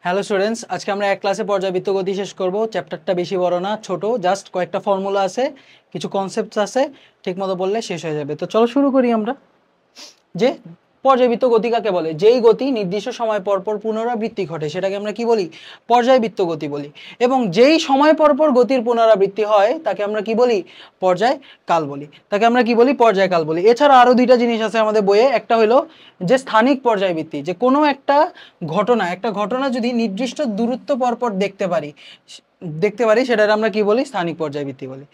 Hello students, আজকে আমরা এক ক্লাসে পর্যাবৃত্ত গতি শেষ করব। চ্যাপ্টারটা বেশি বড় না, ছোট, জাস্ট কয়েকটা ফর্মুলা আছে, কিছু কনসেপ্টস আছে, ঠিকমতো বললে শেষ হয়ে যাবে। তো চলো শুরু করি আমরা। যে পর্যায়বৃত্ত গতি কাকে বলে? যেই গতি নির্দিষ্ট সময় পর পর পুনরাবৃত্তি ঘটে সেটাকে আমরা কি বলি? পর্যায়বৃত্ত গতি বলি। এবং যেই সময় পর পর গতির পুনরাবৃত্তি হয় তাকে আমরা কি বলি? পর্যায়কাল বলি। তাকে আমরা কি বলি? পর্যায়কাল বলি। এছাড়া আরো দুইটা জিনিস আছে আমাদের বইয়ে। একটা হলো যে স্থানিক পর্যায়বৃত্তি, যে কোনো একটা ঘটনা যদি নির্দিষ্ট দূরত্ব পর পর দেখতে পারি সেটার আমরা কি বলি? স্থানিক পর্যায়বৃত্তি বলি।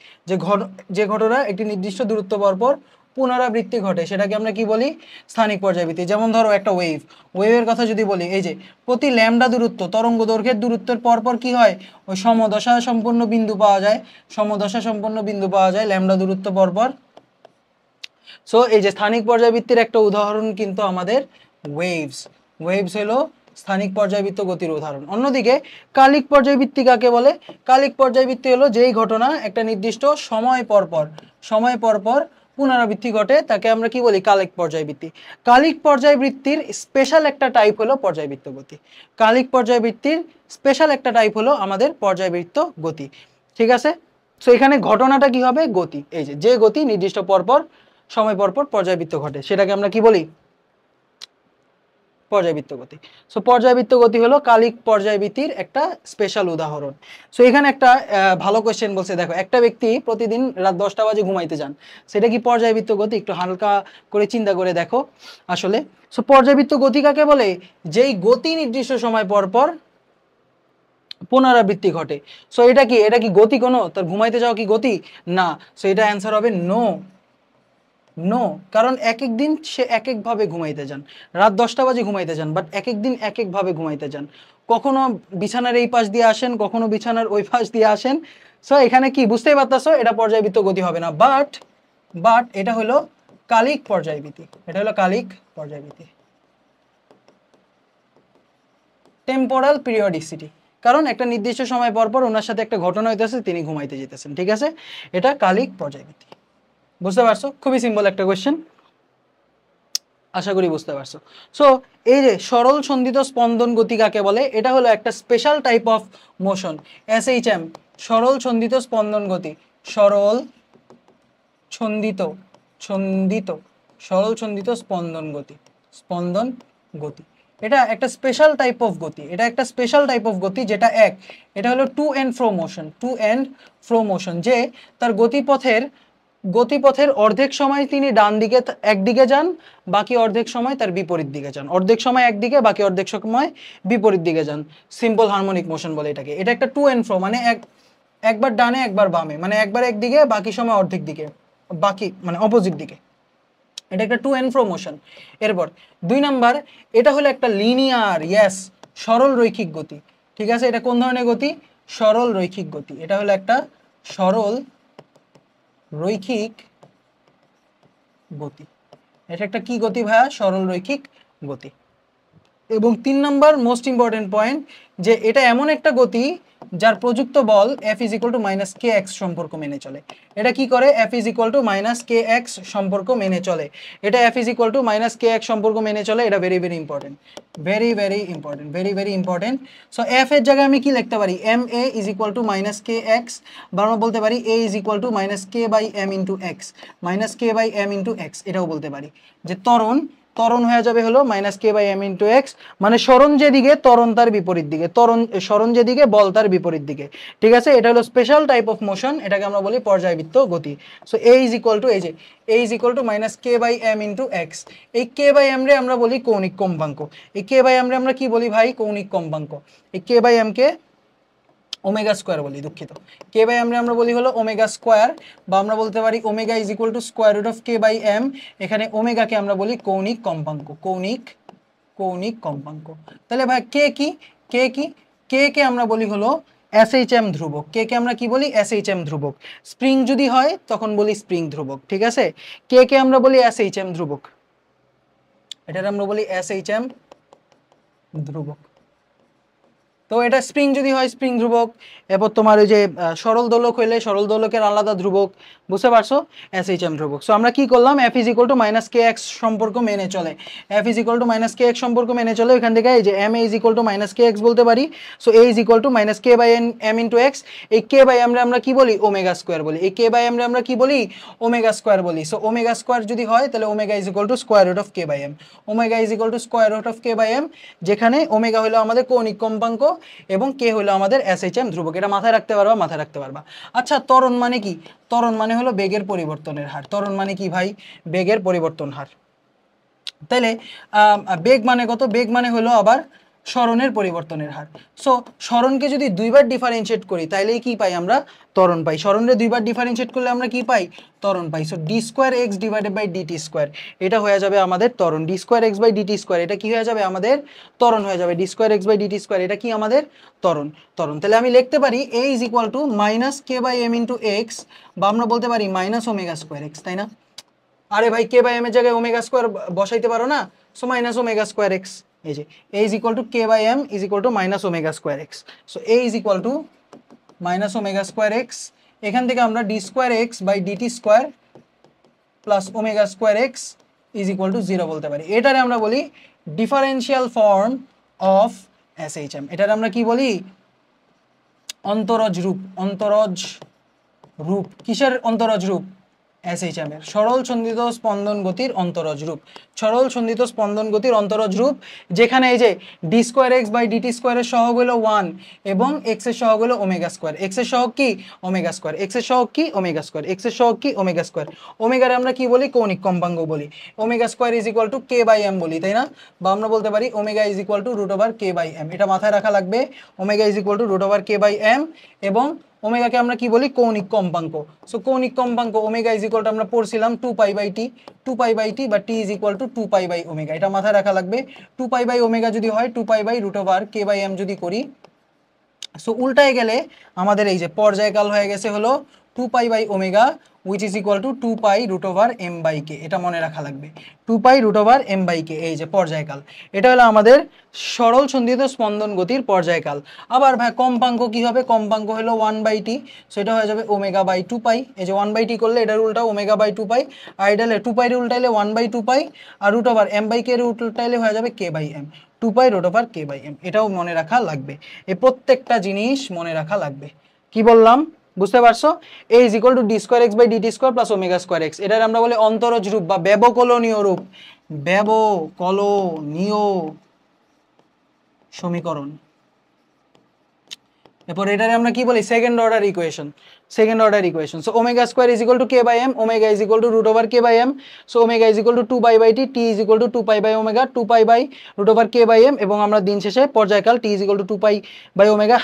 যে ঘটনা একটি নির্দিষ্ট দূরত্ব পর পর পুনরাবৃত্তি ঘটে সেটাকে আমরা কি বলি? স্থানিক পর্যায়বৃত্তি। যেমন ধরো একটা ওয়েভের কথা যদি বলি, এই যে প্রতি ল্যামডা দূরত্ব, তরঙ্গ দৈর্ঘ্যের দূরত্বের পরপর কি হয়? ওই সমদশা সম্পন্ন বিন্দু পাওয়া যায় ল্যামডা দূরত্ব পরপর। সো এই যে স্থানিক পর্যায়বৃত্তির একটা উদাহরণ কিন্তু আমাদের ওয়েভস হলো স্থানিক পর্যায়বৃত্ত গতির উদাহরণ। অন্যদিকে কালিক পর্যায়বৃত্তি কাকে বলে? কালিক পর্যায়বৃত্তি হলো যেই ঘটনা একটা নির্দিষ্ট সময় পর পর পুনরাবৃত্তি ঘটে তাকে আমরা কি বলি? কালিক পর্যায়বৃত্তি। কালিক পর্যায়বৃত্তির স্পেশাল একটা টাইপ হলো পর্যায়বৃত্ত গতি। কালিক পর্যায়বৃত্তির স্পেশাল একটা টাইপ হলো আমাদের পর্যায়বৃত্ত গতি। ঠিক আছে? সো এখানে ঘটনাটা কি হবে? গতি। এই যে গতি নির্দিষ্ট সময় পর পর পর্যায়বৃত্ত ঘটে সেটাকে আমরা কি বলি? পর্যায়বৃত্ত গতি। সো পর্যায়বৃত্ত গতি হলো কালিক পর্যায়বৃত্তির একটা স্পেশাল উদাহরণ। সো এখানে একটা ভালো কোশ্চেন বলছে, দেখো একটা ব্যক্তি প্রতিদিন রাত 10টা বাজে ঘুমাইতে যান, সেটা কি পর্যায়বৃত্ত গতি? একটু হালকা করে চিন্তা করে দেখো আসলে। সো পর্যায়বৃত্ত গতি কাকে বলে? যেই গতি নির্দিষ্ট সময় পর পর পুনরাবৃত্তি ঘটে। সো এটা কি গতি? কোনো তার ঘুমাইতে যাওয়া কি গতি? না। সো এটা অ্যান্সার হবে নো। কারণ এক এক দিন সে এক এক ভাবে ঘুমাইতে যান। রাত 10টা বাজে ঘুমাইতে যান, বাট এক এক দিন এক এক ভাবে ঘুমাইতে যান। কখনো বিছানার এই পাশ দিয়ে আসেন, কখনো বিছানার ওই পাশ দিয়ে আসেন। সো এখানে কি বুঝতেই পারতেছো? এটা পর্যায়বৃত্ত গতি হবে না, বাট এটা হলো কালিক পর্যায়বৃত্তি। টেম্পোরাল পিরিয়ডিসিটি, কারণ একটা নির্দিষ্ট সময় পর পর ওনার সাথে একটা ঘটনা হইতেছে, তিনি ঘুমাইতে যেতেছেন। ঠিক আছে? এটা কালিক পর্যায়বৃত্তি। বুঝতে পারছো? খুবই সিম্পল একটা কোয়েশ্চেন, আশা করি বুঝতে পারছো। সো এই যে সরল সন্ধিত স্পন্দন গতি কাকে বলে? এটা হলো একটা special type of motion, SHM, সরল সন্ধিত স্পন্দন গতি। সরল সন্ধিত সন্ধিত সরল সন্ধিত স্পন্দন গতি। এটা একটা স্পেশাল টাইপ অফ গতি, যেটা এটা হলো টু এন্ড ফ্রো মোশন, যে তার গতিপথের অর্ধেক সময় তিনি ডান দিকে একদিকে যান, বাকি অর্ধেক সময় তার বিপরীত দিকে যান। অর্ধেক সময় একদিকে, বাকি অর্ধেক সময় বিপরীত দিকে যান। সিম্পল হারমোনিক মোশন বলে এটাকে। এটা একটা টু এন্ড ফ্রো, মানে একবার ডানে একবার বামে, মানে একবার একদিকে বাকি সময় অর্ধেক দিকে, বাকি মানে অপোজিট দিকে। এটা একটা টু এন্ড ফ্রো মোশন। এরপর 2 নাম্বার, এটা হলো একটা লিনিয়ার, সরল রৈখিক গতি। ঠিক আছে? এটা কোন ধরনের গতি? সরল রৈখিক গতি। এটা হলো একটা সরল রৈখিক গতি। এটা একটা কি গতি ভাইয়া? সরল রৈখিক গতি। এবং 3 নাম্বার মোস্ট ইম্পর্টেন্ট পয়েন্ট, যে এটা এমন একটা গতি যার প্রযুক্ত বল F = -kx সম্পর্ক মেনে চলে। এটা কি করে? F = -kx সম্পর্ক মেনে চলে। এটা F = -kx সম্পর্ক মেনে চলে। এটা very very important, very important. So F এর জায়গায় আমি কি লিখতে পারি? ma = -kx, বা আমরা বলতে পারি a = -k/m × x, -k/m × x, এটাও বলতে পারি যে ত্বরণ হয়ে যাবে হলো -k/m × x, মানে সরণ যেদিকে ত্বরণ তার বিপরীত দিকে, সরণ যেদিকে বল তার বিপরীত দিকে। ঠিক আছে? এটা হলো স্পেশাল টাইপ অফ মোশন, এটাকে আমরা বলি পর্যায়বৃত্ত গতি। So a = -k/m × x। এই k/m রে আমরা বলি কৌণিক কম্পাঙ্ক। এই k/m রে আমরা কি বলি ভাই? কৌণিক কম্পাঙ্ক। এই k/m কে ওমেগা স্কয়ার বলি, দুঃখিত। k/m রে আমরা বলি হলো ওমেগা স্কয়ার, বা আমরা বলতে পারি ওমেগা = √k/m। এখানে ওমেগা কে আমরা বলি কৌণিক কম্পাঙ্ক। তাহলে ভাই কে কি? কে আমরা বলি হলো SHM ধ্রুবক। কে আমরা কি বলি? SHM ধ্রুবক। স্প্রিং যদি হয় তখন বলি স্প্রিং ধ্রুবক। ঠিক আছে? কে আমরা বলি SHM ধ্রুবক, এটার আমরা বলি SHM ধ্রুবক। তো এটা স্প্রিং যদি হয় স্প্রিং ধ্রুবক, এরপর তোমার ওই যে সরল দোলক হইলে সরল দোলকের আলাদা ধ্রুবক, বুঝতে পারছো, SHM ধ্রুবক। সো আমরা কি করলাম, F is equal to minus K X সম্পর্ক মেনে চলে, F is equal to minus K X সম্পর্ক মেনে চলে, ওইখান থেকে এই যে M is equal to minus K X বলতে পারি। So A is equal to minus K by M into X, এই কে বাই এম রে আমরা কি বলি, ওমেগা স্কোয়ার বলি, এই কে বাই এম রে আমরা কি বলি, ওমেগা স্কোয়ার বলি। সো ওমেগা স্কোয়ার যদি হয় তাহলে omega is equal to square root of K by M, omega is equal to square root of K by M, যেখানে ওমেগা হলো আমাদের কৌণিক কম্পাঙ্ক এবং কে হলো আমাদের SHM ধ্রুবক। এটা মাথায় রাখতে পারবা, মাথায় রাখতে পারবা। আচ্ছা ত্বরণ মানে কি, ত্বরণ মানে হলো বেগের পরিবর্তনের হার, ত্বরণ মানে কি ভাই, বেগের পরিবর্তন হার। তাহলে বেগ মানে কত, বেগ মানে হলো আবার সরণের পরিবর্তনের হার। সো সরণকে যদি দুইবার ডিফারেন্সিয়েট করি তাইলেই কি পাই আমরা, ত্বরণ পাই। সরণকে দুইবার ডিফারেন্সিয়েট করলে আমরা কি পাই, ত্বরণ পাই। So D square X divided by DT square, এটা হয়ে যাবে আমাদের ত্বরণ। D square X by DT square, এটা কি হয়ে যাবে আমাদের ত্বরণ হয়ে যাবে। D square X by DT square, এটা কি আমাদের ত্বরণ, ত্বরণ। তাহলে আমি লিখতে পারি A is equal to minus K by M into X, বা আমরা বলতে পারি মাইনাস ওমেগা স্কোয়ার এক্স, তাই না? আরে ভাই কে বাই এম এর জায়গায় ওমেগা স্কোয়ার বসাইতে পারো না, so minus omega square X. এই যে A is equal to K by M is equal to minus omega square x. So A is equal to minus omega square X, এখান থেকে আমরা D square X by DT square plus omega square X is equal to 0 বলতে পারি। এটারে আমরা বলি differential form of SHM। এটারে আমরা কি বলি, অন্তরজ রূপ, অন্তরজ রূপ। কিসের অন্তরজ রূপ, SHM এর সরল সন্ধিত স্পন্দন গতির অন্তরজ রূপ, সরল সন্ধিত স্পন্দন গতির অন্তরজ রূপ, যেখানে এই যে D square X by dt স্কোয়ারের সহগ হলো 1 এবং এক্স এর সহগ হলো ওমেগা স্কোয়ার, এক্স এর সহগ কি ওমেগা স্কোয়ার, এক্স এর সহগ কি ওমেগা স্কোয়ার, এক্স এর সহগ কি ওমেগা স্কোয়ার। ওমেগারে আমরা কি বলি, কৌণিক কম্পাঙ্ক বলি। Omega square is equal to K by M বলি, তাই না? বা আমরা বলতে পারি omega is equal to root over K by M, এটা মাথায় রাখা লাগবে। Omega is equal to root over K by M, এবং ওমেগাকে আমরা কি বলি, কৌণিক কম্পাঙ্ক। সো কৌণিক কম্পাঙ্ক ওমেগা ইজ ইকুয়াল টু আমরা পড়ছিলাম 2 pi by T, 2 pi by T বা T is equal to 2 pi by omega, এটা মাথায় রাখা লাগবে। 2 পাই বাই ওমেগা যদি হয় 2 pi by root over K by M যদি করি, সো উল্টায় গেলে আমাদের এই যে পর্যায়কাল হয়ে গেছে হলো 2 pi by omega which is equal to 2 pi root over M by K, এটা মনে রাখা লাগবে। 2 pi root over M by K, এই যে পর্যায়কাল, এটা হলো আমাদের সরল সন্ধিত স্পন্দন গতির পর্যায়কাল। আবার ভাই কম্পাঙ্ক কি হবে, কম্পাঙ্ক হলো 1 বাই টি, সো এটা হয়ে যাবে ওমেগা বাই 2 পাই। এই যে 1 বাই টি করলে এটার উল্টা ওমেগা বাই 2 পাই, আর এটা 2 পাই এর উল্টাইলে 1 বাই 2 পাই, আর root over M by K এর উল্টাইলে হয়ে যাবে K by M, 2 pi root over K by M, এটাও মনে রাখা লাগবে। এই প্রত্যেকটা জিনিস মনে রাখা লাগবে। কি বললাম বুঝতে পারছো? A is equal to D square X by DT square plus omega square X, এটার আমরা বলি অন্তরজ রূপ বা ব্যবকলনীয় রূপ, ব্যবকলনীয় সমীকরণ। এরপর এটারে আমরা কি বলি, second order equation, second order equation. So omega square is equal to K by M, omega is equal to root over K by M, so omega is equal to 2 pi by T, T is equal to 2 pi by omega, 2 pi by root over K by M, এবং আমরা দিন শেষে পর্যায়কাল T is equal to 2 pi by omega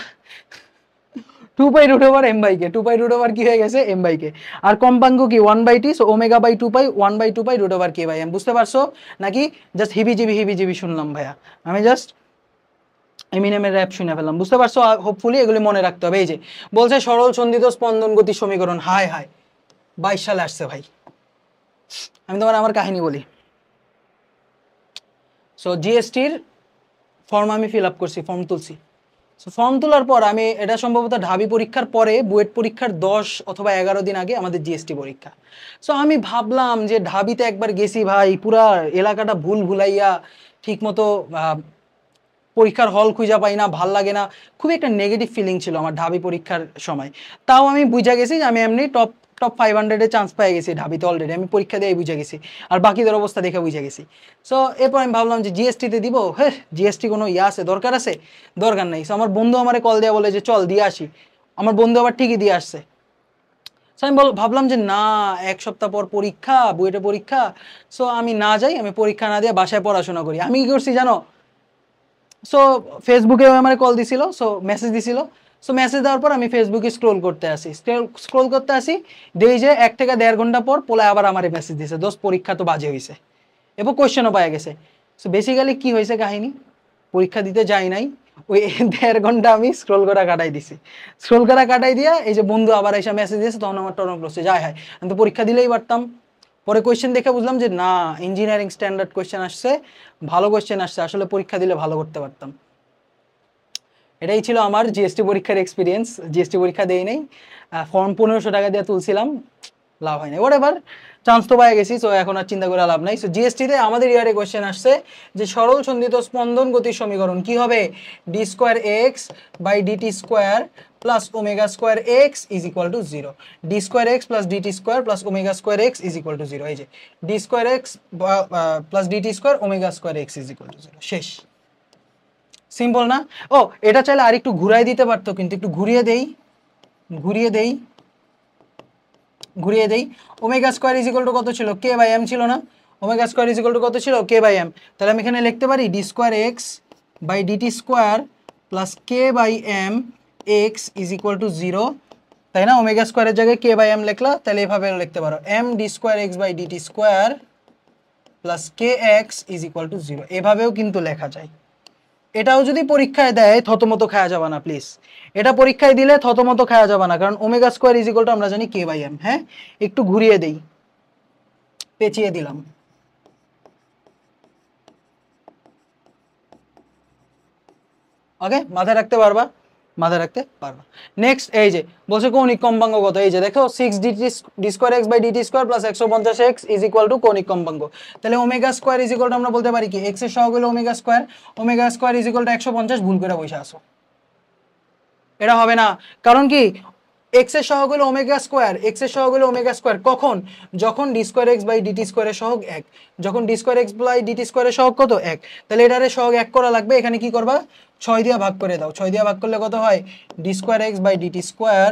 2 pi root over M by K, 2 pi root over কি হয়ে গেছে M by কে, আর কম্পাঙ্ক কি 1 by T, so omega by 2 pi 1 by 2 pi root over K by M. বুঝতে পারছো নাকি just হিবিজিবি শুনলাম ভাইয়া? আমি জাস্ট এমিনেমের র‍্যাপ শুনে ফেললাম। বুঝতে পারছো? হোপফুলি এগুলি মনে রাখতে হবে। এই যে বলছে সরল সন্ধিত স্পন্দন গতি সমীকরণ, হাই হাই 22 সালে আসছে ভাই। আমি তোমার আমার কাহিনী বলি। সো জিএসটির ফর্ম আমি ফিল আপ করছি, ফর্ম তুলছি। সো ফর্ম তোলার পর আমি, এটা সম্ভবত ঢাবি পরীক্ষার পরে, বুয়েট পরীক্ষার 10 অথবা 11 দিন আগে আমাদের জিএসটি পরীক্ষা। সো আমি ভাবলাম যে ঢাবিতে একবার গেছি ভাই, পুরা এলাকাটা ভুলাইয়া ঠিক মতো পরীক্ষার হল খুঁজা পাই না, ভাল লাগে না, খুবই একটা নেগেটিভ ফিলিং ছিল আমার ঢাবি পরীক্ষার সময়। তাও আমি বুঝা গেছি যে আমি এমনি টপ 500-এ চান্স পেয়ে গেছি ঢাবিতে অলরেডি, আমি পরীক্ষা দিয়ে বুঝা গেছি, আর বাকিদের অবস্থা দেখে বুঝা গেছি। সো এরপর আমি ভাবলাম যে জিএসটিতে দিব, হ্যাঁ জিএসটি কোনো আছে, দরকার আছে, দরকার নাই। সো আমার বন্ধু আমারে কল দিয়ে বলে যে চল দিয়ে আসি, আমার বন্ধু আবার ঠিকই দিয়ে আসছে। সো আমি ভাবলাম যে না, 1 সপ্তাহ পর পরীক্ষা, বুয়েটে পরীক্ষা, সো আমি না যাই, আমি পরীক্ষা না দিয়ে বাসায় পড়াশোনা করি। আমি কি করছি জানো? সো ফেসবুকে আমার কল দিছিল, সো মেসেজ দিছিল, সো মেসেজ দেওয়ার পর আমি ফেসবুকে স্ক্রোল করতে আসি, দেখি যে 1 থেকে 1.5 ঘন্টা পর পোলায় আবার আমার মেসেজ দিছে, দোস্ত পরীক্ষা তো বাজে হয়েছে, এরপর কোয়েশ্চেনও পাওয়া গেছে। সো বেসিক্যালি কি হয়েছে কাহিনী, পরীক্ষা দিতে যাই নাই, ওই 1.5 ঘন্টা আমি স্ক্রোল করা কাটাই দিছি। স্ক্রোল করা কাটাই দিয়া এই যে বন্ধু আবার এসে মেসেজ দিয়েছে, তখন আমার টনক লসে যায়, হয় আমি তো পরীক্ষা দিলেই পারতাম। পরে কোয়েশ্চেন দেখে বুঝলাম যে না, ইঞ্জিনিয়ারিং স্ট্যান্ডার্ড কোয়েশ্চেন আসছে, ভালো কোয়েশ্চেন আসছে, আসলে পরীক্ষা দিলে ভালো করতে পারতাম। এটাই ছিল আমার জিএসটি পরীক্ষার এক্সপিরিয়েন্স। জিএসটি পরীক্ষা দেই নাই, ফর্ম 1500 টাকা দিয়ে তুলছিলাম, লাভ হয় না, ওর এবার চান্স তো পাই গেছি, সো এখন আর চিন্তা করে লাভ নাই। সো জিএসটিতে আমাদের ইয়ারে কোয়েশ্চেন আসছে যে সরল সন্ধিত স্পন্দন গতির সমীকরণ কি হবে, D square X by DT square plus omega square X is equal to zero. D square X plus dt square plus omega square X is equal to zero. এই যে D square X plus dt square omega square X is equal to zero, শেষ। Simple না? ও এটা চাইলে আর একটু ঘুরাই দিতে পারতো, কিন্তু একটু ঘুরিয়ে দেই, ঘুরিয়ে দেই, ঘুরিয়ে দেই। Omega square is equal to কত ছিল, কে বাই এম ছিল না? Omega square is equal to কত ছিল, কে বাই এম। তাহলে আমি এখানে লিখতে পারি D square X by DT square plus K by M x is equal to zero, তাই না? ওমেগা স্কোয়ারের জায়গায় কে বাই এম লিখলা, তাহলে এভাবে লিখতে পারো M D square X by DT square plus K X is equal to zero. এভাবেও কিন্তু লেখা যায়। এটাও যদি পরীক্ষায় দেয় থতমত খাওয়া যাবে না প্লিজ, এটা পরীক্ষায় দিলে থতমত খাওয়া যাবে না, কারণ omega square is equal to আমরা জানি কে বাই এম। হ্যাঁ, একটু ঘুরিয়ে দেই, পেঁচিয়ে দিলাম। ওকে, মাথায় রাখতে পারবা, মাথায় রাখতে পারবা। নেক্সট এই যে বলছে কৌণিক কম্পাঙ্ক কত, এই যে দেখো 6 D square X by DT square plus 150 X is equal to কৌণিক কম্পাঙ্ক। তাহলে omega square is equal to আমরা বলতে পারি কি, এক্স এর সহগ হলো omega square, omega square is equal to 150, ভুল করে বসে আসো, এটা হবে না। কারণ কি, এক্স এর সহগ হলো ওমেগা স্কোয়ার, এক্স এর সহগ হলো ওমেগা স্কোয়ার কখন, যখন D square X by dt স্কোয়ারের সহগ 1, যখন D square X by dt স্কোয়ারের সহগ কত 1, তাহলে এটারে সহগ 1 করা লাগবে। এখানে কি করবা, 6 দিয়ে ভাগ করে দাও, 6 দিয়ে ভাগ করলে কত হয়, D square X by DT square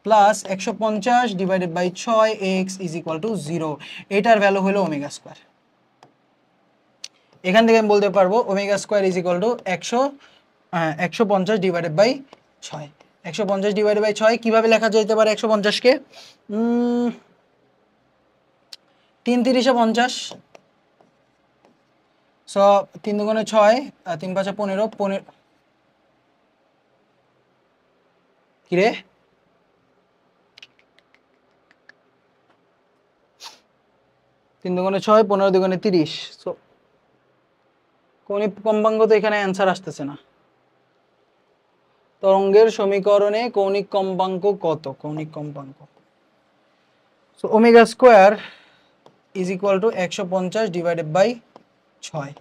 plus 150 divided by 6 X is equal to 0। এটার ভ্যালু হলো ওমেগা স্কোয়ার। এখান থেকে আমি বলতে পারবো omega square is equal to 150 divided by 6। 150 divided by 6 কিভাবে লেখা যেতে পারে 150 কে, 3 3 50, সো 3 দুগুণে 6, 3 5 15, 15 কিরে 3 দুগুণে 6, 15 দুগুণে 30, সো কৌণিক কম্পাঙ্ক তো এখানে অ্যান্সার আসতেছে না। তরঙ্গের সমীকরণে কৌণিক কম্পাঙ্ক কত, কৌণিক কম্পাঙ্ক, so omega square is equal to 150 divided by 6,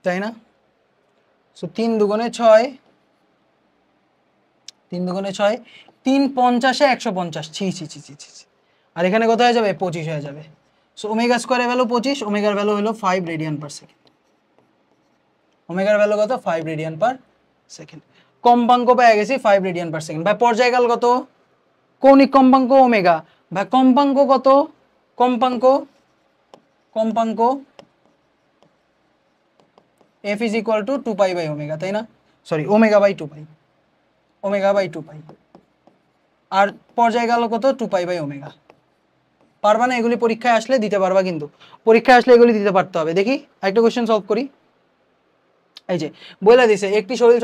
তাই না? সো 3 দুগুণে 6, 3 দুগুণে 6, 3 50-এ 150, ছি ছি ছি ছি ছি, আর এখানে কত হয়ে যাবে, 25 হয়ে যাবে। সো ওমেগা স্কোয়ারের ভ্যালু 25, ওমেগার ভ্যালু হলো 5 রেডিয়ান পার সেকেন্ড। ওমেগার ভ্যালু কত, 5 রেডিয়ান পার সেকেন্ড। কম্পাঙ্ক পেয়ে গেছি 5 রেডিয়ান পার সেকেন্ড। ভাই পর্যায়কাল কত, কৌণিক কম্পাঙ্ক ওমেগা, ভাই কম্পাঙ্ক কত, কম্পাঙ্ক, কম্পাঙ্ক f is equal to 2 pi by omega, তাই না? Sorry, omega by 2 pi, omega by 2 pi, আর পর্যায়কাল কত, 2 পাই বাই ওমেগা। পারবা না এগুলি, পরীক্ষায় আসলে দিতে পারবা, কিন্তু পরীক্ষায় আসলে এগুলি দিতে পারতে হবে। দেখি আরেকটা কোশ্চেন সলভ করি। এই যে বলে দিছে একটি সরল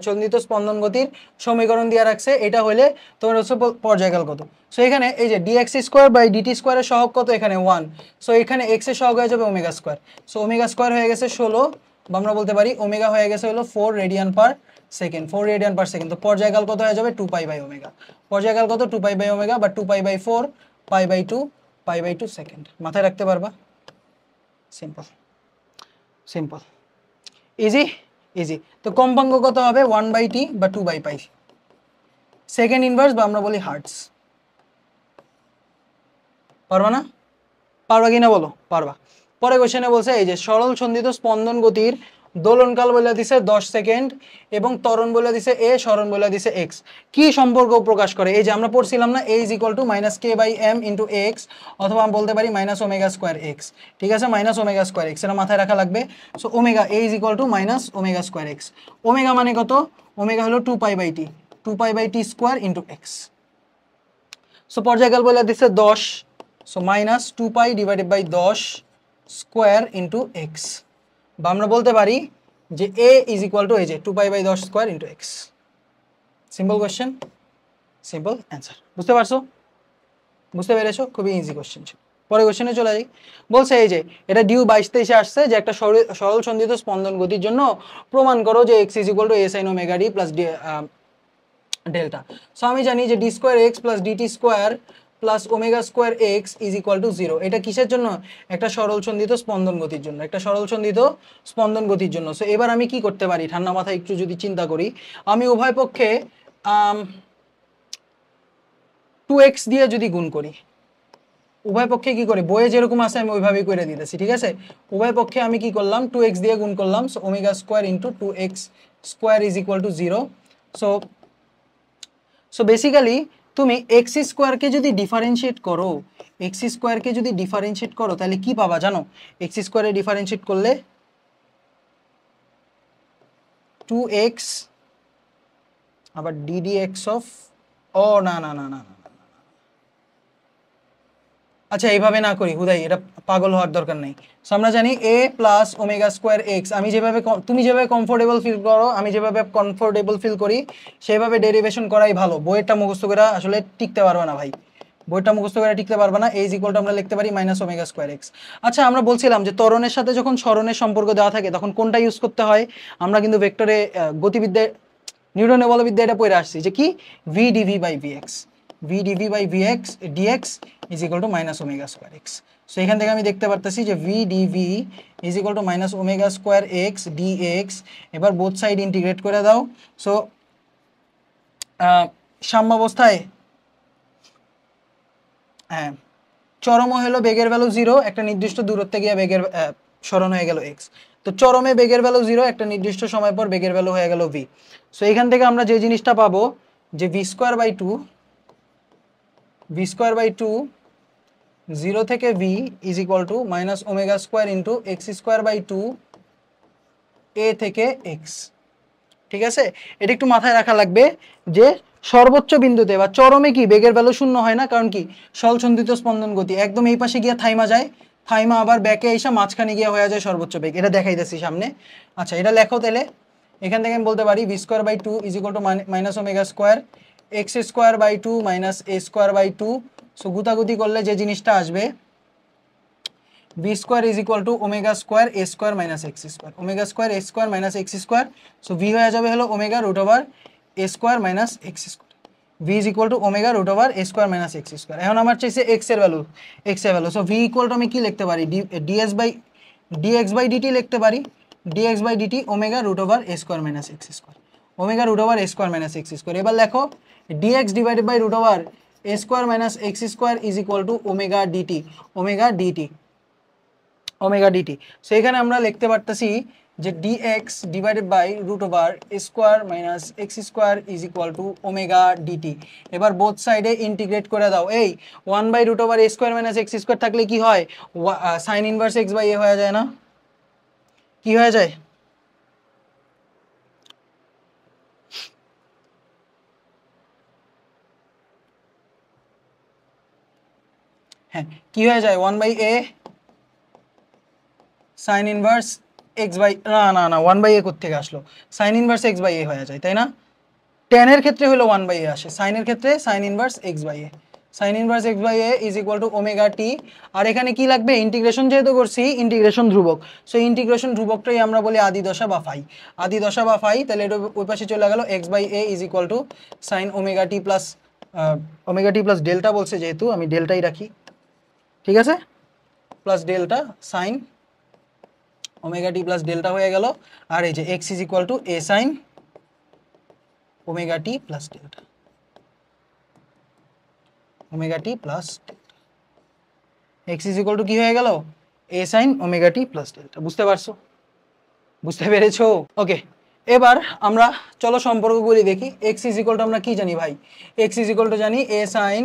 চন্দিত স্পন্দন গতির সমীকরণ দিয়ে রাখছে, এটা হলে তোমার হচ্ছে পর্যায়কাল কত। সো এখানে এই যে ডিএক্স স্কোয়ার বাই ডিটি স্কোয়ারের সহগ কত, এখানে 1, সো এখানে এক্স এর সহগ হয়ে যাবে omega square. So omega square হয়ে গেছে 16, বা আমরা বলতে পারি ওমেগা হয়ে গেছে হলো 4 radian per second, 4 radian per second. তো পর্যায়কাল কত হয়ে যাবে, 2 পাই বাই ওমেগা। পর্যায়কাল কত, 2 পাই বাই ওমেগা, বা 2 pi by 4, pi by 2, pi by 2 second. মাথায় রাখতে পারবা, সিম্পল সিম্পল, ইজি ইজি। তো কম্পাঙ্ক কত হবে, 1 বাই টি বা 2 বাই পাই, সেকেন্ড ইনভার্স বা আমরা বলি হার্টস। পারবা না, পারবা কিনা বলো, পারবা। পরে কোশ্চেনে বলছে এই যে সরল সন্ধিত স্পন্দন গতির দোলনকাল বলে দিছে 10 সেকেন্ড এবং ত্বরণ বলে দিছে a, সরণ বলে দিছে x। কি সম্পর্ক প্রকাশ করে, এই যে আমরা পড়ছিলাম না, a is equal to minus K by M into X, অথবা আমি বলতে পারি মাইনাস ওমেগা স্কোয়ার এক্স। ঠিক আছে, মাইনাস ওমেগা স্কোয়ার এক্স, এটা মাথায় রাখা লাগবে। So omega a is equal to minus omega square X. Omega মানে কত, ওমেগা হলো 2 pi by T, 2 pi by T square into X. সো পর্যায়কাল বলে দিছে 10, so minus 2 pi divided by 10 square into X, বা আমরা বলতে পারি যে a ইজ ইকুয়াল টু এই যে 2 pi by 10 square into X. Simple question, simple answer. বুঝতে পারছো, বুঝতে পেরেছো, খুবই ইজি কোয়েশ্চেন ছিল। পরে কোশ্চেনে চলে যাই। বলছে এই যে এটা ডিউ 22-23 আসছে যে একটা সরল সন্ধিত স্পন্দন গতির জন্য প্রমাণ করো যে x = a sin omega d plus delta. So আমি জানি যে d square x plus dt square plus omega square x is equal to 0। এটা কিসের জন্য? একটা সরল সন্ধিত স্পন্দন গতির জন্য, একটা সরল সন্ধিত স্পন্দন গতির জন্য। সো এবার আমি কি করতে পারি ঠান্ডা মাথায় একটু যদি চিন্তা করি, আমি উভয় পক্ষে 2x দিয়ে যদি গুণ করি, উভয় পক্ষে কি করে বইয়ে যেরকম আছে আমি ওইভাবেই করে দিতেছি, ঠিক আছে? উভয় পক্ষে আমি কি করলাম 2x দিয়ে গুণ করলাম, so omega square into 2x square is equal to 0। So basically তুমি এক্স স্কোয়ারকে যদি ডিফারেন্সিয়েট করো, এক্স স্কোয়ারকে যদি ডিফারেন্সিয়েট করো তাহলে কি পাবা জানো? এক্স স্কোয়ারে ডিফারেন্সিয়েট করলে 2x আবার ddx অফ না না না না, আচ্ছা এইভাবে না করি হুদাই, এটা পাগল হওয়ার দরকার নেই। সো আমরা জানি a plus omega square x, আমি যেভাবে তুমি যেভাবে কমফোর্টেবল ফিল করো, আমি যেভাবে কমফোর্টেবল ফিল করি সেভাবে ডেরিভেশন করাই ভালো। বইয়েরটা মুখস্থ করে আসলে টিকতে পারবে না ভাই, বইটা মুখস্থ করে টিকতে পারবে না। a = আমরা লিখতে পারি মাইনাস ওমেগা স্কোয়ার এক্স। আচ্ছা আমরা বলছিলাম যে ত্বরণের সাথে যখন সরণের সম্পর্ক দেওয়া থাকে তখন কোনটা ইউজ করতে হয়? আমরা কিন্তু ভেক্টরে গতিবিদ্যায় নিউটনের বলবিদ্যা এটা পড়ে আসছি যে কি v dv by vx, v dv by vx dx is equal to minus omega square x। So এখান থেকে আমি দেখতে পারতেছি যে v dv is equal to minus omega square x dx। এবার বোথ সাইড ইন্টিগ্রেট করে দাও। সো সাম্যাবস্থায় হ্যাঁ চরম হলো বেগের ভ্যালু 0, একটা নির্দিষ্ট দূরত্বে গিয়ে বেগের সরণ হয়ে গেল x। তো চরমে বেগের ভ্যালু 0, একটা নির্দিষ্ট সময় পর বেগের ভ্যালু হয়ে গেল v। সো এখান থেকে আমরা যে জিনিসটা পাবো যে v স্কয়ার বাই 2 0 থেকে v is equal to minus omega square into X square by 2 a থেকে x। ঠিক আছে, এটা একটু মাথায় রাখা লাগবে যে সর্বোচ্চ বিন্দুতে বা চরমে কি বেগের ভ্যালু শূন্য হয় না, কারণ কি সরলসন্ধিত স্পন্দন গতি একদম এই পাশে গিয়ে থাইমা যায়, থাইমা আবার ব্যাকে এসে মাঝখানে গিয়ে হয়ে যায় সর্বোচ্চ বেগ। এটা দেখাইতেছি সামনে। আচ্ছা এটা লেখো তাহলে, এখান থেকে আমি বলতে পারি v square by 2 is equal to minus omega square x square by 2 minus a square by 2। So গুতাগুতি করলে যে জিনিসটা আসবে v square is equal to omega square a square minus x square, omega square a square minus x square. So v হয়ে যাবে হলো omega root over a square minus x square, v is equal to omega root over a square minus x square. এখন আমার চাইছে x এর value, so v equal to আমি কি লিখতে পারি dx বাই dt লিখতে পারি, dx by dt omega root over a square minus x square, omega root over a square minus x square. এবার লেখো dx divided by root over a square minus x square is equal to omega dt। So এখানে আমরা লিখতে পারতেছি যে dx divided by root over a square minus x square is equal to omega dt। এবার both সাইডে integrate করে দাও। এই 1 by root over a square minus x square থাকলে কি হয়? Sine inverse x by a হয়ে যায় না? কি হয়ে যায়? হ্যাঁ কি হয়ে যায়? 1 by a sine inverse x by না 1 বাই a কোত্থেকে আসলো? Sine inverse x by a হয়ে যায়, তাই না? tan এর ক্ষেত্রে হলো 1 বাই a আসে, সাইনের ক্ষেত্রে sine inverse x by a, sine inverse x by a is equal to omega t। আর এখানে কি লাগবে? ইন্টিগ্রেশন যেহেতু করছি, ইন্টিগ্রেশন ধ্রুবক। সো ইন্টিগ্রেশন ধ্রুবকটাই আমরা বলি আদি দশা বা ফাই, আদি দশা বা ফাই। তাহলে এটা ওই পাশে চলে গেল x by a is equal to sine omega t plus delta বলছে যেহেতু আমি ডেল্টাই রাখি, ঠিক আছে, প্লাস ডেল্টা সাইন ওমেগা টি প্লাস ডেল্টা হয়ে গেল। আর এই যে x is equal to a sine omega T plus delta, omega T plus delta, x is equal to কি হয়ে গেল? a sine omega T plus delta. বুঝতে পারছো? বুঝতে পেরেছো? ওকে, এবার আমরা চলো সম্পর্কগুলি দেখি। x ইজ ইকুয়াল টু আমরা কি জানি ভাই? x ইজ ইকুয়াল টু জানি a sine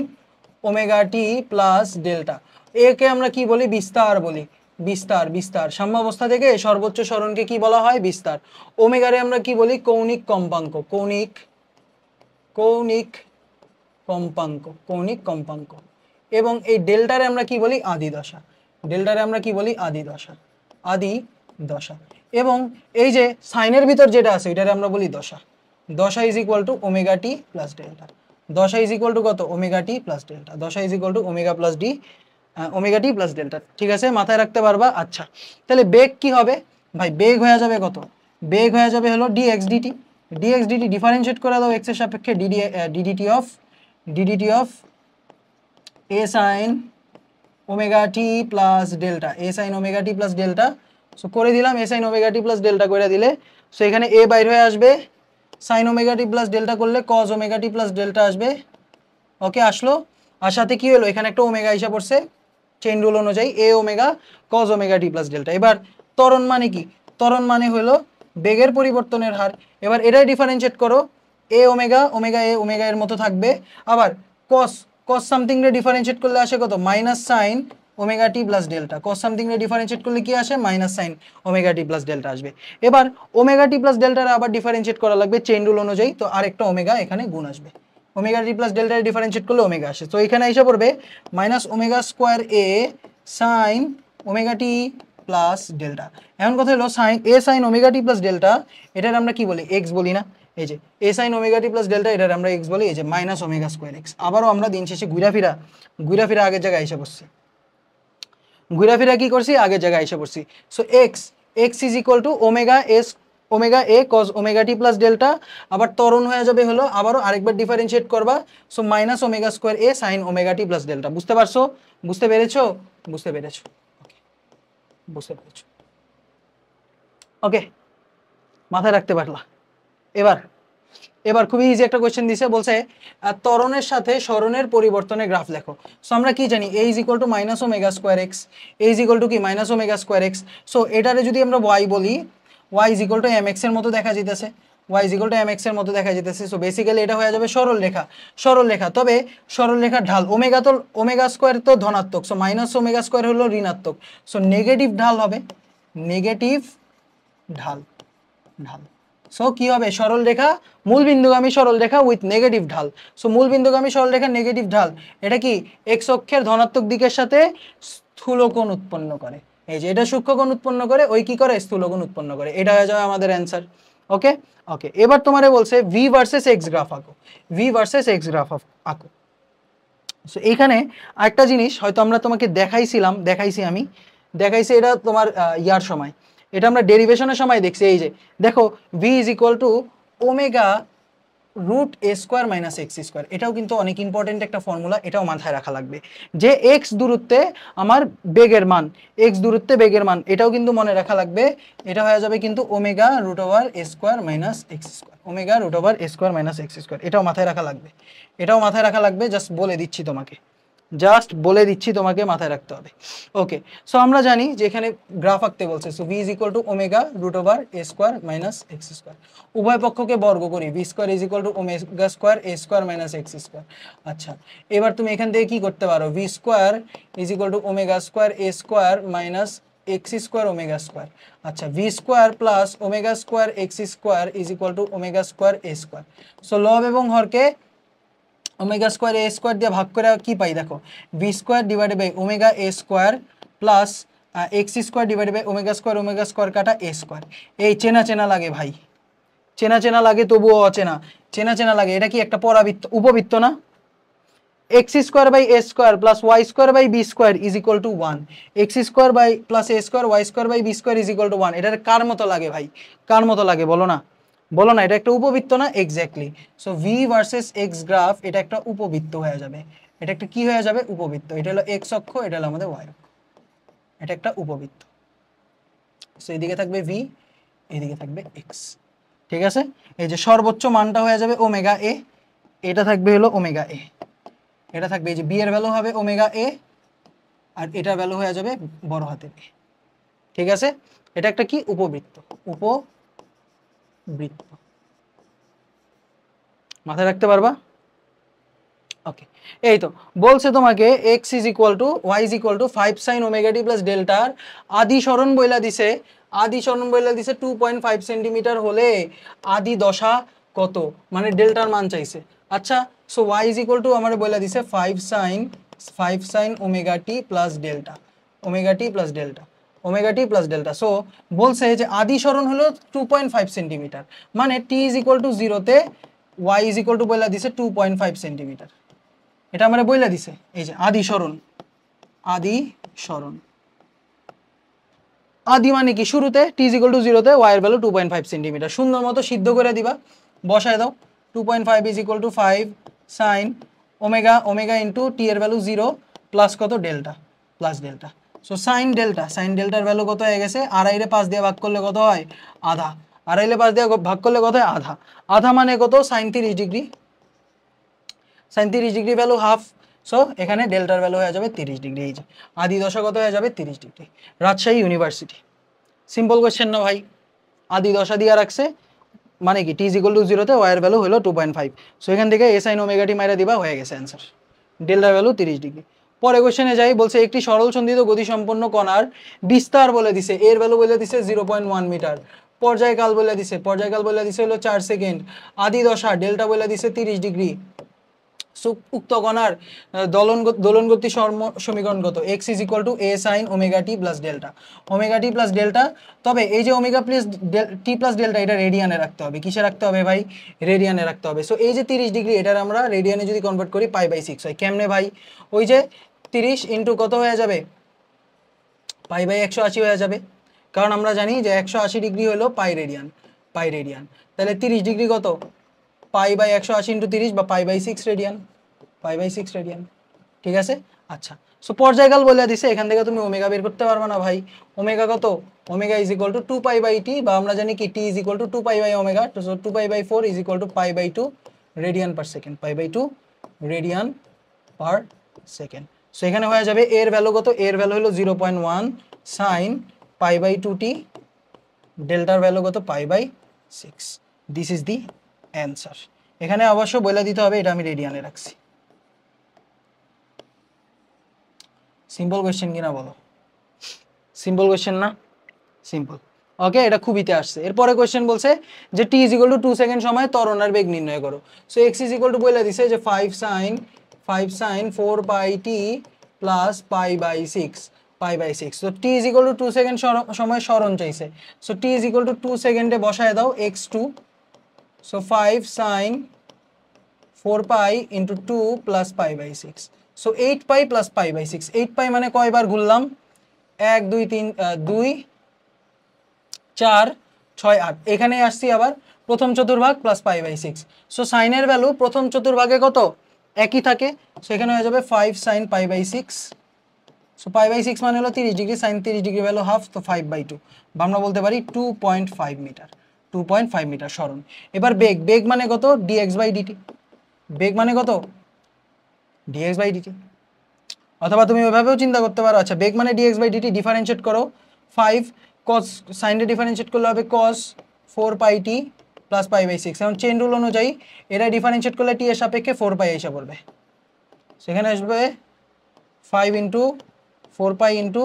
omega T plus delta. a কে আমরা কি বলি? বিস্তার বলি, বিস্তার। সাম্যাবস্থা থেকে সর্বোচ্চ সরণকে কি বলা হয়? বিস্তার। ওমেগারে আমরা কি বলি? কৌণিক কম্পাঙ্ক, কৌণিক কম্পাঙ্ক। এবং এই ডেল্টারে আমরা কি বলি? আদি দশা। এবং এই যে সাইনের ভিতর যেটা আছে এটারে আমরা বলি দশা is equal to omega t plus delta. দশা ইজ ইকুয়াল টু কত? Omega t plus delta. দশা is equal to omega plus D omega t plus delta, ঠিক আছে, মাথায় রাখতে পারবা। আচ্ছা, তাহলে বেগ কি হবে ভাই? বেগ হয়ে যাবে কত? বেগ হয়ে যাবে হলো dx dt. Dx dt differentiate করে দাও এক্স এর সাপেক্ষে, d dt of a sine omega T plus delta, a sine omega T plus delta. So করে দিলাম a sine omega T plus delta করে দিলে, সো এখানে এ বাইর হয়ে আসবে, সাইন ওমেগা টি প্লাস ডেল্টা করলে কজ ওমেগা টি প্লাস ডেল্টা আসবে। ওকে, আসলো। আর সাথে কি হলো, এখানে একটা ওমেগা হিসাব পড়ছে চেইন রুল অনুযায়ী, এ ওমেগা কজ ওমেগা টি প্লাস ডেল্টা। এবার ত্বরণ মানে কি? ত্বরণ মানে হলো বেগের পরিবর্তনের হার। এবার এটাই ডিফারেন্সিয়েট করো, এ ওমেগা ওমেগা এ ওমেগা এর মতো থাকবে। আবার কস কস সামথিং রে ডিফারেন্সিয়েট করলে আসে কত? মাইনাস সাইন ওমেগা টি প্লাস ডেল্টা। কস সামথিং রে ডিফারেন্সিয়েট করলে কি আসে? মাইনাস সাইন ওমেগা টি প্লাস ডেল্টা আসবে। এবার ওমেগা টি প্লাস ডেল্টার আবার ডিফারেন্সিয়েট করা লাগবে চেইন রুল অনুযায়ী, তো আরেকটা ওমেগা এখানে গুণ আসবে। Omega t plus delta differentiate করলে ওমেগা আসে, তো এখানে এসে পড়বে মাইনাস ওমেগা স্কোয়ার এ সাইন ওমেগা টি প্লাস ডেল্টা। এখন কথা হলো সাইন এ সাইন ওমেগা টি প্লাস ডেল্টা, এটার আমরা কি বলি? এক্স বলি না? এই যে এ সাইন ওমেগা টি প্লাস ডেল্টা, এটার আমরা এক্স বলি। এই যে মাইনাস ওমেগা স্কোয়ার এক্স। আবারও আমরা দিন শেষে ঘুরাফিরা আগের জায়গায় এসে পড়ছি, ঘুরাফিরা কি করছি? আগের জায়গায় এসে পড়ছি। So x is equal to omega A cause omega T plus delta. আবার ত্বরণ হয়ে যাবে হলো, আবারও আরেকবার ডিফারেন্সিয়েট করবা, সো মাইনাস ওমেগা স্কোয়ার এ সাইন ওমেগা টি প্লাস ডেল্টা। বুঝতে পারছো? বুঝতে পেরেছো? বুঝতে পেরেছো? বুঝতে পেরেছো? ওকে, মাথায় রাখতে পারলা? এবার খুবই ইজি একটা কোয়েশ্চেন দিছে, বলছে ত্বরণের সাথে সরণের পরিবর্তনের গ্রাফ লেখো। সো আমরা কি জানি? A is equal to minus omega square x, a is equal to কি? Minus omega square x. So এটারে যদি আমরা ওয়াই বলি, y is equal to m x এর মতো দেখা যেতেছে, y is equal to m x এর মতো দেখা যেতেছে। সো বেসিক্যালি এটা হয়ে যাবে সরল রেখা। তবে সরল রেখার ঢাল ওমেগা স্কোয়ার তো ধনাত্মক, সো মাইনাস ওমেগা স্কোয়ার হলো ঋণাত্মক, সো নেগেটিভ ঢাল হবে, নেগেটিভ ঢাল। সো কি হবে? সরল রেখা, মূলবিন্দুগামী সরল রেখা উইথ নেগেটিভ ঢাল। সো মূলবিন্দুগামী সরল রেখার নেগেটিভ ঢাল, এটা কি? এক্স অক্ষের ধনাত্মক দিকের সাথে স্থূলকোণ উৎপন্ন করে। এই যে এটা সূক্ষ্মকোণ উৎপন্ন করে, ওই কি করে? স্থূলকোণ উৎপন্ন করে। এটা হয়ে যাবে আমাদের অ্যান্সার। ওকে, এবার তোমারে বলছে ভি ভার্সেস এক্স গ্রাফ আঁকো, ভি ভার্সেস এক্স গ্রাফ আঁকো। সো এইখানে আরেকটা জিনিস হয়তো আমরা তোমাকে দেখাইছি এটা তোমার ইয়ার সময়, এটা আমরা ডেরিভেশনের সময় দেখছি। এই যে দেখো, v is equal to omega root a square minus x square. এটাও কিন্তু অনেক ইম্পর্টেন্ট একটা ফর্মুলা, এটাও মাথায় রাখা লাগবে যে এক্স দূরত্বে আমার বেগের মান, এটাও কিন্তু মনে রাখা লাগবে। এটা হয়ে যাবে কিন্তু omega root over a square minus x square, omega root over a square minus x square. এটাও মাথায় রাখা লাগবে, জাস্ট বলে দিচ্ছি তোমাকে, মাথায় রাখতে হবে। ওকে, সো আমরা জানি যে এখানে গ্রাফ আঁকতে বলছে, so v is equal to omega root over a square minus x square. উভয় পক্ষকে বর্গ করি, v square is equal to omega square a square minus x square. আচ্ছা, এবার তুমি এখান থেকে কি করতে পারো? V square is equal to omega square a square minus x square omega square. আচ্ছা, v square plus omega square x square is equal to omega square a square. So লব এবং হরকে ওমেগা স্কোয়ার এ স্কোয়ার দিয়ে ভাগ করে কি পাই? দেখো, v square divided by omega a square plus x square divided by omega square কাটা এ স্কোয়ার। এই চেনা লাগে ভাই, চেনা লাগে, তবুও অচেনা, চেনা লাগে। এটা কি একটা উপবৃত্ত না? X square by A square plus y square by b square is equal to 1, x square by plus a square y square by b square is equal to 1। এটার কার মতো লাগে ভাই? কার মতো লাগে বলো না? এটা একটা উপবৃত্ত না? Exactly. So V versus x graph, এটা একটা উপবৃত্ত হয়ে যাবে। এটা একটা কি হয়ে যাবে? উপবৃত্ত। এটা হলো এক্স অক্ষ, এটা হলো আমাদের ওয়াই অক্ষ, এটা একটা উপবৃত্ত। সো এদিকে থাকবে ভি, এদিকে থাকবে এক্স, ঠিক আছে? এই যে সর্বোচ্চ মানটা হয়ে যাবে ওমেগা এ, এটা থাকবে হলো ওমেগা এ, এটা থাকবে এই যে বি এর ভ্যালু হবে ওমেগা এ, আর এটার ভ্যালু হয়ে যাবে বড় হাতের এ, ঠিক আছে? এটা একটা কি? উপবৃত্ত, মাথায় রাখতে পারবা? ওকে, এই তো বলছে তোমাকে x is equal two y is equal two 5 sin omega T plus ডেল্টার আদি সরণ বইলা দিছে 2.5 সেন্টিমিটার হলে আদি দশা কত, মানে ডেল্টার মান চাইছে। আচ্ছা, so y is equal two আমার বইলা দিছে 5 sin ওমেগা টি প্লাস ডেল্টা, সো বলছে যে আদি সরণ হলো 2.5 সেন্টিমিটার, মানে t ইজ ইকুয়াল টু 0 তে y ইজ ইকুয়াল টু বইলা দিছে 2.5 সেন্টিমিটার। এটা আমরা বইলা দিছে, এই যে আদি সরণ, আদি সরণ। আদি মানে কি শুরুতে, t = 0 তে y এর ভ্যালু 2.5 সেন্টিমিটার। সুন্দর মতো সিদ্ধ করে দিবা, বসায় দাও। 2.5 = 5 sin omega, omega into t এর ভ্যালু 0 প্লাস কত delta, plus delta. So sine delta, sine ডেল্টার ভ্যালু কত হয়ে গেছে, আড়াই রে 5 দিয়ে ভাগ করলে কত হয়, আধা। আড়াই রে 5 দিয়ে ভাগ করলে কত হয়, আধা। আধা মানে কত, sine 30 degree. Sine 30 degree value half. So এখানে ডেল্টার ভ্যালু হয়ে যাবে 30 ডিগ্রি। এই যে আদি দশা কত হয়ে যাবে, 30 degree. Rajshahi university. Simple question না ভাই, আদি দশা দিয়ে রাখছে, মানে কি t = 0 তে y এর ভ্যালু হলো 2.5। সো এখান থেকে a sin ওমেগা t মাইরা দিবা, হয়ে গেছে অ্যান্সার। ডেল্টার ভ্যালু 30 ডিগ্রি। পরে কোশ্চেনে যাই, বলছে একটি সরল সন্ধিত গতিসম্পন্ন কণার বিস্তার বলে দিছে, এর ভ্যালু বলে দিছে 0.1 মিটার। পর্যায়কাল বলে দিছে, পর্যায়কাল বলে দিছে হলো 4 সেকেন্ড। আদি দশা ডেল্টা বলে দিছে 30 ডিগ্রি। উক্ত কণার দোলন গতি সমীকরণ কত, x = a sin omega t plus delta, omega t plus delta. তবে এই যে omega plus t plus delta, এটা রেডিয়ানে রাখতে হবে। কিসে রাখতে হবে ভাই, রেডিয়ানে রাখতে হবে। সো এই যে 30 ডিগ্রি, এটার আমরা রেডিয়ানে যদি কনভার্ট করি π/6 হয়। কেমনে ভাই, ওই যে 30 ইন্টু কত হয়ে যাবে, π/180 হয়ে যাবে। কারণ আমরা জানি যে 180 ডিগ্রি হলো পাই রেডিয়ান, পাই রেডিয়ান। তাহলে 30 ডিগ্রি কত, π/180 ইন্টু 30 বা π/6 রেডিয়ান, π/6 রেডিয়ান। ঠিক আছে, আচ্ছা। সো পর্যায়কাল বলে দিছে, এখান থেকে তুমি ওমেগা বের করতে পারবে না ভাই। ওমেগা কত, ওমেগা = 2π/t, বা আমরা জানি কি t = 2π/ওমেগা। So 2π/4 = π/2 radian per second, π/2 radian per second. So এখানে হয়ে যাবে এর ভ্যালু কত, এর ভ্যালু হলো 0.1 sin π/2t, ডেল্টার ভ্যালু কত, π/6। This is the answer. এখানে অবশ্য বলে দিতে হবে এটা আমি রেডিয়ানে রাখছি। সিম্পল কোয়েশ্চেন কিনা বলো, সিম্পল কোয়েশ্চেন না, সিম্পল। ওকে, এটা খুবইতে আসছে। এরপরে কোয়েশ্চেন বলছে যে t = 2 সেকেন্ড সময় ত্বরণের বেগ নির্ণয় করো। সো x = বলে দিছে যে 5 sin 4πt plus π/6, π/6। So t = 2 second সময় সরণ চাইছে। সো t = 2 সেকেন্ডে বসায় দাও x2। So 5 sin 4π into 2 plus π/6। So 8π plus π/6। 8π মানে কয়বার ঘুরলাম, 1 2 3 2 4 6 8। এখানে আসছি আবার প্রথম চতুর্ভাগ প্লাস π/6। সো সাইনের ভ্যালু প্রথম চতুর্ভাগে কত, একই থাকে। সো এখানে হয়ে যাবে 5 sin π/6। সো π/6 মানে হলো 30 degree, sine 30 degree value half, তো 5/2, বা আমরা বলতে পারি 2.5 মিটার, 2.5 মিটার সরণ। এবার বেগ, বেগ মানে কত, dx/dt। বেগ মানে কত, dx/dt। অথবা তুমি ওইভাবেও চিন্তা করতে পারো, আচ্ছা বেগ মানে dx/dt, ডিফারেন্সিয়েট করো। 5 cos, সাইনটা ডিফারেন্সিয়েট করলে হবে cos 4πt প্লাস π/6। এখন চেইন রুল অনুযায়ী এটা ডিফারেন্সিয়েট করলে t এর সাপেক্ষে 4π এসে পড়বে। সেখানে আসবে 5 into 4π into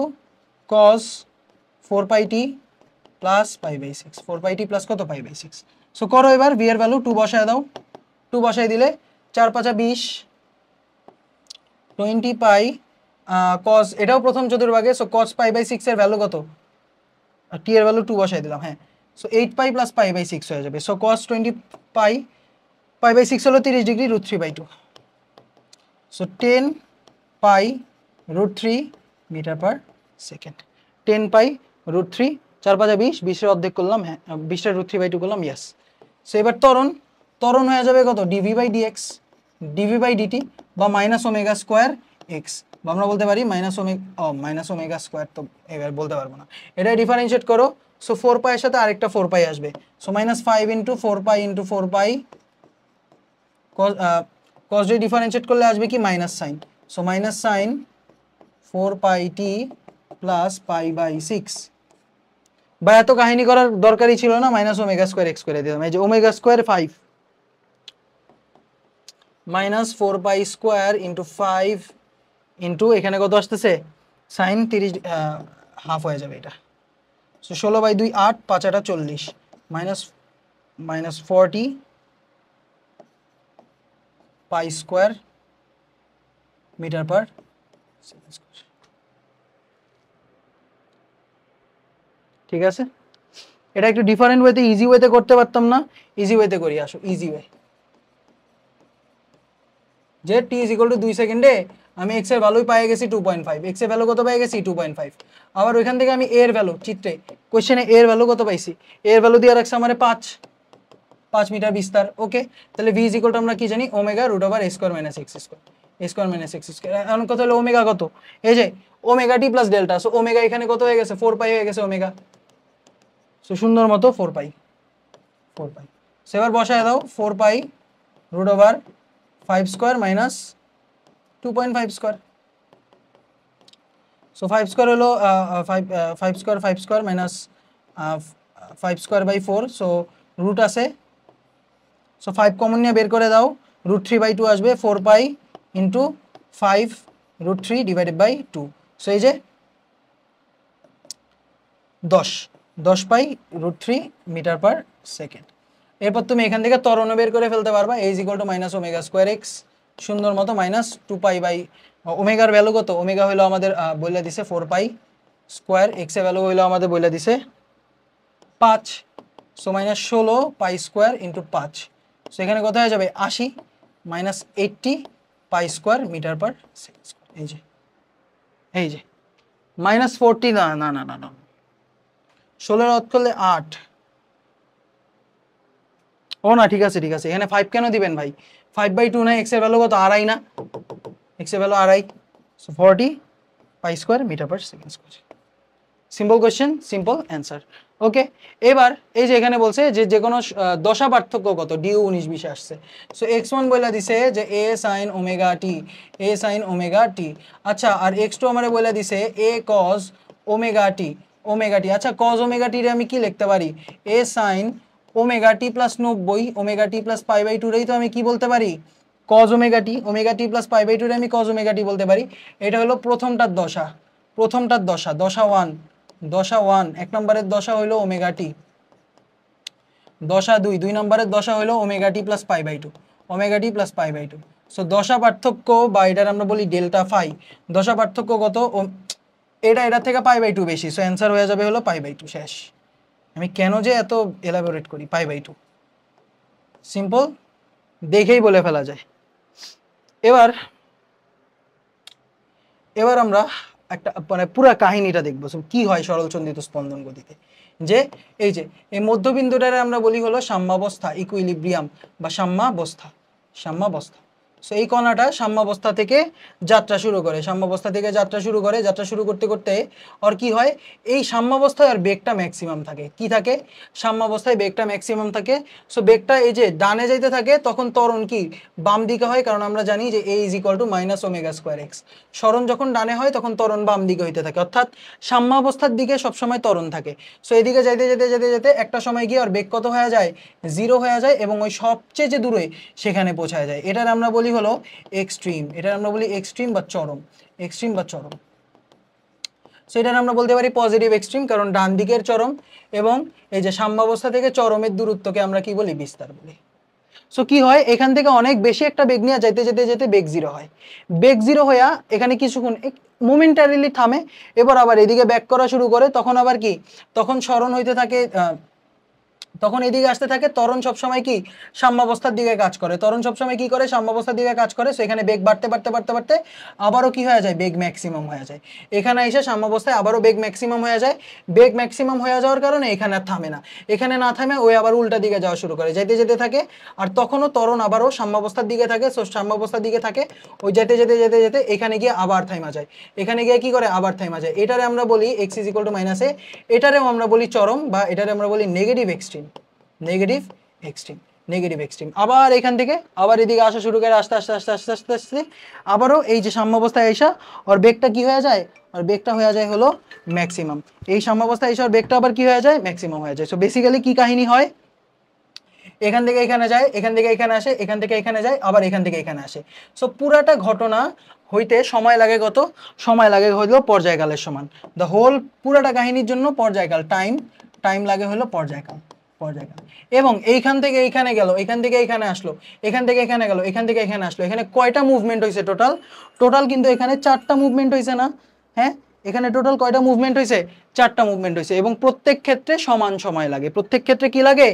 cos 4πt plus π/6, 4πt plus কত, π/6। সো করো এবার, v এর ভ্যালু 2 বসায় দাও। 2 বসাই দিলে 4 5 20, 20π cos, এটাও প্রথম চতুর্ভাগে। সো cos π/6 এর ভ্যালু কত, t এর ভ্যালু 2 বসাই দিলাম, হ্যাঁ। সো 8π প্লাস π/6 হয়ে যাবে। সো cos 20π, π/6 হলো 30 degree, √3/2। So 10π √3 metre per second. 10π √3, 4 5 20, 20 এর অর্ধেক করলাম, হ্যাঁ 20 এর √3/2 করলাম, ইয়েস। সো এবার ত্বরণ, ত্বরণ হয়ে যাবে কত, dv/dx, dv/dt, বা মাইনাস ওমেগা স্কোয়ার এক্স, বা আমরা বলতে পারি মাইনাস ওমেগা স্কোয়ার। তো এবার বলতে পারবো না, এটা ডিফারেন্সিয়েট করো। সো 4π এর সাথে আরেকটা 4π আসবে। সো -5 ইন্টু 4π ইন্টু 4π, cos যদি ডিফারেন্সিয়েট করলে আসবে কি, minus sine. So minus sine 4πt plus π/6। বা এত কাহিনী করার দরকারই ছিল না, মাইনাস ওমেগা স্কোয়ার এক্স করে দিলাম। এই যে omega square 5 minus 4π square into 5 into এখানে কত আসতেছে, সাইন 30 হাফ হয়ে যাবে এটা। So 16/2 8, 5 8 40, minus 40 pi square metre per second square. ঠিক আছে, এটা একটু ডিফারেন্ট ওয়েতে, ইজি ওয়েতে করতে পারতাম না, ইজি ওয়েতে করি, আসো ইজি ওয়ে। যে t = 2 সেকেন্ডে আমি এক্স এর ভ্যালুই পেয়ে গেছি 2.5, এক্স এর ভ্যালু কত পেয়ে গেছি 2.5। আবার ওইখান থেকে আমি এর ভ্যালু চিত্রে কোশ্চেনে এর ভ্যালু কত পাইছি, এর ভ্যালু দিয়ে রাখছে আমারে 5 মিটার বিস্তার। ওকে, তাহলে ভি ইজ ইকুয়াল টু আমরা কি জানি ওমেগা রুট ওভার এ স্কয়ার মাইনাস এক্স স্কয়ার, এ স্কয়ার মাইনাস এক্স স্কয়ার। এখন কত হলো ওমেগা কত, এই যে omega t plus delta, so omega এখানে কত হয়ে গেছে 4 পাই হয়ে গেছে ওমেগা, সো সুন্দর মতো 4 পাই। সো এবার বসায় দাও 4 pi root over 5 square minus 2.5 square. So 5 square হলো 5 square minus 5 square by 4, so root আছে, সো 5 কমন নিয়ে বের করে দাও, রুট 3/2 আসবে, 4 pi into 5 root 3 divided by 2, so এই যে 10 pi root 3 metre per second. এরপর তুমি এখান থেকে ত্বরণ বের করে ফেলতে পারবা, a is equal to minus omega square x, সুন্দর মতো মাইনাস 2 পাই বাই ওমেগার ভ্যালু কত, ওমেগা হলো আমাদের বলে দিছে 4 পাই স্কোয়ার, এক্স এর ভ্যালু হলো আমাদের বলে দিছে 5, so minus 16 pi square into 5, so এখানে কত হয়ে যাবে 80 minus 80 pi square metre per second square. এই যে মাইনাস 40, না না না না না 16 রদ করলে 8, ও না ঠিক আছে এখানে 5 কেন দিবেন ভাই, 5/2 না, এক্স এর ভ্যালু কত আড়াই না, এক্স এর ভ্যালু আড়াই, so 40 pi square metre per second square. Simple question, simple answer. Okay, এবার এই যে এখানে বলছে যে কোনো দশা পার্থক্য কত, ডিউ 19-20 আসছে, সো x1 বলে দিছে যে a sin omega t, a sin omega t, আচ্ছা আর x2 আমারে বলে দিছে a cos ওমেগা টি, আচ্ছা cos ওমেগা টি রে আমি কি লিখতে পারি, a sin omega T plus 90 omega T plus পাই/2 রেই তো আমি কি বলতে পারি cos ওমেগা টি প্লাস পাই/2 রে আমি cos ওমেগা টি বলতে পারি। এটা হলো প্রথমটার দশা, দশা 1 এক নম্বরের দশা হইলো ওমেগা টি, দশা 2 নম্বরের দশা হইলো ওমেগা টি প্লাস পাই/2, সো দশা পার্থক্য বা এটার আমরা বলি ডেল্টা ফাই, দশা পার্থক্য কত, এটা থেকে পাই/2 বেশি, সো অ্যান্সার হয়ে যাবে হলো পাই/2। শেষ, আমি কেন যে এত এলাবোরেট করি, পাই/2 সিম্পল, দেখেই বলে ফেলা যায়। এবার আমরা একটা মানে পুরো কাহিনীটা দেখবো কি হয় সরলচন্দ্রিত স্পন্দন গতিতে, যে এই যে এই মধ্যবিন্দুটারে আমরা বলি হলো সাম্যাবস্থা, ইকুইলিব্রিয়াম বা সাম্যাবস্থা। সো এই কণাটা সাম্যাবস্থা থেকে যাত্রা শুরু করে, যাত্রা শুরু করতে করতে আর কি হয়, এই সাম্যাবস্থায় আর বেগটা ম্যাক্সিমাম থাকে, কি থাকে সাম্যাবস্থায় বেগটা ম্যাক্সিমাম থাকে। সো বেগটা এই যে ডানে যাইতে থাকে, তখন ত্বরণ কি বাম দিকে হয়, কারণ আমরা জানি যে a is equal to minus omega square x, সরণ যখন ডানে হয় তখন ত্বরণ বাম দিকে হইতে থাকে, অর্থাৎ সাম্যাবস্থার দিকে সবসময় ত্বরণ থাকে। সো এদিকে যাইতে যেতে একটা সময় গিয়ে আর বেগ কত হয়ে যায়, 0 হয়ে যায়, এবং ওই সবচেয়ে যে দূরে সেখানে পৌঁছায় যায়, এটার আমরা বলি হলো এক্সট্রিম, বা চরম, সো এটার আমরা বলতে পারি পজিটিভ এক্সট্রিম, কারণ ডান দিকের চরম এবং এই যে সাম্যাবস্থা থেকে চরমের দূরত্বকে আমরা কি বলি, বিস্তার বলি। সো কি হয়, এখান থেকে অনেক বেশি একটা বেগ নিয়ে যেতে বেগ 0 হয়, বেগ 0 হইয়া এখানে কিছুক্ষণ মোমেন্টারিলি থামে, এবার আবার এদিকে ব্যাক করা শুরু করে, তখন আবার কি, তখন স্মরণ হইতে থাকে, তখন এদিকে আসতে থাকে, ত্বরণ সবসময় কি সাম্যাবস্থার দিকে কাজ করে, সাম্যাবস্থার দিকে কাজ করে, সো এখানে বেগ বাড়তে আবারও কি হয়ে যায়, বেগ ম্যাক্সিমাম হয়ে যায়, এখানে এসে সাম্যাবস্থায় আবারও বেগ ম্যাক্সিমাম হয়ে যায়, বেগ ম্যাক্সিমাম হয়ে যাওয়ার কারণে এখানে আর থামে না, এখানে না থামে ওই আবার উল্টা দিকে যাওয়া শুরু করে, যেতে থাকে, আর তখনও ত্বরণ আবারও সাম্যাবস্থার দিকে থাকে, সো সাম্যাবস্থার দিকে থাকে, ওই যেতে এখানে গিয়ে আবার থাইমা যায়, এখানে গিয়ে কি করে আবার থাইমা যায়, এটারে আমরা বলি x is equal to minus a, এটারেও আমরা বলি চরম, বা এটারে আমরা বলি নেগেটিভ এক্সট্রিম, আবার এখান থেকে আবার এদিকে আসা শুরু করে, আস্তে আবারও এই যে সাম্যাবস্থায় এসা আর বেগটা কি হয়ে যায়, আর বেগটা হয়ে যায় হলো ম্যাক্সিমাম, এই সাম্যাবস্থায় এসে আর বেগটা আবার কি হয়ে যায়, ম্যাক্সিমাম হয়ে যায়। সো বেসিক্যালি কি কাহিনী হয়, এখান থেকে এখানে যায়, এখান থেকে এখানে আসে, এখান থেকে এখানে যায়, আবার এখান থেকে এখানে আসে, সো পুরাটা ঘটনা হইতে সময় লাগে কত, সময় লাগে হলো পর্যায়কালের সমান, দ্য হোল পুরাটা কাহিনীর জন্য পর্যায়কাল, টাইম লাগে হলো পর্যায়কাল, এবং এইখান থেকে এইখানে গেল, এখান থেকে এখানে আসলো, এখান থেকে এখানে গেল, এখান থেকে এখানে আসলো, এখানে কয়টা মুভমেন্ট হয়েছে টোটাল কিন্তু এখানে 4টা মুভমেন্ট হয়েছে না, হ্যাঁ এখানে টোটাল কয়টা মুভমেন্ট হয়েছে, 4টা মুভমেন্ট হয়েছে, এবং প্রত্যেক ক্ষেত্রে সমান সময় লাগে, প্রত্যেক ক্ষেত্রে কি লাগে,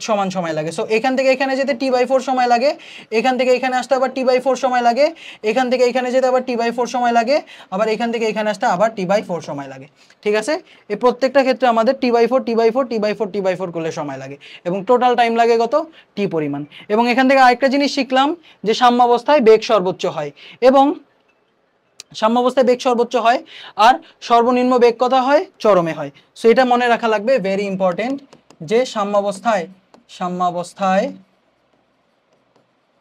সমান সময় লাগে। সো এখান থেকে এখানে যেতে t/4 সময় লাগে, এখান থেকে এখানে আসতে আবার t/4 সময় লাগে, এখান থেকে এখানে যেতে আবার t/4 সময় লাগে, আবার এখান থেকে এখানে আসতে আবার t/4 সময় লাগে। ঠিক আছে, এই প্রত্যেকটা ক্ষেত্রে আমাদের t/4 t/4 t/4 t/4 করলে সময় লাগে, এবং টোটাল টাইম লাগে কত, t পরিমাণ। এবং এখান থেকে আরেকটা জিনিস শিখলাম যে সাম্যাবস্থায় বেগ সর্বোচ্চ হয়, এবং সাম্যাবস্থায় বেগ সর্বোচ্চ হয়, আর সর্বনিম্ন বেগ কত হয়, চরমে হয়। সো এটা মনে রাখা লাগবে, ভেরি ইম্পর্টেন্ট, যে সাম্যাবস্থায়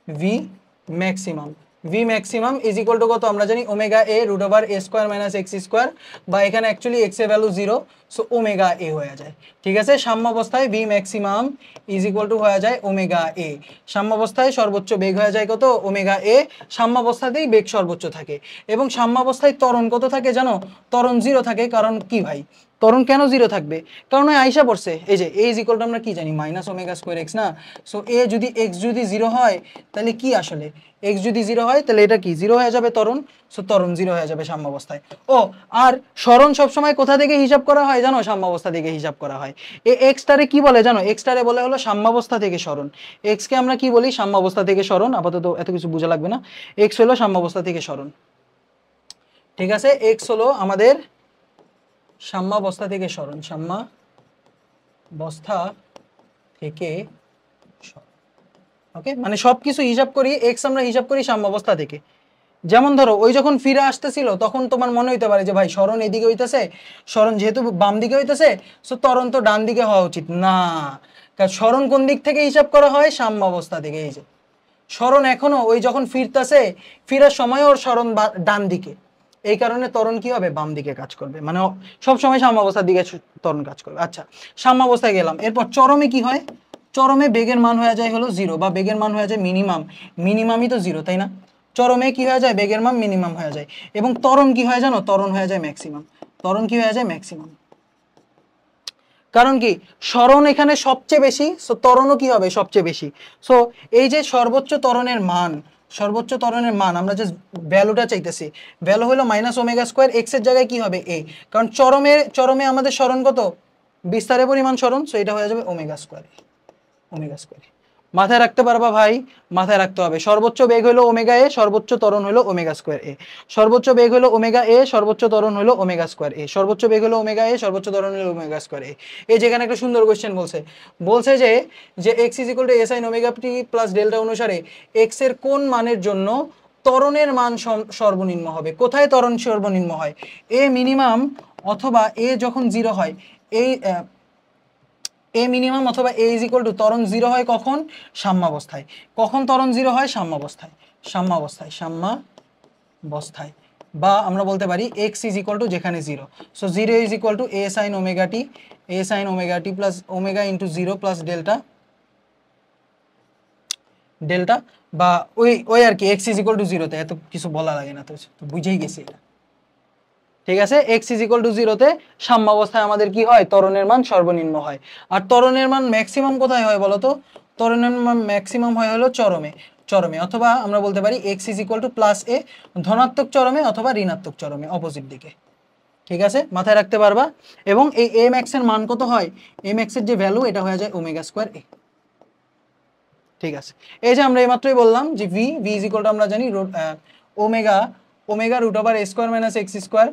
v maximum, v maximum is equal to কত আমরা জানি, omega a root over a square minus x square, বা এখানে অ্যাকচুয়ালি এক্স এর ভ্যালু 0, সো ওমেগা এ হয়ে যায়। ঠিক আছে, সাম্যাবস্থায় v maximum is equal to হয়ে যায় ওমেগা এ, সাম্যাবস্থায় সর্বোচ্চ বেগ হয়ে যায় কত, ওমেগা এ, সাম্যাবস্থাতেই বেগ সর্বোচ্চ থাকে। এবং সাম্যাবস্থায় ত্বরণ কত থাকে জানো, ত্বরণ 0 থাকে। কারণ কি ভাই, ত্বরণ কেন 0 থাকবে, কারণ ওই আইসা পড়ছে, এই যে এ ইজ ইকুয়াল টু আমরা কি জানি, মাইনাস ওমেগা স্কোয়ার এক্স না। সো এ যদি এক্স যদি 0 হয় তাহলে কি, আসলে এক্স যদি 0 হয় তাহলে এটা কি 0 হয়ে যাবে ত্বরণ, সো ত্বরণ 0 হয়ে যাবে সাম্যাবস্থায়। ও আর সরণ সবসময় কোথা থেকে হিসাব করা হয় জানো, সাম্যাবস্থা থেকে হিসাব করা হয়। এ এক্সটারে কি বলে জানো, এক্সটারে বলে হলো সাম্যাবস্থা থেকে সরণ। এক্সকে আমরা কি বলি, সাম্যাবস্থা থেকে সরণ। আপাতত এত কিছু বোঝা লাগবে না, এক্স হলো সাম্যাবস্থা থেকে সরণ। ঠিক আছে, এক্স হলো আমাদের সাম্যাবস্থা থেকে সরণ, সাম্যাবস্থা থেকে সরণ। ওকে, মানে সবকিছু হিসাব করি, এক্স আমরা হিসাব করি সাম্যাবস্থা থেকে। যেমন ধরো ওই যখন ফিরে আসতেছিল তখন তোমার মনে হইতে পারে যে ভাই সরণ এদিকে হইতেছে, সরণ যেহেতু বাম দিকে হইতেছে, সো ত্বরণ তো ডান দিকে হওয়া উচিত না। কারণ সরণ কোন দিক থেকে হিসাব করা হয়, সাম্যাবস্থা থেকে। এই যে সরণ এখনো ওই যখন ফিরতেছে, ফিরার সময় ওর সরণ ডান দিকে, এই কারণে ত্বরণ কি হবে, বাম দিকে কাজ করবে, মানে সব সময় সাম্যাবস্থার দিকে ত্বরণ কাজ করবে। আচ্ছা, সাম্যাবস্থায় গেলাম, এরপর চরমে কি হয়, চরমে বেগের মান হয়ে যায় হলো 0, বা বেগের মান হয়ে যায় মিনিমাম, মিনিমামই তো 0 তাই না। চরমে কি হয়ে যায়, বেগের মান মিনিমাম হয়ে যায়, এবং ত্বরণ কি হয় জানো, ত্বরণ হয়ে যায় ম্যাক্সিমাম, ত্বরণ কি হয়ে যায় ম্যাক্সিমাম। কারণ কি, সরণ এখানে সবচেয়ে বেশি, সো ত্বরণও কি হবে, সবচেয়ে বেশি। সো এই যে সর্বোচ্চ ত্বরণের মান, সর্বোচ্চ ত্বরণের মান আমরা যে ভ্যালুটা চাইতেছি, ভ্যালু হলো মাইনাস ওমেগা স্কোয়ার, এক্স এর জায়গায় কি হবে, এ। কারণ চরমে আমাদের সরণ কত, বিস্তারের পরিমাণ সরণ, সো এটা হয়ে যাবে ওমেগা স্কোয়ার, ওমেগা স্কোয়ার। মাথায় রাখতে পারবা ভাই, মাথায় রাখতে হবে, সর্বোচ্চ বেগ হলো ওমেগা এ, সর্বোচ্চ ত্বরণ হলো ওমেগা স্কোয়ার এ, সর্বোচ্চ বেগ হলো ওমেগা এ, সর্বোচ্চ ত্বরণ হলো ওমেগা স্কোয়ার এ, সর্বোচ্চ বেগ হলো ওমেগা এ, সর্বোচ্চ ত্বরণ হলো ওমেগা স্কোয়ার এ। এই যেখানে একটা সুন্দর কোশ্চেন বলছে যে X is equal to a sine omega T plus delta অনুসারে এক্স এর কোন মানের জন্য ত্বরণের মান সর্বনিম্ন হবে। কোথায় ত্বরণ সর্বনিম্ন হয়, এ মিনিমাম অথবা এ যখন 0 হয়, এই এ মিনিমাম অথবা এ ইজ ইকুয়াল টু ত্বরণ 0 হয় কখন, সাম্যাবস্থায়। কখন ত্বরণ 0 হয়, সাম্যাবস্থায়, সাম্যাবস্থায়, বা আমরা বলতে পারি এক্স ইজ ইকুয়াল টু যেখানে 0, so 0 is equal to a sine omega T plus omega into 0 plus delta, বা ওই আর কি, এক্স ইজ ইকুয়াল টু 0তে, এত কিছু বলা লাগে না, তো বুঝেই গেছি এটা। ঠিক আছে, এক্স ইজ ইকুয়াল টু 0তে সাম্যাবস্থায় আমাদের কি হয়, ত্বরণের মান সর্বনিম্ন হয়। আর ত্বরণের মান ম্যাক্সিমাম কোথায় হয় বলতো, ত্বরণের মান ম্যাক্সিমাম হয় হলো চরমে, অথবা আমরা বলতে পারি x is equal to plus a, ধনাত্মক চরমে অথবা ঋণাত্মক চরমে, অপোজিট দিকে। ঠিক আছে, মাথায় রাখতে পারবা। এবং এই এম এক্স এর মান কত হয়, এম এক্স এর যে ভ্যালু, এটা হয়ে যায় ওমেগা স্কোয়ার এ। ঠিক আছে, এই যে আমরা এইমাত্রই বললাম যে ভি ইজ ইকুয়াল টু আমরা জানি omega root over a square minus x square.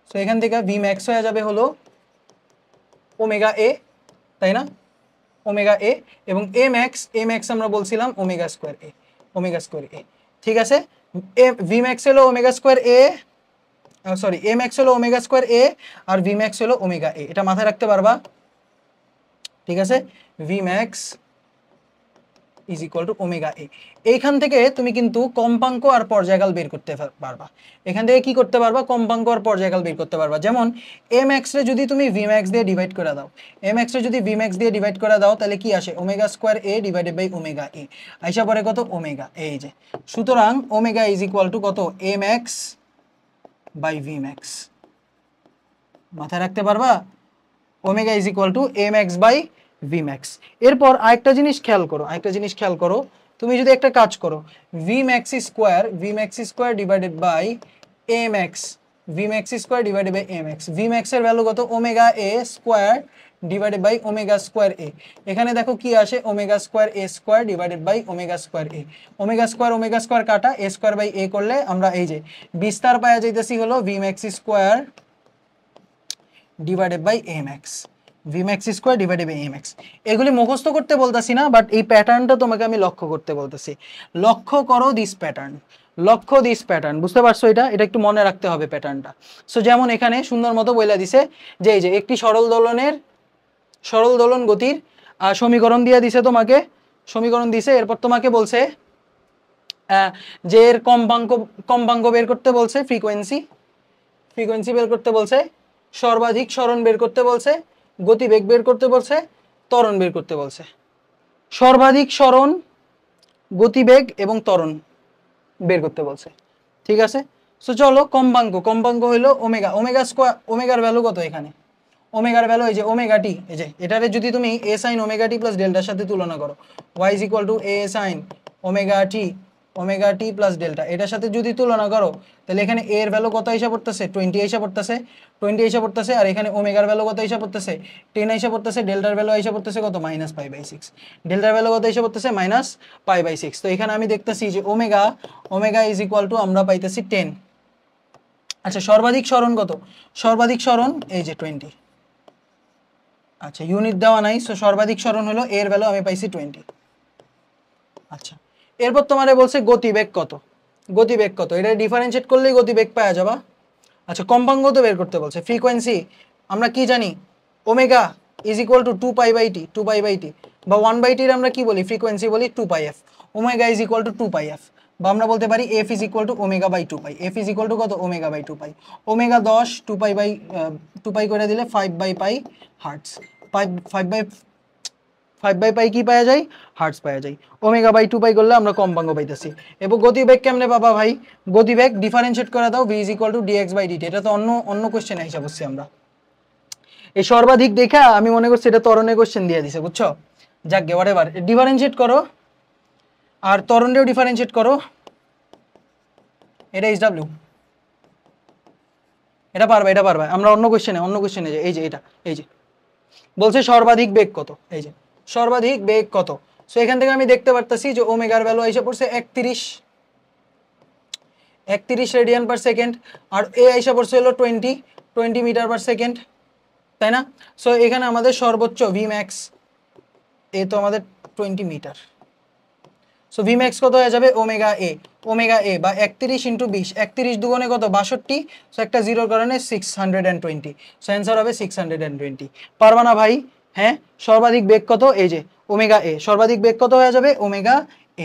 So এখান থেকে ভি ম্যাক্স হয়ে যাবে হলো ওমেগা এ, তাই না, ওমেগা এ, এবং এ ম্যাক্স আমরা বলছিলাম ওমেগা স্কোয়ার এ। ঠিক আছে, ভি ম্যাক্স হলো omega square a, sorry a max হলো ওমেগা স্কোয়ার এ, আর ভি ম্যাক্স হলো ওমেগা এ, এটা মাথায় রাখতে পারবা। ঠিক আছে, v max is equal to omega a. এইখান থেকে তুমি কিন্তু কম্পাঙ্ক আর পর্যায়কাল বের করতে পারবা। এখান থেকে কি করতে পারবা, কম্পাঙ্ক আর পর্যায়কাল বের করতে পারবা। যেমন এম এক্স রে যদি তুমি ভি ম্যাক্স দিয়ে ডিভাইড করে দাও, তাহলে কি আসে, omega square a divided by omega a, আইসা পরে কত, ওমেগা। এই যে সুতরাং ওমেগা ইজ ইকুয়াল টু কত, m x by v max. মাথায় রাখতে পারবা, omega is equal to m x by v max. এরপর আরেকটা জিনিস খেয়াল করো, তুমি যদি একটা কাজ করো, v max square divided by M x v max square divided by M x. V max এর ভ্যালু কত, omega a square divided by omega square a. এখানে দেখো কি আসে, omega square a square divided by omega square a. Omega square কাটা, এ square by এ করলে আমরা এই যে বিস্তার পাওয়া যাইতেছি হলো v max square divided by M x. V max square divided by M x. এগুলি মুখস্থ করতে বলতেছি না, বাট এই প্যাটার্নটা তোমাকে আমি লক্ষ্য করতে বলতেছি। লক্ষ্য করো দিস প্যাটার্ন, লক্ষ্য দিস প্যাটার্ন, বুঝতে পারছো? এটা একটু মনে রাখতে হবে প্যাটার্নটা। সো যেমন এখানে সুন্দর মতো বলে দিছে যে এই যে একটি সরল দোলন গতির সমীকরণ দিয়ে দিছে তোমাকে, সমীকরণ দিছে। এরপর তোমাকে বলছে যে এর কম্পাঙ্ক বের করতে বলছে, ফ্রিকোয়েন্সি বের করতে বলছে, সর্বাধিক সরণ বের করতে বলছে, গতিবেগ বের করতে বলছে, ত্বরণ বের করতে বলছে। সর্বাধিক সরণ, গতিবেগ এবং ত্বরণ বের করতে বলছে, ঠিক আছে? সো চলো কম্পাঙ্ক হইলো ওমেগা স্কোয়ার। ওমেগার ভ্যালু কত এখানে? ওমেগার ভ্যালু এই যে ওমেগা টি, এই যে এটারে যদি তুমি a sine omega T plus ডেল্টার সাথে তুলনা করো, y is equal to a sine omega T plus delta, এটার সাথে যদি তুলনা করো তাহলে এখানে এ এর ভ্যালু কত হিসাব পড়তেছে? 20 হিসাব পড়তেছে। আর এখানে ওমেগার ভ্যালু কত হিসাব পড়তেছে? 10 হিসাব পড়তেছে। ডেল্টার ভ্যালু হিসাব পড়তেছে কত? -π/6। ডেল্টার ভ্যালু কত হিসাব পড়তেছে? -π/6। তো এখানে আমি দেখতেছি যে ওমেগা ইজ ইকুয়াল টু আমরা পাইতেছি 10। আচ্ছা, সর্বাধিক সরণ কত? সর্বাধিক সরণ এই যে 20। আচ্ছা, ইউনিট দেওয়া নাই, সো সর্বাধিক সরণ হলো এর ভ্যালু আমি পাইছি 20। আচ্ছা, এরপর তোমারে বলছে গতিবেগ কত, এটা ডিফারেন্সিয়েট করলেই গতিবেগ পাওয়া যাবা। আচ্ছা, কম্পাঙ্ক তো বের করতে বলছে। ফ্রিকোয়েন্সি আমরা কি জানি? Omega is equal two 2π/t বা 1/t এর আমরা কি বলি? ফ্রিকোয়েন্সি বলি 2πf। Omega is equal two 2πf, বা আমরা বলতে পারি f is equal to omega by 2π। f is equal to কত? Omega by 2π। ওমেগা 10, 2π করে দিলে 5/π হার্টজ। 5/π কি পাওয়া যায়? হার্টজ পাওয়া যায়। ওমেগা বাই 2π করলে আমরা কম্পাঙ্ক পাইতেছি। এবং গতিবেগ কেমনে পাবা ভাই? গতিবেগ ডিফারেন্সিয়েট করে দাও, v is equal two dx/dt। এটা তো অন্য কোশ্চেনে হিসাব হচ্ছে। আমরা এই সর্বাধিক দেখা আমি মনে করছি এটা ত্বরণের কোশ্চেন দিয়ে দিছে, বুঝছো? যাক গে, হোয়াটএভার, ডিফারেন্সিয়েট করো আর ত্বরণেও ডিফারেন্সিয়েট করো। এটা SW, এটা পারবা। আমরা অন্য কোশ্চেনে যে এই যে এটা এই যে বলছে সর্বাধিক বেগ কত, এই যে সর্বাধিক বেগ কত। সো এখান থেকে আমি দেখতে পারতেছি যে ওমেগার ভ্যালু এসে পড়ছে 31 রেডিয়ান পার সেকেন্ড, আর এ এসে পড়ছে হলো 20 মিটার পার সেকেন্ড, তাই না? সো এখানে আমাদের সর্বোচ্চ ভি ম্যাক্স এ তো আমাদের 20 মিটার। সো ভি ম্যাক্স কত হয়ে যাবে? ওমেগা এ বা 31 × 20, 31 দুগুণে কত? 62। সো একটা জিরোর কারণে 620। সো অ্যান্সার হবে 620। পারবা না ভাই? হ্যাঁ, সর্বাধিক বেগ কত? এই যে ওমেগা এ। সর্বাধিক বেগ কত হয়ে যাবে? ওমেগা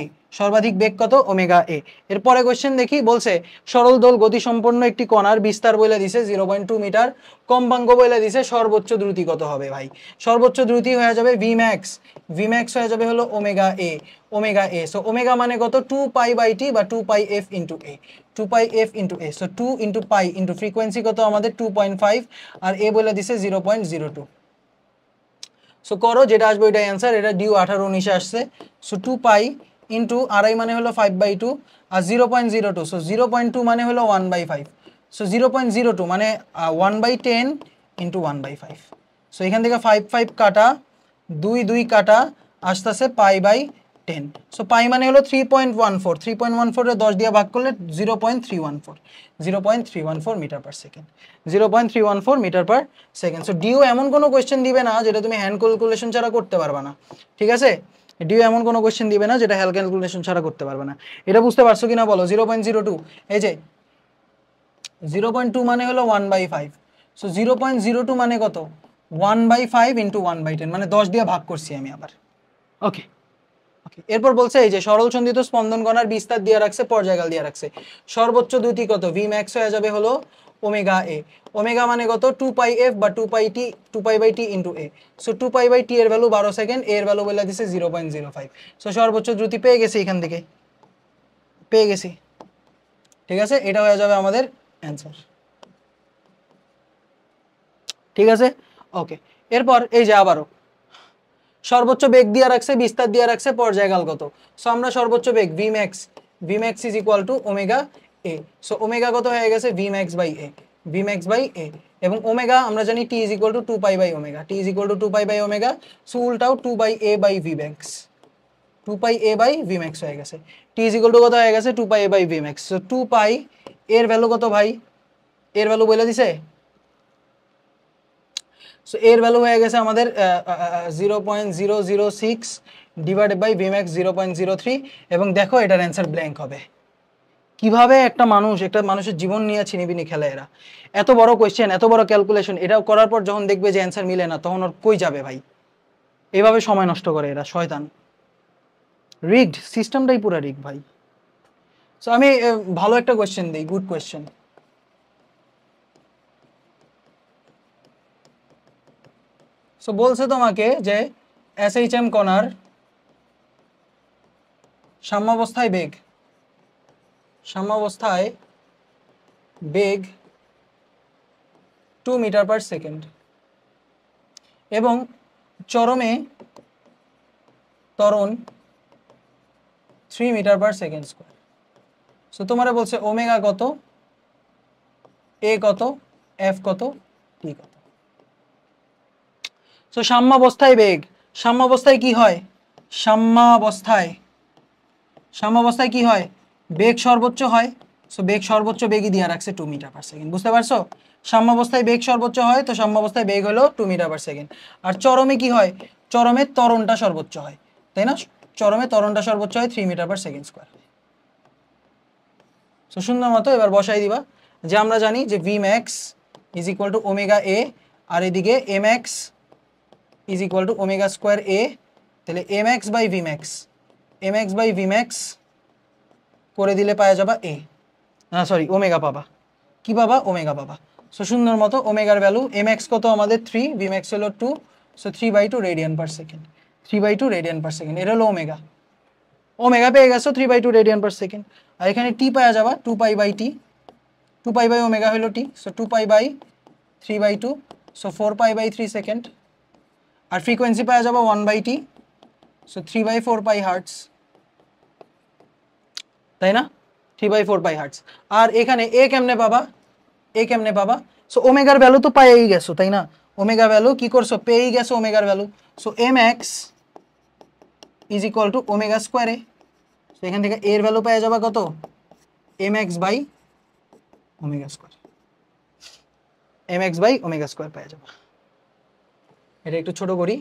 এ। সর্বাধিক বেগ কত? ওমেগা এ। এরপরে কোশ্চেন দেখি, বলছে সরল দোল গতি সম্পন্ন একটি কণার বিস্তার বলে দিছে 0.2 মিটার, কম্পাঙ্ক বলে দিছে, সর্বোচ্চ দ্রুতি কত হবে ভাই? সর্বোচ্চ দ্রুতি হয়ে যাবে ভি ম্যাক্স হয়ে যাবে হলো ওমেগা এ। সো ওমেগা মানে কত? 2π/t বা 2πf × a। সো 2 × π × ফ্রিকোয়েন্সি কত আমাদের? 2.5, আর এ বলে দিছে 0.02। সো করো, যেটা আসবে ওইটাই অ্যান্সার। এটা ডিউ 18-19 আসছে। সো 2π × আড়াই মানে হলো 5/2, আর 0.02, সো 0.2 মানে হলো 1/5। সো 0.02 মানে 1/10 × 1/5। সো এখান থেকে 5 কাটা, 2 কাটা, আসতেছে π/10। সো পাই মানে হলো 3.14 10 দিয়ে ভাগ করলে 0.314 meter per second. 0.314 meter per second. So do এমন কোনো কোয়েশ্চেন দিবে না যেটা তুমি হ্যান্ড ক্যালকুলেশন ছাড়া করতে পারবে না, ঠিক আছে? ডিও এমন কোনো কোয়েশ্চেন দিবে না যেটা হ্যান্ড ক্যালকুলেশন ছাড়া করতে পারবে না। এটা বুঝতে পারছো কিনা বলো? 0.02, এই যে 0.2 মানে হলো 1/5। সো 0.02 মানে কত? 1/5 × 1/10, মানে 10 দিয়ে ভাগ করছি আমি আবার। ওকে, এরপর বলছে এই যে সরল সন্ধিত স্পন্দন কণার বিস্তার দিয়ে রাখছে, পর্যায়কাল দিয়ে রাখছে। সর্বোচ্চ দ্রুতি কত? ভি ম্যাক্স হয়ে যাবে হলো ওমেগা এ। ওমেগা মানে কত? 2πf বা 2πt × a। সো 2π/t এর ভ্যালু 12 সেকেন্ড, এর ভ্যালু বলে দিছে 0.05। সো সর্বোচ্চ দ্রুতি পেয়ে গেছি, এখান থেকে পেয়ে গেছি, ঠিক আছে? এটা হয়ে যাবে আমাদের অ্যান্সার, ঠিক আছে? ওকে, এরপর এই যে আবারও সর্বোচ্চ বেগ দিয়ে রাখছে, বিস্তার দিয়ে রাখছে, পর্যায়কাল কত। সো আমরা সর্বোচ্চ বেগ v max is equal to omega a. So omega কত হয়ে গেছে? V max by a. V max by a, এবং ওমেগা আমরা জানি t is equal to 2 pi by omega, t is equal to 2 pi by omega, so উল্টাও 2 by a by v max, 2 pi a by v max হয়ে গেছে। টি is equal to কত হয়ে গেছে 2 pi a by v max, so 2 pi এর value কত ভাই, এর ভ্যালু বলে দিছে, সো এর ভ্যালু হয়ে গেছে আমাদের 0.006 ডিভাইডেড বাই ভি ম্যাক্স 0.03, এবং দেখো এটার অ্যান্সার ব্ল্যাঙ্ক হবে। কিভাবে একটা মানুষের জীবন নিয়ে ছিনিবিনি খেলে এরা, এত বড় কোয়েশ্চেন, এত বড় ক্যালকুলেশন, এটা করার পর যখন দেখবে যে অ্যান্সার মিলে না, তখন ওর কই যাবে ভাই, এইভাবে সময় নষ্ট করে এরা, শয়তান। রিগড সিস্টেমটাই পুরো রিগ ভাই। সো আমি ভালো একটা কোয়েশ্চেন দিই, গুড কোয়েশ্চেন। সো বলছে তোমাকে যে এসএইচএম কণার সাম্যাবস্থায় বেগ 2 মিটার পার সেকেন্ড এবং চরমে ত্বরণ 3 metre per second square. So তোমার বলছে ওমেগা কত, এ কত, এফ কত, টি কত। সো সাম্যাবস্থায় বেগ, সাম্যাবস্থায় কি হয়, সাম্যাবস্থায় কি হয়, বেগ সর্বোচ্চ হয়। সো বেগ সর্বোচ্চ বেগই দিয়ে রাখছে 2 মিটার পার সেকেন্ড, বুঝতে পারছো? সাম্যাবস্থায় বেগ সর্বোচ্চ হয়, তো সাম্যাবস্থায় বেগ হলো 2 মিটার পার সেকেন্ড। আর চরমে কি হয়, চরমে ত্বরণটা সর্বোচ্চ হয়, তাই না? চরমে ত্বরণটা সর্বোচ্চ হয় 3 metre per second square. So সুন্দর মতো এবার বসাই দিবা যে আমরা জানি যে v max is equal to omega a, আর এদিকে m x is equal to omega square a, তাহলে m x by v max করে দিলে পাওয়া যাবা এ, না সরি ওমেগা পাবা, কি পাবা, ওমেগা পাবা। সো সুন্দর মতো ওমেগার ভ্যালু, এম এক্স কত আমাদের 3, ভি ম্যাক্স হলো 2, so 3/2 radian per second, 3/2 radian per second, এটা হলো ওমেগা পেয়ে গেছো 3/2 রেডিয়ান পার সেকেন্ড। আর এখানে টি পাওয়া যাবা 2 pi by T, 2 pi by omega হলো t, so 2 pi by 3/2, so 4 pi by 3 second. আর ফ্রিকোয়েন্সি পাওয়া যাবা 1 by T, so 3/4 pi hertz, তাই না? 3/4 পাই হার্টস। আর এখানে এ কেমনে পাবা, সো ওমেগার ভ্যালু তো পাইয়েই গেছো, তাই না? ওমেগা ভ্যালু কি করছো, পেয়েই গেছো ওমেগার value, so m x is equal to omega square a. So এখান থেকে এর ভ্যালু পেয়ে যাবা কত, m x by omega square পেয়ে যাবা। এটা একটু ছোট করি,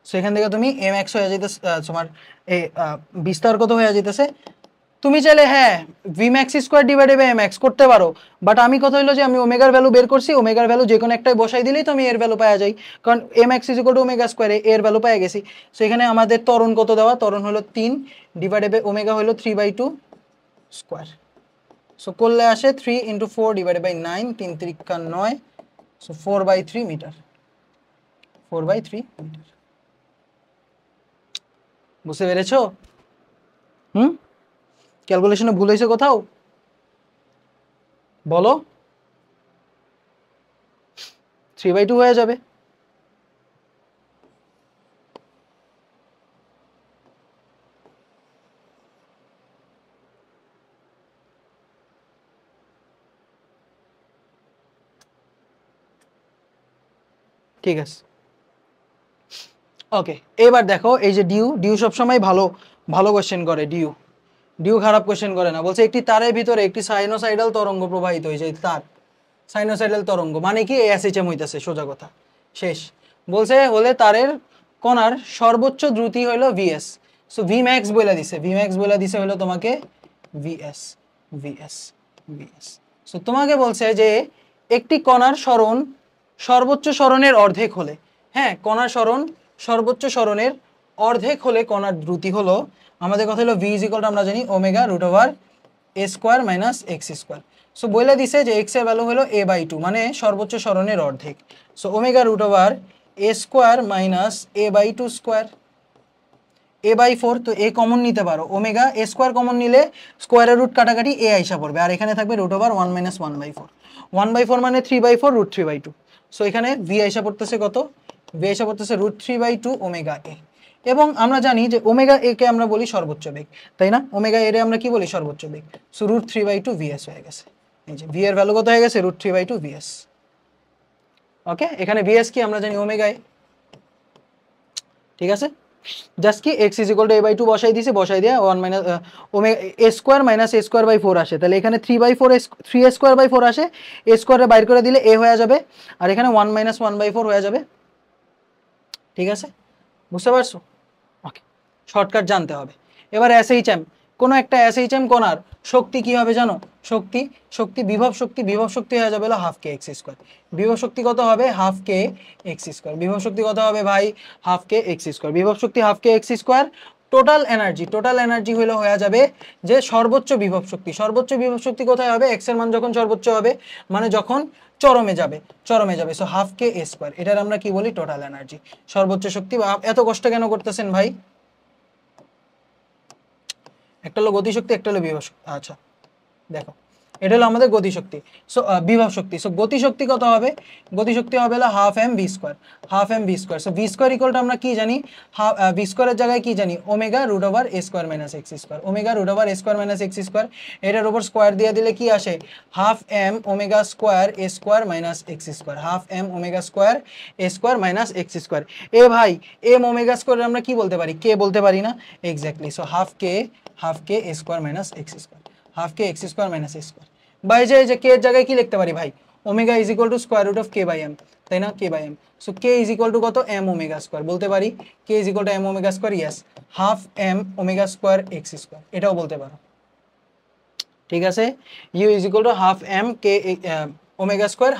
সো এখান থেকে তুমি এম এক্স হয়ে যেতেছে, তোমার এই বিস্তার কত হয়ে যেতেছে। তুমি চাইলে হ্যাঁ v max square divided by M x করতে পারো, বাট আমি কথা হলো যে আমি ওমেগার ভ্যালু বের করছি, ওমেগার ভ্যালু যে কোনো একটাই বসাই দিলেই তো আমি এর ভ্যালু পাওয়া যাই, কারণ m x is equal to omega স্কোয়ারে এর ভ্যালু পেয়ে গেছি। সো এখানে আমাদের ত্বরণ কত দেওয়া, ত্বরণ হলো 3 ডিভাইডেড বাই ওমেগা হলো 3/2 স্কোয়ার। সো করলে আসে 3 × 4 divided by 9, 3 × 9, so 4/3 meter, 4/3 meter. বুঝতে পেরেছো? ক্যালকুলেশনে ভুল হয়েছে কোথাও বলো, 3/2 হয়ে যাবে। ঠিক আছে, ওকে। এবার দেখো এই যে ডিউ সবসময় ভালো ভালো কোয়েশ্চেন করে, ডিউ খারাপ কোয়েশ্চেন করে না। বলছে একটি তারের ভিতরে একটি সাইনোসাইডাল তরঙ্গ প্রবাহিত হয়েছে, তার সাইনোসাইডাল তরঙ্গ মানে কি, এসএইচএম হইতাছে, সোজা কথা শেষ। বলছে হলে তারের কণার সর্বোচ্চ দ্রুতি হলো ভিএস, সো ভি ম্যাক্স বলে দিছে হলো তোমাকে ভিএস। সো তোমাকে বলছে যে একটি কণার সরণ সর্বোচ্চ সরণের অর্ধেক হলে, হ্যাঁ কণার সরণ সর্বোচ্চ সরণের অর্ধেক হলে কণার দ্রুতি হলো, আমাদের কথা হলো ভি ইজ ইকুয়াল টু আমরা জানি omega root over a square minus x square. So বলে দিছে যে এক্স এর ভ্যালু হলো a/2 মানে সর্বোচ্চ সরণের অর্ধেক, so omega root over a square minus a/2 square. a/4, তো a কমন নিতে পারো, ওমেগা a স্কোয়ার কমন নিলে স্কোয়ারের রুট কাটাকাটি a আইসা পড়বে, আর এখানে থাকবে √1 - 1/4, 1/4 মানে 3/4 √3/2। সো এখানে v আইসা পড়তেছে কত, v আইসা পড়তেছে √3/2 ওমেগা a। এবং আমরা জানি যে ওমেগা a কে আমরা বলি সর্বোচ্চ বেগ, তাই না? ওমেগা a রে আমরা কি বলি, সর্বোচ্চ বেগ। সো √3/2 vs হয়ে গেছে, এই যে v এর ভ্যালু কত হয়ে গেছে, √3/2 vs। ওকে, এখানে vs কি আমরা জানি ওমেগা a, ঠিক আছে? জাস্ট কি x = a/2 বসাই দিয়েছি, বসাই দিয়ে 1 - omega a square minus a square by 4 আসে, তাহলে এখানে 3/4 3a² বাই 4 আসে, a স্কোয়ারে বাইর করে দিলে a হয়ে যাবে, আর এখানে 1 - 1/4 হয়ে যাবে, ঠিক আছে? বুঝতে পারছো? ওকে, শর্টকাট জানতে হবে। এবার SHM, কোনো একটা SHM কোণার শক্তি কি হবে জানো? শক্তি বিভব শক্তি হয়ে যাবে হলো হাফ কে এক্স স্কোয়ার। বিভব শক্তি কত হবে, হাফ কে এক্স স্কোয়ার। বিভব শক্তি কত হবে ভাই, হাফ কে এক্স স্কোয়ার। বিভব শক্তি হাফ কে এক্স স্কোয়ার। টোটাল এনার্জি হলো হয়ে যাবে যে সর্বোচ্চ বিভব শক্তি কোথায় হবে, এক্স এর মান যখন সর্বোচ্চ হবে, মানে যখন চরমে যাবে। সো হাফ কে এ স্কোয়ার, এটার আমরা কি বলি, টোটাল এনার্জি, সর্বোচ্চ শক্তি। এত কষ্ট কেন করতেছেন ভাই? একটা হলো গতিশক্তি, একটা হলো বিভব শক্তি। আচ্ছা দেখো, এটা হলো আমাদের গতিশক্তি। সো বিভব শক্তি, সো গতিশক্তি কত হবে, গতিশক্তি হবে হলো half m v square. So v square ইকুয়ালটা আমরা কি জানি, ভি স্কোয়ারের জায়গায় কি জানি, omega √a² - x square, omega √a² - x square. এটার উপর স্কোয়ার দিয়ে দিলে কি আসে, half m omega square a square minus x square, half m omega square a square minus x square. এ ভাই, এম ওমেগা স্কোয়ার আমরা কি বলতে পারি, কে বলতে পারি না? Exactly, so half k a square minus x square, half K x square minus x square. By যে কে এর জায়গায় কি লিখতে পারি ভাই, ওমেগা = √k/m, তাই না, k/m। সো k = কত, m ওমেগা স্কোয়ার, বলতে পারি k = m omega square, yes, half m omega square x square, এটাও বলতে পারো, ঠিক আছে? u = half m k omega square,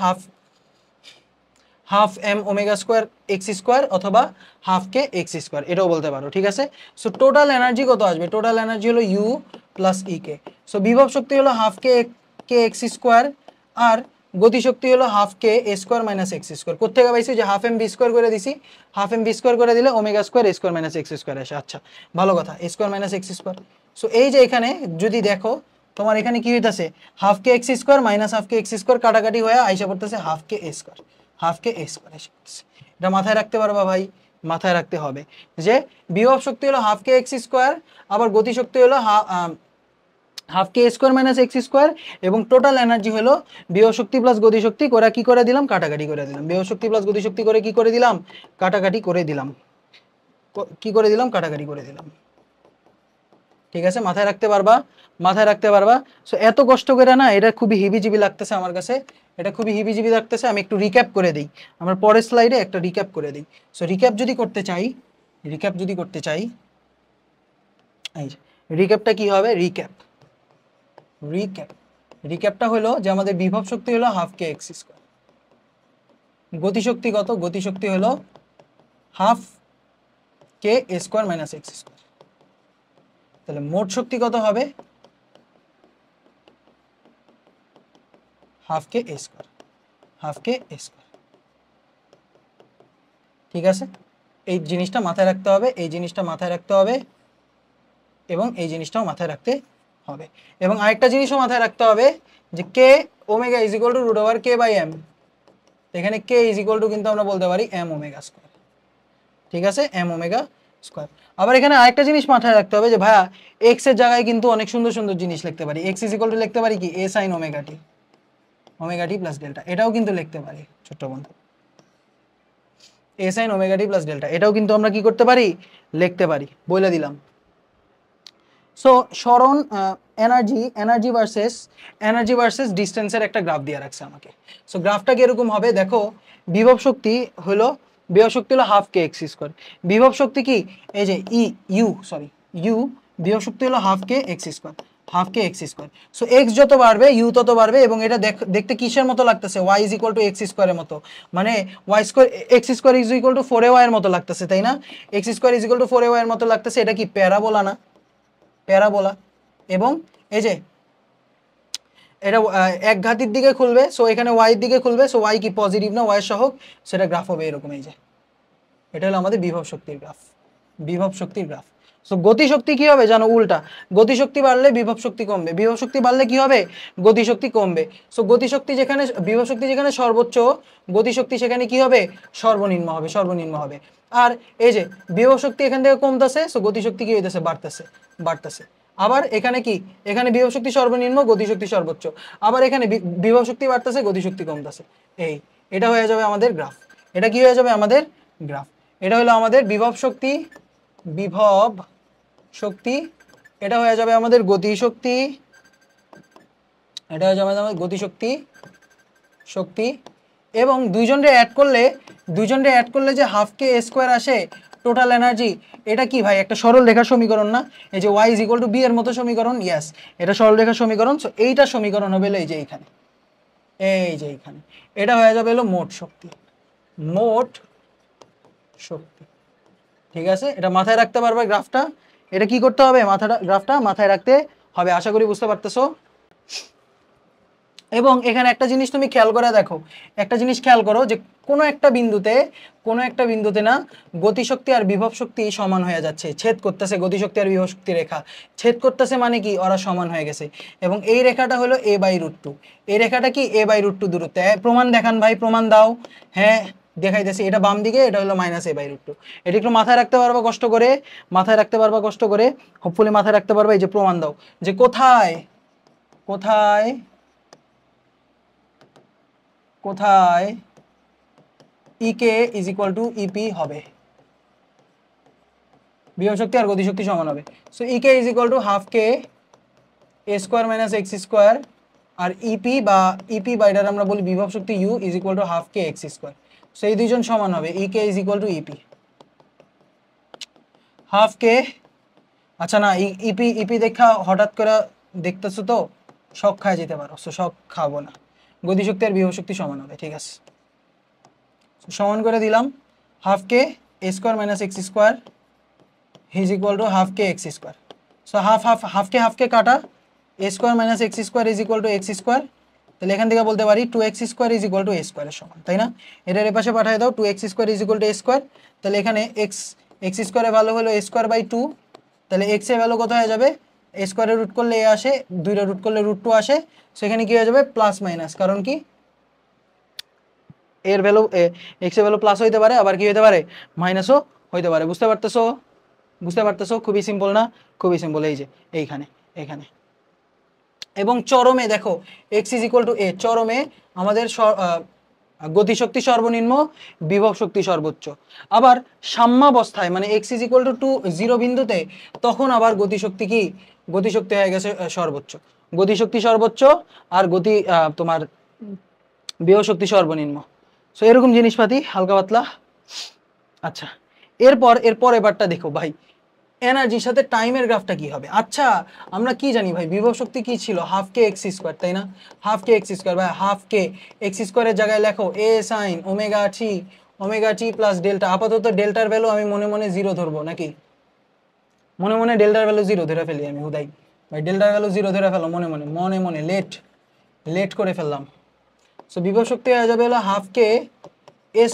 half m omega square x square, অথবা হাফ কে এক্স স্কোয়ার, এটাও বলতে পারো, ঠিক আছে? সো টোটাল এনার্জি কত আসবে, টোটাল এনার্জি হলো u প্লাস কে। সো বিভব শক্তি হলো হাফ কে এক্স স্কোয়ার, আর গতিশক্তি হলো হাফ কে এ স্কোয়ার মাইনাস এক্স স্কোয়ার। কোথেকে পাইছি, যে হাফ এম বি স্কোয়ার করে দিছি, হাফ এম বি স্কোয়ার করে দিলে omega square a square minus x square আসে। আচ্ছা ভালো কথা, a square minus x square. So এই যে এখানে যদি দেখো, তোমার এখানে কি হইতাছে, হাফ কে এক্স স্কোয়ার মাইনাস হাফ কে এক্স স্কোয়ার কাটাকাটি হয়ে আইসা পড়তেছে হাফ কে এ স্কোয়ার, হাফ কে এ স্কোয়ার এসে পড়ছে। এটা মাথায় রাখতে পারবা ভাই, মাথায় রাখতে হবে যে বিভব শক্তি হলো হাফ কে এক্স স্কোয়ার, আবার গতিশক্তি হলো হাফ কে স্কোয়ার মাইনাস এক্স স্কোয়ার, এবং টোটাল এনার্জি হলো বিভব শক্তি প্লাস গতিশক্তি করে কি করে দিলাম, কাটাকাটি করে দিলাম। বিভব শক্তি প্লাস গতিশক্তি করে কি করে দিলাম, কাটাকাটি করে দিলাম, কাটাকাটি করে দিলাম, ঠিক আছে? মাথায় রাখতে পারবা, মাথায় রাখতে পারবা। সো এত কষ্ট করে না, এটা খুবই হিবিজিবি লাগতেছে আমার কাছে, এটা খুবই হিবিজিবি লাগতেছে। আমি একটু রিক্যাপ করে দিই, আমার পরের স্লাইডে একটা রিক্যাপ করে দিই। সো রিক্যাপ যদি করতে চাই, এই রিক্যাপটা কি হবে, রিক্যাপটা হলো যে আমাদের বিভব শক্তি হলো হাফ কে এক্স স্কোয়ার, গতিশক্তি কত, গতিশক্তি হলো হাফ কে এ স্কোয়ার মাইনাস এক্স স্কোয়ার। তাহলে মোট শক্তি কত হবে, হাফ কে এ স্কোয়ার, ঠিক আছে? এই জিনিসটা মাথায় রাখতে হবে, এবং এই জিনিসটাও মাথায় রাখতে হবে। এবং আরেকটা জিনিসও মাথায় রাখতে হবে যে কে ওমেগা = √k/m, এখানে কে কিন্তু আমরা বলতে পারি m ওমেগা স্কোয়ার, ঠিক আছে, m ওমেগা স্কোয়ার। আবার এখানে আরেকটা জিনিস মাথায় রাখতে হবে যে ভাইয়া এক্স এর জায়গায় কিন্তু অনেক সুন্দর সুন্দর জিনিস লিখতে পারি। x লিখতে পারি কি, a sin omega t plus delta, এটাও কিন্তু লিখতে পারি ছোট্ট বন্ধু, a sin omega t plus delta, এটাও কিন্তু আমরা কি করতে পারি, লিখতে পারি, বলে দিলাম। সো সরণ এনার্জি ভার্সেস ডিস্টেন্সের একটা গ্রাফ দিয়ে রাখছে আমাকে। সো গ্রাফটা কিরকম হবে দেখো, বিভব শক্তি হলো হাফ কে এক্স স্কোয়ার, বিভব শক্তি কি, এই যে ইউ বিভব শক্তি হলো হাফ কে এক্স স্কোয়ার, সো এক্স যত বাড়বে ইউ তত বাড়বে, এবং এটা দেখতে কিসের মতো লাগতেছে, y = x স্কোয়ারের মতো, মানে x স্কোয়ার = 4ay এর মতো লাগতেছে, তাই না? x স্কোয়ার = 4ay এর মতো লাগতেছে, এটা কি প্যারাবোলা না, প্যারাবোলা। এবং এই যে এটা এক ঘাতির দিকে খুলবে, সো এখানে y এর দিকে খুলবে, সো y কি পজিটিভ না, y সহগ, সেটা গ্রাফ হবে এরকম। এই যে এটা হলো আমাদের বিভব শক্তির গ্রাফ, সো গতিশক্তি কি হবে জানো, উল্টা। গতিশক্তি বাড়লে বিভব শক্তি কমবে, বিভব শক্তি বাড়লে কি হবে, গতিশক্তি কমবে। সো গতিশক্তি যেখানে, বিভব শক্তি যেখানে সর্বোচ্চ, গতিশক্তি সেখানে কি হবে, সর্বনিম্ন হবে, সর্বনিম্ন হবে। আর এই যে বিভব শক্তি এখান থেকে কমতেছে, সো গতিশক্তি কি হইতেছে, বাড়তেছে, বাড়তেছে। আবার এখানে কি, এখানে বিভব শক্তি সর্বনিম্ন, গতিশক্তি সর্বোচ্চ। আবার এখানে বিভব শক্তি বাড়তেছে, গতিশক্তি কমতেছে। এটা হয়ে যাবে আমাদের গ্রাফ। এটা কি হয়ে যাবে আমাদের গ্রাফ। এটা হলো আমাদের বিভব শক্তি, বিভব শক্তি। এটা হয়ে যাবে আমাদের গতিশক্তি, এটা হয়ে যাবে আমাদের গতিশক্তি শক্তি। এবং দুইজনরে অ্যাড করলে যে হাফ কে স্কোয়ার আসে টোটাল এনার্জি, এটা কি ভাই, একটা সরল রেখার সমীকরণ না? এই যে y = b এর মতো সমীকরণ, ইয়েস, এটা সরল রেখার সমীকরণ। সো এইটা সমীকরণ হবে এই যে এইখানে, এই যে এইখানে। এটা হয়ে যাবে হলো মোট শক্তি, মোট শক্তি। ঠিক আছে, এটা মাথায় রাখতে পারবে গ্রাফটা। এটা কি করতে হবে, গ্রাফটা মাথায় রাখতে হবে। আশা করি বুঝতে পারতেছো। এবং এখানে একটা জিনিস তুমি খেয়াল করে দেখো, একটা জিনিস খেয়াল করো যে কোনো একটা বিন্দুতে না গতিশক্তি আর বিভব শক্তি সমান হয়ে যাচ্ছে, ছেদ করতেছে, গতিশক্তি আর বিভব শক্তি রেখা ছেদ করতেছে, মানে কি ওরা সমান হয়ে গেছে। এবং এই রেখাটা হলো a/√2, এই রেখাটা কি a/√2 দূরত্ব। প্রমাণ দেখান ভাই, প্রমাণ দাও। হ্যাঁ দেখাইতেছি, এটা বাম দিকে, এটা হলো -a/√2। এটা একটু মাথায় রাখতে পারবা কষ্ট করে, মাথায় রাখতে পারবা কষ্ট করে, হোপফুলি মাথায় রাখতে পারবা। এই যে প্রমাণ দাও যে কোথায় কোথায় কোথায় EK = EP হবে, বিভব শক্তি আর গতিশক্তি সমান হবে। সো EK = হাফ কে a² - x², আর EP বা এটা আমরা বলি বিভব শক্তি U = হাফ কে x²। সো এই দুইজন সমান হবে, EK = EP, হাফ কে। আচ্ছা না, EP দেখা হঠাৎ করে দেখতেছো তো শক খায় যেতে পারো, সো শক খাবো না। গতিশক্তি আর বিভব শক্তি সমান হবে, ঠিক আছে। সমান করে দিলাম, হাফ কে a² - x² = হাফ কে x²। সো হাফ কে কাটা, a² - x² = x²। তাহলে এখান থেকে বলতে পারি 2x² = a² এর সমান, তাই না? এটার এপাশে পাঠিয়ে দাও, 2x² = a²। তাহলে এখানে x² এর ভ্যালু হলো a²/2। তাহলে x এর ভ্যালু কত হয়ে যাবে, a² রুট করলে a আসে, 2টা রুট করলে √2 আসে। সেখানে কি হয়ে যাবে, প্লাস মাইনাস, কারণ কি এর ভ্যালু, x এর ভ্যালু প্লাস হইতে পারে, আবার কি হইতে পারে, মাইনাসও হইতে পারে। বুঝতে পারতেছো? খুবই সিম্পল না? খুবই সিম্পল। এই যে এইখানে, এখানে। এবং চরমে দেখো x = a, চরমে আমাদের গতিশক্তি সর্বনিম্ন, বিভব শক্তি সর্বোচ্চ। আবার সাম্যাবস্থায় মানে x = 0 বিন্দুতে, তখন আবার গতিশক্তি হয়ে গেছে সর্বোচ্চ, গতিশক্তি সর্বোচ্চ আর তোমার বিভব শক্তি সর্বনিম্ন। সো এরকম জিনিসপাতি হালকা পাতলা। আচ্ছা, এরপর এবারটা দেখো ভাই, এনার্জির সাথে টাইমের গ্রাফটা কি হবে। আচ্ছা আমরা কি জানি ভাই, বিভব শক্তি কি ছিল, হাফ কে x², তাই না? হাফ কে x² ভাই, হাফ কে x² এর জায়গায় লেখো a sin ω t plus delta. আপাতত ডেল্টার ভ্যালু আমি মনে মনে 0 ধরবো, নাকি মনে মনে ডেল্টার ভ্যালু 0 ধরে ফেলি আমি, হুদাই ভাই ডেল্টার ভ্যালু 0 ধরে ফেলো মনে মনে লেট করে ফেললাম। সো বিভব শক্তি হয়ে যাবে হলো হাফ কে a²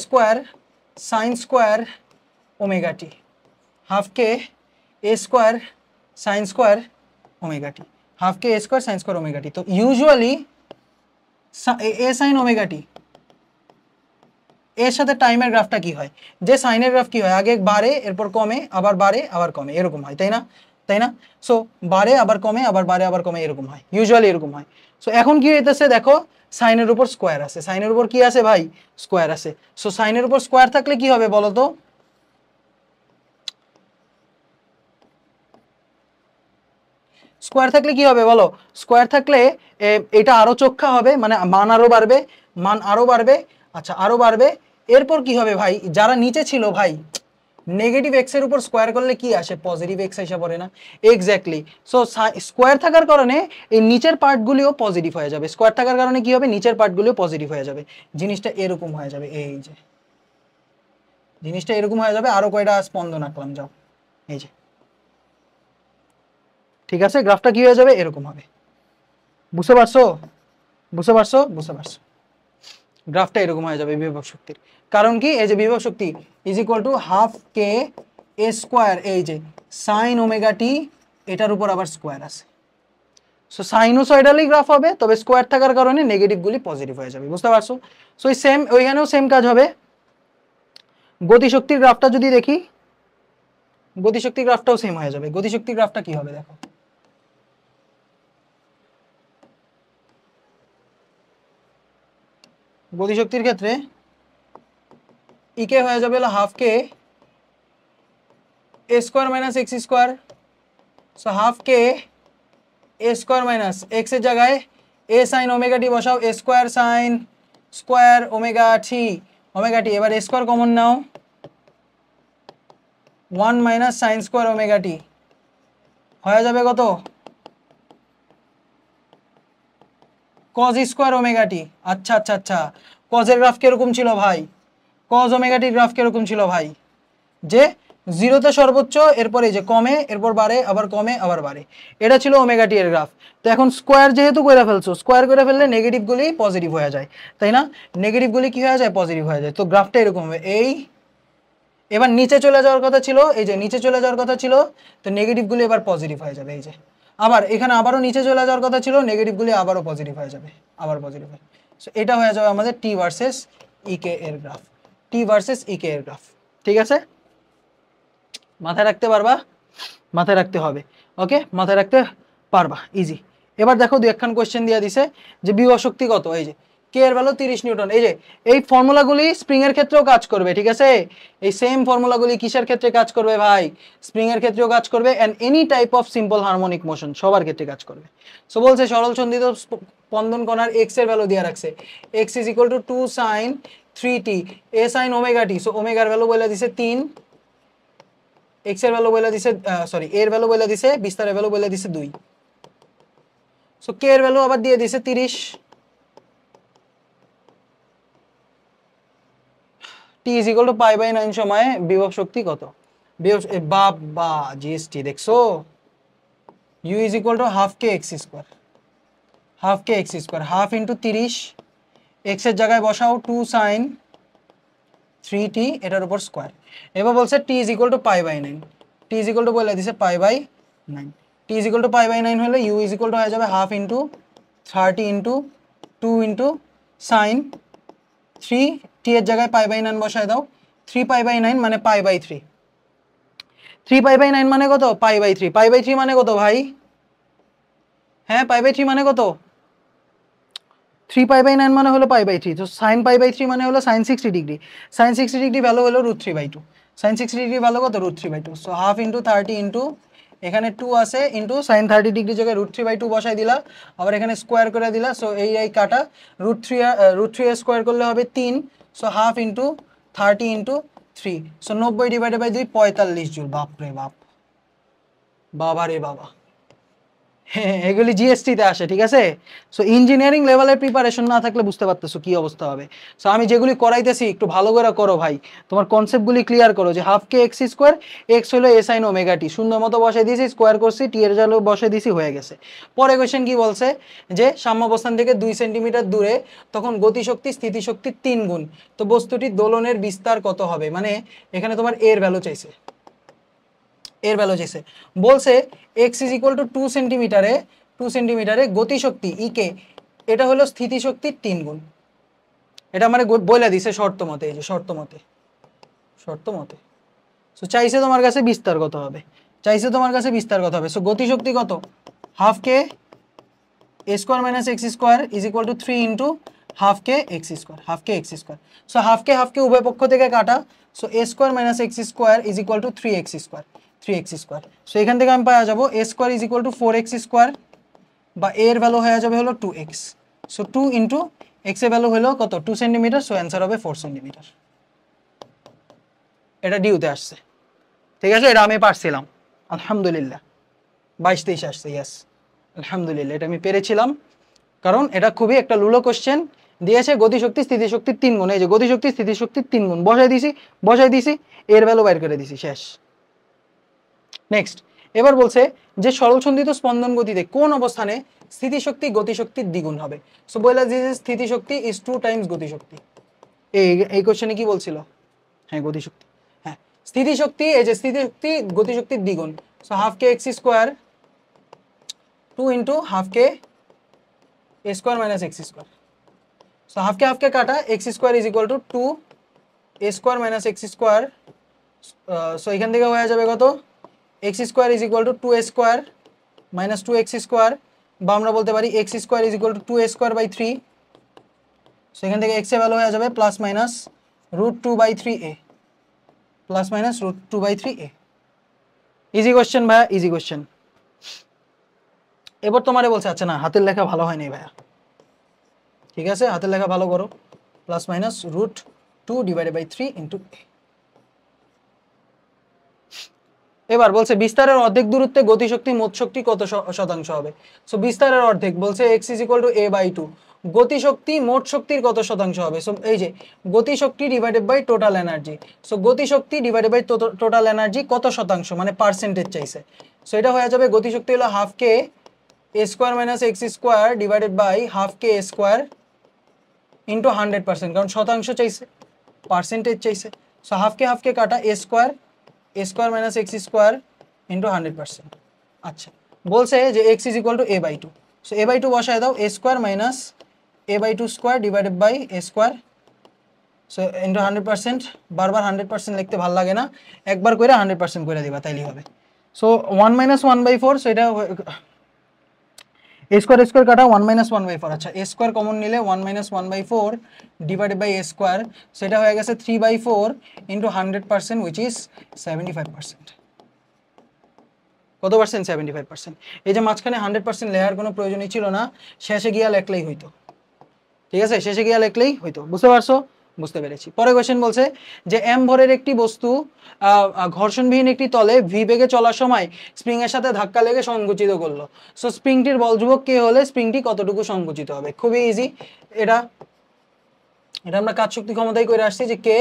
sin² ω t, হাফ কে a² sin² ω t, হাফ কে a² sin² ω t। তো ইউজুয়ালি a sin ω t এর সাথে টাইমের গ্রাফটা কি হয়, যে সাইনের গ্রাফ কি হয়, আগে বাড়ে এরপর কমে, আবার বাড়ে আবার কমে, এরকম হয়, তাই না? সো বাড়ে আবার কমে, আবার বাড়ে আবার কমে, এরকম হয়, ইউজুয়ালি এরকম হয়। সো এখন কি হইতেছে দেখো, সাইনের উপর স্কোয়ার আছে, সাইনের উপর কি আছে ভাই, স্কোয়ার আছে। সো সাইনের উপর স্কোয়ার থাকলে কি হবে বলো তো, স্কোয়ার থাকলে কি হবে বলো, স্কোয়ার থাকলে এটা আরো চোখা হবে, মানে মান আরো বাড়বে। আচ্ছা আরো বাড়বে, এরপর কি হবে ভাই, যারা নিচে ছিল ভাই, নেগেটিভ এক্স এর উপর স্কোয়ার করলে কি আসে, পজিটিভ এক্স এসে পড়ে না? এক্স্যাক্টলি। সো স্কোয়ার থাকার কারণে এই নিচের পার্টগুলিও পজিটিভ হয়ে যাবে, স্কোয়ার থাকার কারণে কি হবে, নিচের পার্টগুলিও পজিটিভ হয়ে যাবে। জিনিসটা এরকম হয়ে যাবে, এই যে জিনিসটা এরকম হয়ে যাবে। আরো কয়টা স্পন্দন আঁকলাম, যাও, এই যে, ঠিক আছে, গ্রাফটা কি হয়ে যাবে, এরকম হবে। বুঝতে পারছো? গ্রাফটা এরকম হয়ে যাবে বিভব শক্তির। কারণ কি, এই যে বিভব শক্তি = হাফ কে এ স্কোয়ার এই যে সাইন ওমেগা টি, এটার উপর আবার স্কোয়ার আছে। সো সাইনোসয়েডালি গ্রাফ হবে, তবে স্কোয়ার থাকার কারণে নেগেটিভগুলি পজিটিভ হয়ে যাবে, বুঝতে পারছো? সো এই সেম ওইখানেও সেম কাজ হবে। গতিশক্তির গ্রাফটা যদি দেখি, গতিশক্তির গ্রাফটাও সেম হয়ে যাবে। গতিশক্তির গ্রাফটা কি হবে দেখো, গতিশক্তির ক্ষেত্রে ইকে হয়ে যাবে হলো হাফ কে এ square minus x square. So half কে এ স্কোয়ার মাইনাস এক্স এর জায়গায় এ সাইন ওমেগা টি বসাও, a square sine square omega t, omega t এবার এ স্কোয়ার কমন নাও, 1 minus sine square omega t হয়ে যাবে কত, কজ স্কোয়ার ওমেগা টি। আচ্ছা আচ্ছা আচ্ছা, কজের গ্রাফ কিরকম ছিল ভাই, কজ ওমেগা টির গ্রাফ কিরকম ছিল ভাই, যে জিরোতে সর্বোচ্চ, এরপরে যে কমে, এরপর বাড়ে, আবার কমে, আবার বাড়ে, এটা ছিল ওমেগা টি এর গ্রাফ। তো এখন স্কোয়ার যেহেতু করে ফেলছো, স্কোয়ার করে ফেললে নেগেটিভগুলি পজিটিভ হয়ে যায়, তাই না? নেগেটিভগুলি কি হয়ে যায়, পজিটিভ হয়ে যায়। তো গ্রাফটা এরকম হবে এই, এবার নিচে চলে যাওয়ার কথা ছিল, এই যে নিচে চলে যাওয়ার কথা ছিল, তো নেগেটিভগুলি এবার পজিটিভ হয়ে যাবে, এই যে আবার এখানে আবারও নিচে চলে যাওয়ার কথা ছিল, নেগেটিভগুলি আবারও পজিটিভ হয়ে যাবে, আবার পজিটিভ হয়। সো এটা হয়ে যাবে আমাদের টি ভার্সেস ইকে এর গ্রাফ, টি ভার্সেস ইকে এর গ্রাফ। ঠিক আছে, মাথায় রাখতে পারবা, মাথায় রাখতে হবে, ওকে, মাথায় রাখতে পারবা, ইজি। এবার দেখো দুই একখান কোয়েশ্চেন দিয়ে দিছে যে বিভব শক্তি কত, এই যে কে এর ভ্যালু 30 নিউটন। এই যে এই ফর্মুলাগুলি স্প্রিং এর ক্ষেত্রেও কাজ করবে, ঠিক আছে? এই সেম ফর্মুলাগুলি কিসের ক্ষেত্রে কাজ করবে ভাই, স্প্রিং এর ক্ষেত্রেও কাজ করবে, and any type of simple harmonic motion সবার ক্ষেত্রে কাজ করবে। সো বলছে সরল সন্ধিত স্পন্দন কণার এক্স এর ভ্যালু দিয়ে রাখছে, x is equal to 2 sine 3t a sine omega t. So ওমেগার ভ্যালু বলে দিছে 3, এক্স এর ভ্যালু বলে দিছে সরি এর ভ্যালু বলে দিছে, বিস্তারের ভ্যালু বলে দিছে 2। সো কে এর ভ্যালু আবার দিয়ে দিছে 30, t is equal to pi by 9 সময়ে বিভব শক্তি কত, বিভব বাবা জিএসটি দেখছো, u is equal to half K x square, half K x square, half into 30, x এর জায়গায় বসাও 2 সাইন 3t এটার উপর স্কোয়ার। এবার বলছে t is equal to pi by 9, t is equal to বলে দিছে pi by 9, t is equal to pi by 9 হলে ইউ ইজ ইকুয়াল টু হয়ে যাবে half into 30 into 2 into sine 3, t এর জায়গায় পাই বাই 9 বসায় দাও, 3 পাই বাই 9 মানে পাই বাই 3, 3 পাই বাই 9 মানে কত, পাই বাই 3, পাই বাই 3 মানে কত ভাই, হ্যাঁ পাই বাই 3 মানে কত, 3 পাই বাই 9 মানে হলো পাই বাই 3, তো সাইন পাই বাই 3 মানে হলো sine 60 degree, sine 60 degree value হলো √3/2, সাইন 60 ডিগ্রি ভ্যালু কত, √3/2। সো হাফ ইন্টু 30 ইন্টু এখানে 2 আছে ইন্টু সাইন 30 ডিগ্রি জায়গায় √3/2 বসাই দিলা, আবার এখানে স্কোয়ার করে দিলা। সো এই কাটা √3 স্কোয়ার করলে হবে 3, so half into 30 into 3, so 90 divided by 2 45 joule. বাপ রে বাপ, বাবা রে বাবা, হ্যাঁ এগুলি জিএসটিতে আসে, ঠিক আছে? সো ইঞ্জিনিয়ারিং লেভেলের প্রিপারেশন না থাকলে বুঝতে পারতেছো কি অবস্থা হবে। সো আমি যেগুলি করাইতেছি একটু ভালো করে করো ভাই, তোমার কনসেপ্টগুলি ক্লিয়ার করো, যে হাফ কে এক্স স্কোয়ার, এক্স হলো এ সাইন ওমেগা টি, সুন্দর মতো বসে দিয়েছি, স্কোয়ার করছি, টি এর জায়গায় বসে দিয়েছি, হয়ে গেছে। পরে কোয়েশ্চেন কি বলছে, যে সাম্যাবস্থান থেকে 2 সেন্টিমিটার দূরে তখন গতিশক্তি স্থিতিশক্তির 3 গুণ, তো বস্তুটির দোলনের বিস্তার কত হবে, মানে এখানে তোমার এর ভ্যালু চাইছে, এর ভ্যালু চাইছে। বলছে এক্স ইজ ইকুয়াল টু 2 সেন্টিমিটারে, 2 সেন্টিমিটারে গতিশক্তি ইকে, এটা হলো স্থিতিশক্তির 3 গুণ, এটা মানে বলে দিছে শর্ত মতে, এই যে শর্ত মতে, শর্ত মতে। সো চাইছে তোমার কাছে বিস্তার কত হবে, চাইছে তোমার কাছে বিস্তার কত হবে। সো গতিশক্তি কত, half K A square minus x square is equal to 3 into half K x square, half K x square. So হাফকে উভয় পক্ষ থেকে কাটা, so A square minus x square is equal to 3x square, 3x square. So এখান থেকে আমি পাওয়া যাবো A square is equal to 4x square, বা এর ভ্যালু হয়ে যাবে হলো 2x। সো 2 ইন্টু এক্স এর ভ্যালু হলো কত, 2 সেন্টিমিটার, সো অ্যান্সার হবে 4 সেন্টিমিটার। এটা ডিউতে আসছে, ঠিক আছে, এটা আমি পারছিলাম আলহামদুলিল্লাহ, 22-23 আসছে, ইয়াস আলহামদুলিল্লাহ, এটা আমি পেরেছিলাম, কারণ এটা খুবই একটা লুলো কোশ্চেন দিয়েছে, গতিশক্তি স্থিতিশক্তির 3 গুণ, এই যে গতিশক্তি স্থিতিশক্তির 3 গুণ বসাই দিছি, এর ভ্যালু বাইর করে দিছি, শেষ। নেক্সট, এবার বলছে যে সরল সন্ধিত স্পন্দন গতিতে কোন অবস্থানে স্থিতিশক্তি গতিশক্তির দ্বিগুণ হবে। সো বলে দিয়েছে স্থিতিশক্তি ইজ 2 টাইমস গতিশক্তি। এই কোশ্চেনে কি বলছিল, হ্যাঁ গতিশক্তি, হ্যাঁ স্থিতিশক্তি, এই যে স্থিতিশক্তি গতিশক্তির দ্বিগুণ, সো হাফ কে এক্স স্কোয়ার 2 ইন্টু হাফ কে এ square minus x square. So half K কাটা, x square is equal to 2 A square minus x square. So এখান থেকে হয়ে যাবে কত, X square is equal to 2 A square minus 2 X square, বা আমরা বলতে পারি X square is equal to 2 A square by 3। So এখান থেকে এক্স এর ভ্যালু হয়ে যাবে plus minus √2/3a, plus minus √2/3a। Easy question ভাইয়া, ইজি কোশ্চেন। এবার তোমারে বলছে, আচ্ছা না হাতের লেখা ভালো হয়নি ভাইয়া, ঠিক আছে হাতের লেখা ভালো করো, প্লাস মাইনাস √2/3 ইন্টু a। এবার বলছে বিস্তারের অর্ধেক দূরত্বে গতিশক্তি মোট শক্তি কত শতাংশ হবে। সো বিস্তারের অর্ধেক বলছে x is equal to a/2, গতিশক্তি মোট শক্তির কত শতাংশ হবে। সো এই যে গতিশক্তি divided by total energy, so গতিশক্তি ডিভাইডেড বাই টোটাল এনার্জি কত শতাংশ, মানে পার্সেন্টেজ চাইছে। সো এটা হয়ে যাবে গতিশক্তি হলো half K A square minus x square divided by half K A square into 100%, কারণ শতাংশ চাইছে, পার্সেন্টেজ চাইছে। সো হাফ কে কাটা, এ square minus x square into 100%। আচ্ছা বলছে যে X is equal to a/2, so a/2 বসায় দাও, A square minus a/2 square divided by A square, so into 100%। বারবার 100% লিখতে ভালো লাগে না, একবার করে 100% করে দিবা তাইলেই হবে। সো 1 - 1/4, সো এটা এ স্কোয়ার কাটা 1 - 1/4। আচ্ছা এ স্কোয়ার কমন নিলে 1 - 1/4 ডিভাইডেড বাই এ স্কোয়ার, সেটা হয়ে গেছে 3/4 ইন্টু 100%, উইচ ইজ 75%। কত পার্সেন্ট? 75%। এই যে মাঝখানে 100% লেখার কোনো প্রয়োজনই ছিল না, শেষে গিয়া লেখলেই হইতো, ঠিক আছে শেষে গিয়া লেখলেই হইতো। বুঝতে পারছো? বুঝতে পেরেছি। পরে কোয়েশ্চেন বলছে যে এম ভরের একটি বস্তু ঘর্ষণবিহীন একটি তলে ভি বেগে চলার সময় স্প্রিং এর সাথে ধাক্কা লেগে সংকুচিত করলো। সো স্প্রিংটির বল ধ্রুবক কে হলে স্প্রিংটি কতটুকু সংকুচিত হবে। খুবই ইজি, এটা আমরা কাজ শক্তি ক্ষমতায় করে আসছি যে কে,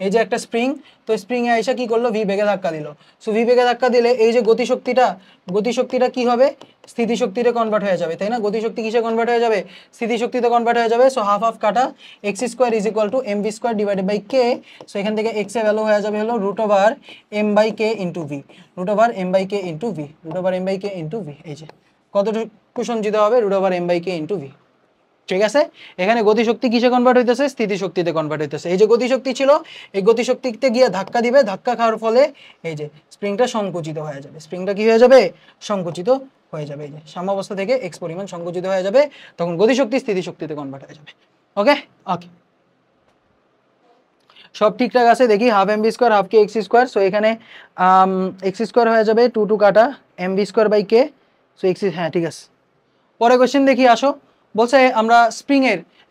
এই যে একটা স্প্রিং, তো স্প্রিং এ আইসা কি করলো, ভি বেগে ধাক্কা দিল। সো ভি বেগে ধাক্কা দিলে এই যে গতিশক্তিটা কি হবে, স্থিতিশক্তিতে কনভার্ট হয়ে যাবে, তাই না? গতিশক্তি কিসে কনভার্ট হয়ে যাবে? স্থিতিশক্তিতে কনভার্ট হয়ে যাবে। সো হাফ কাটা, x square is equal to m v square divided by K. So এখান থেকে এক্স এর ভ্যালু হয়ে যাবে হলো √m/k into v, √m/k into v, √m/k into v. এই যে কতটুকু সঞ্চিত হবে, √m/k ইন্টু ভি। ঠিক আছে, এখানে গতিশক্তি কিসে কনভার্ট হইতেছে, স্থিতিশক্তিতে কনভার্ট হইতেছে। এই যে গতিশক্তি ছিল, এই গতিশক্তিতে গিয়ে ধাক্কা দিবে, ধাক্কা খাওয়ার ফলে এই যে স্প্রিংটা সংকুচিত হয়ে যাবে। স্প্রিংটা কি হয়ে যাবে? সংকুচিত হয়ে যাবে। এই যে সাম্যাবস্থা থেকে এক্স পরিমাণ সংকুচিত হয়ে যাবে, তখন গতিশক্তি স্থিতিশক্তিতে কনভার্ট হয়ে যাবে। ওকে ওকে, সব ঠিকঠাক আছে। দেখি half M B square half কে এক্স স্কোয়ার। সো এখানে এক্স স্কোয়ার হয়ে যাবে 2 কাটা M B square by K. So X, হ্যাঁ ঠিক আছে। পরে কোয়েশ্চেন দেখি, আসো। বলছে আমরা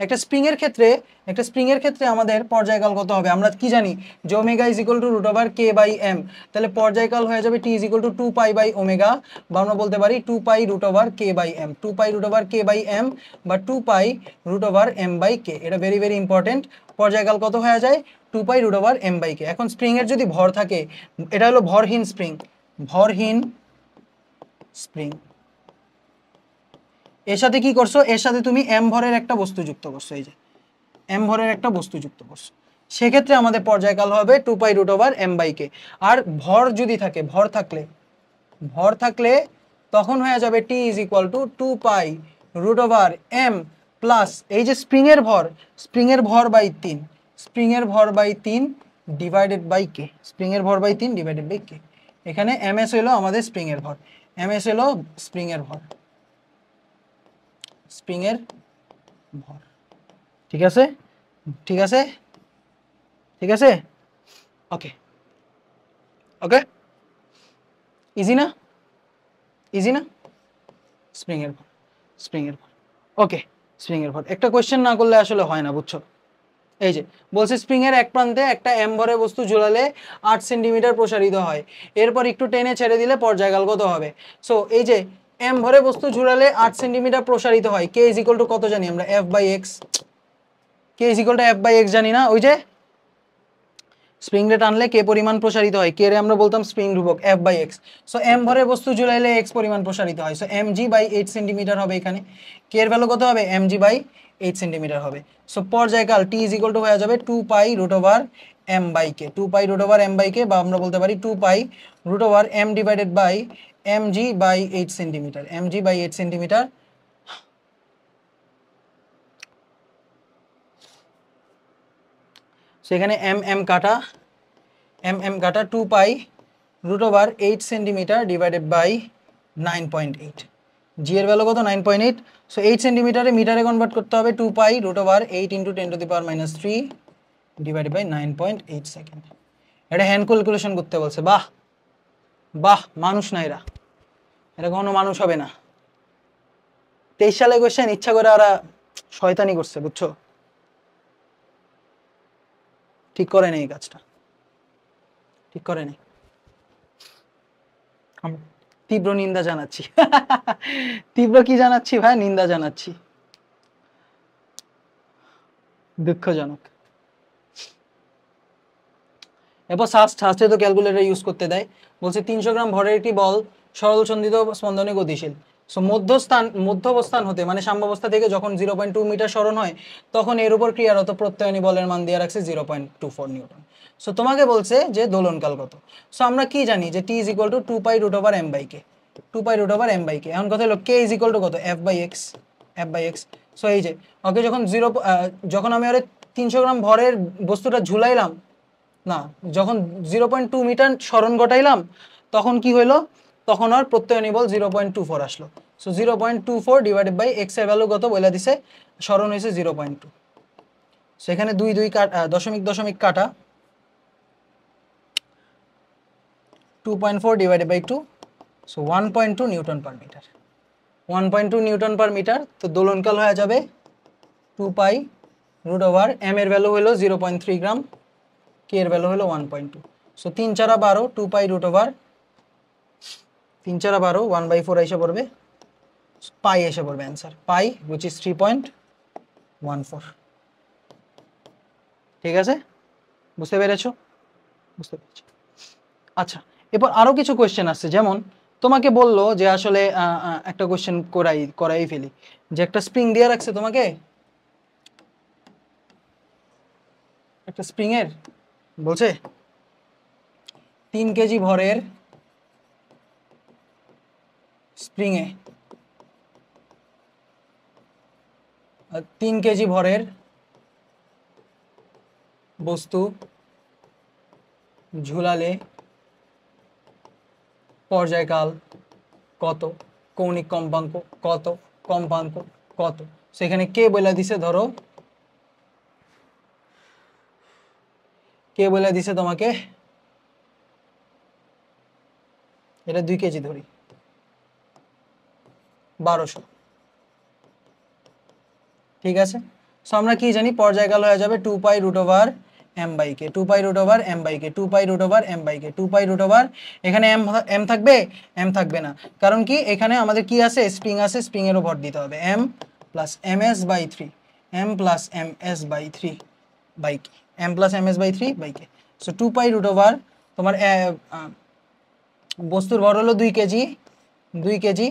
একটা স্প্রিং এর ক্ষেত্রে আমাদের পর্যায়কাল কত হবে। আমরা কি জানি যে omega is equal two √k/m, তাহলে পর্যায়কাল হয়ে যাবে টি ইজ ইকুয়াল টু 2π/ω, বা আমরা বলতে পারি 2π√k/m, 2π√k/m বা 2π√m/k। এটা ভেরি ভেরি ইম্পর্টেন্ট। পর্যায়কাল কত হয়ে যায়? 2π√m/k। এখন স্প্রিং এর যদি ভর থাকে, এটা হলো ভরহীন স্প্রিং, এর সাথে কি করছো, এর সাথে তুমি এম ভরের একটা বস্তু যুক্ত করছো, এই যে এম ভরের একটা বস্তু যুক্ত করছো, সেক্ষেত্রে আমাদের পর্যায়কাল হবে 2π√m/k। আর ভর যদি থাকে, ভর থাকলে তখন হয়ে যাবে T is equal to 2π√m plus এই যে স্প্রিং এর ভর by 3 divided by K, K. এখানে এম এস হলো আমাদের স্প্রিং এর ভর, স্প্রিং এর ভর। ঠিক আছে ওকে ইজি না স্প্রিং এর ভর ওকে। স্প্রিং এর ভর একটা কোয়েশ্চেন না করলে আসলে হয় না, বুঝছো? এই যে বলছে স্প্রিং এর এক প্রান্তে একটা এম ভরের বস্তু ঝুলালে 8 সেন্টিমিটার প্রসারিত হয়, এরপর একটু টেনে ছেড়ে দিলে পর্যায়কাল কত হবে। সো এই যে এম ভরে বস্তু ঝুলালে 8 সেন্টিমিটার প্রসারিত হয়, কে ইজ ইকুয়াল টু কত জানি আমরা, f/x, K is equal two f/x জানি না। ওই যে স্প্রিং রে টানলে কে পরিমাণ প্রসারিত হয়, কে রে আমরা বলতাম স্প্রিং ধ্রুবক F by X. So M ভরের বস্তু ঝুলাইলে এক্স পরিমাণ প্রসারিত হয়, so M G by 8 centimetre হবে এখানে। কে এর ভ্যালু কত হবে, এম জি বাই 8 সেন্টিমিটার হবে। সো পর্যায়কাল টি ইজ ইকুয়াল টু হয়ে যাবে 2 pi root over M by K, 2 pi root over M by K, বা আমরা বলতে পারি 2 pi root over M divided by M G by 8 centimetre, M G by 8 centimetre. সেখানে M M কাটা, M M কাটা 2 pi root over 8 centimetre divided by 9.8। G এর value কত, 9.8। So 8 সেন্টিমিটারে মিটারে কনভার্ট করতে হবে 2 pi root over 8 into 10 to the power minus 3 divided by 9.8 second. এটা hand calculation করতে বলছে, বাহ বাহ, মানুষ না এরা, এটা কখনো মানুষ হবে না। 23 সালে কোশ্চেন ইচ্ছা করে ওরা শয়তানি করছে, বুঝছো, ঠিক করে নেই কাজটা, ঠিক করে নেই। তীব্র নিন্দা জানাচ্ছি। তীব্র কি জানাচ্ছি ভাই, নিন্দা জানাচ্ছি, দুঃখজনক। এরপর শাস্ত্রে তো ক্যালকুলেটর ইউজ করতে দেয়, বলছে 300 গ্রাম ভরের একটি বল সরল সন্ধিত স্পন্দনে গতিশীল। সো মধ্যবস্থান হতে মানে সাম্যাবস্থা থেকে যখন 0.2 মিটার সরণ হয় তখন এর উপর ক্রিয়ারত প্রত্যয়নী বলের মান দিয়ে রাখছে 0.24 নিউটন। সো তোমাকে বলছে যে দোলনকাল কত। সো আমরা কি জানি যে T is equal to 2 pi root over M by K, 2 pi root over M by K. এখন কথা হলো কে ইজ ইকুয়াল টু কত, F by X, F by X. So এই যে ওকে যখন আমি আরে 300 গ্রাম ভরের বস্তুটা ঝুলাইলাম, না, যখন 0.2 মিটার সরণ ঘটাইলাম তখন কি হইলো, তখন আর প্রত্যয়নী বল 0.24 আসলো। সো 0.24 ডিভাইডেড বাই এক্স এর ভ্যালু কত বলে দিছে, সরণ হয়েছে 0.2। সেখানে 2 2 দশমিক দশমিক কাটা 2.4 divided by 2, so 1.2 newton per meter, 1.2 newton per meter. তো দোলনকাল হয়ে যাবে 2 পাই রুট ওভার এম এর ভ্যালু হলো 0.3 গ্রাম, কে এর ভ্যালু হলো 1.2। সো 3 4 12, 2 পাই রুট ওভার 3 4 12, 1/4 এসে পড়বে, পাই এসে পড়বে অ্যান্সার, পাই which is 3.14। ঠিক আছে, বুঝতে পেরেছো, বুঝতে পেরেছো। আচ্ছা, এরপর আরো কিছু কোয়েশ্চেন আছে, যেমন তোমাকে বললো যে আসলে একটা কোয়েশ্চেন করাই ফেলি, যে একটা স্প্রিং দিয়ে রাখছে তোমাকে, একটা স্প্রিং এর বলছে 3 কেজি ভরের স্প্রিং এ 3 কেজি ভরের বস্তু ঝুলালে পর্যায়কাল কত, কৌণিক কম্পাঙ্ক কত, কম্পাঙ্ক কত। সেখানে কে বলে দিছে, ধরো কে বলে দিছে তোমাকে, এটা 2 কেজি ধরি, 1200। ঠিক আছে, সো আমরা কি জানি পর্যায়কাল হয়ে যাবে 2 pi root over M by K, 2 pi root over M by K, 2 pi root over M by K, 2 pi root over, এখানে এম থাকবে, এম থাকবে না, কারণ কি এখানে আমাদের কি আছে, স্প্রিং আছে, স্প্রিং এরও ভর দিতে হবে, m plus m s by 3, m plus m s by 3 by k, m plus m s by 3 by K. So 2 pi root over তোমার বস্তুর ভর হলো 2 কেজি, 2 কেজি,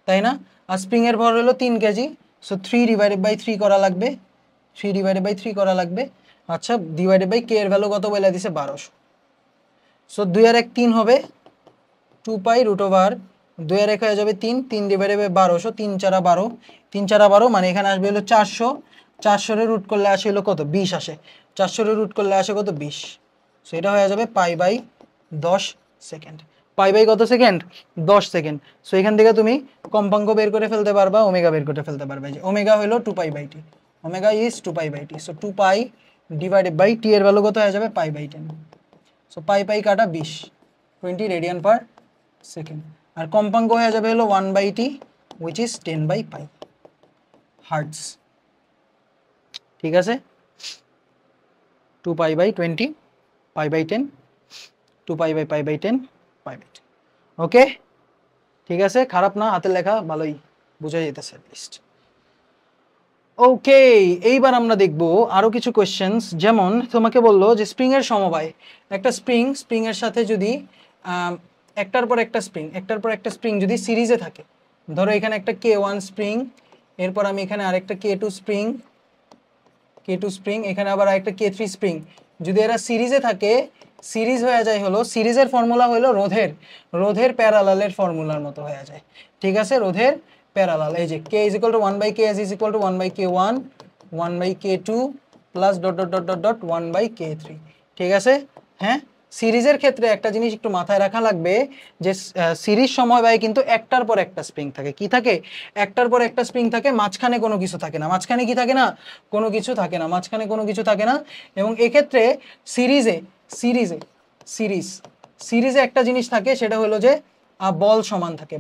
তাই না, আর স্প্রিং এর ভর হলো 3 কেজি। সো 3 ডিভাইডেড বাই 3 করা লাগবে, 3 ডিভাইডেড বাই 3 করা লাগবে। আচ্ছা, ডিভাইডেড বাই কে এর ভ্যালু কত বলে দিছে, 1200। সো 2 আর 1 3 হবে, 2 পাই রুট ওভার 2 আর 1 হয়ে যাবে 3, 3 ডিভাইডেড বাই 1200, 3 4 12, 3 4 12 মানে এখানে আসবে হলো 400, 400 এর রুট করলে আসে হলো কত, 20 আসে, 400 এর রুট করলে আসে কত, 20। সো এটা হয়ে যাবে pi by 10 second, pi by কত সেকেন্ড, 10 সেকেন্ড। সো এখান থেকে তুমি কম্পাঙ্ক বের করে ফেলতে পারবা, ওমেগা বের করে ফেলতে পারবে, যে ওমেগা হলো 2 pi by T, omega is 2 pi by T. So 2 pi divided by T এর ভ্যালু কত হয়ে যাবে, পাই বাই 10। সো পাই পাই কাটা 20, 20 রেডিয়ান পার সেকেন্ড, আর কম্পাঙ্ক হয়ে যাবে হলো 1 by t which is 10 by pi hertz. ঠিক আছে, 2 pi by 20, pi by 10, 2 pi by 10, pi by 10। Okay, ঠিক আছে, খারাপ না, হাতের লেখা ভালোই বোঝা যেতেছে লিস্ট। ওকে, এইবার আমরা দেখব আরো কিছু কোয়েশ্চেন্স। যেমন তোমাকে বললো যে স্প্রিং এর সমবায়, একটা স্প্রিং এর সাথে যদি একটার পর একটা স্প্রিং যদি সিরিজে থাকে, ধরো এখানে একটা K1 স্প্রিং, এরপর আমি এখানে আরেকটা K2 স্প্রিং, এখানে আবার আরেকটা K3 স্প্রিং, যদি এরা সিরিজে থাকে, সিরিজ হয়ে যায় হলো, সিরিজের ফর্মুলা হলো রোধের প্যারালালের ফর্মুলার মতো হয়ে যায়। ঠিক আছে, রোধের প্যারালাল, এই যে K is equal to 1/Ks is equal to 1/K1 1/K2 plus dot dot dot dot dot 1/K3। ঠিক আছে, হ্যাঁ। সিরিজের ক্ষেত্রে একটা জিনিস একটু মাথায় রাখা লাগবে যে সিরিজ সমবায়ে কিন্তু একটার পর একটা স্প্রিং থাকে। কি থাকে? একটার পর একটা স্প্রিং থাকে, মাঝখানে কোনো কিছু থাকে না। মাঝখানে কি থাকে না? কোনো কিছু থাকে না, মাঝখানে কোনো কিছু থাকে না। এবং এক্ষেত্রে সিরিজে একটা জিনিস থাকে, সেটা হলো যে বল সমান থাকে।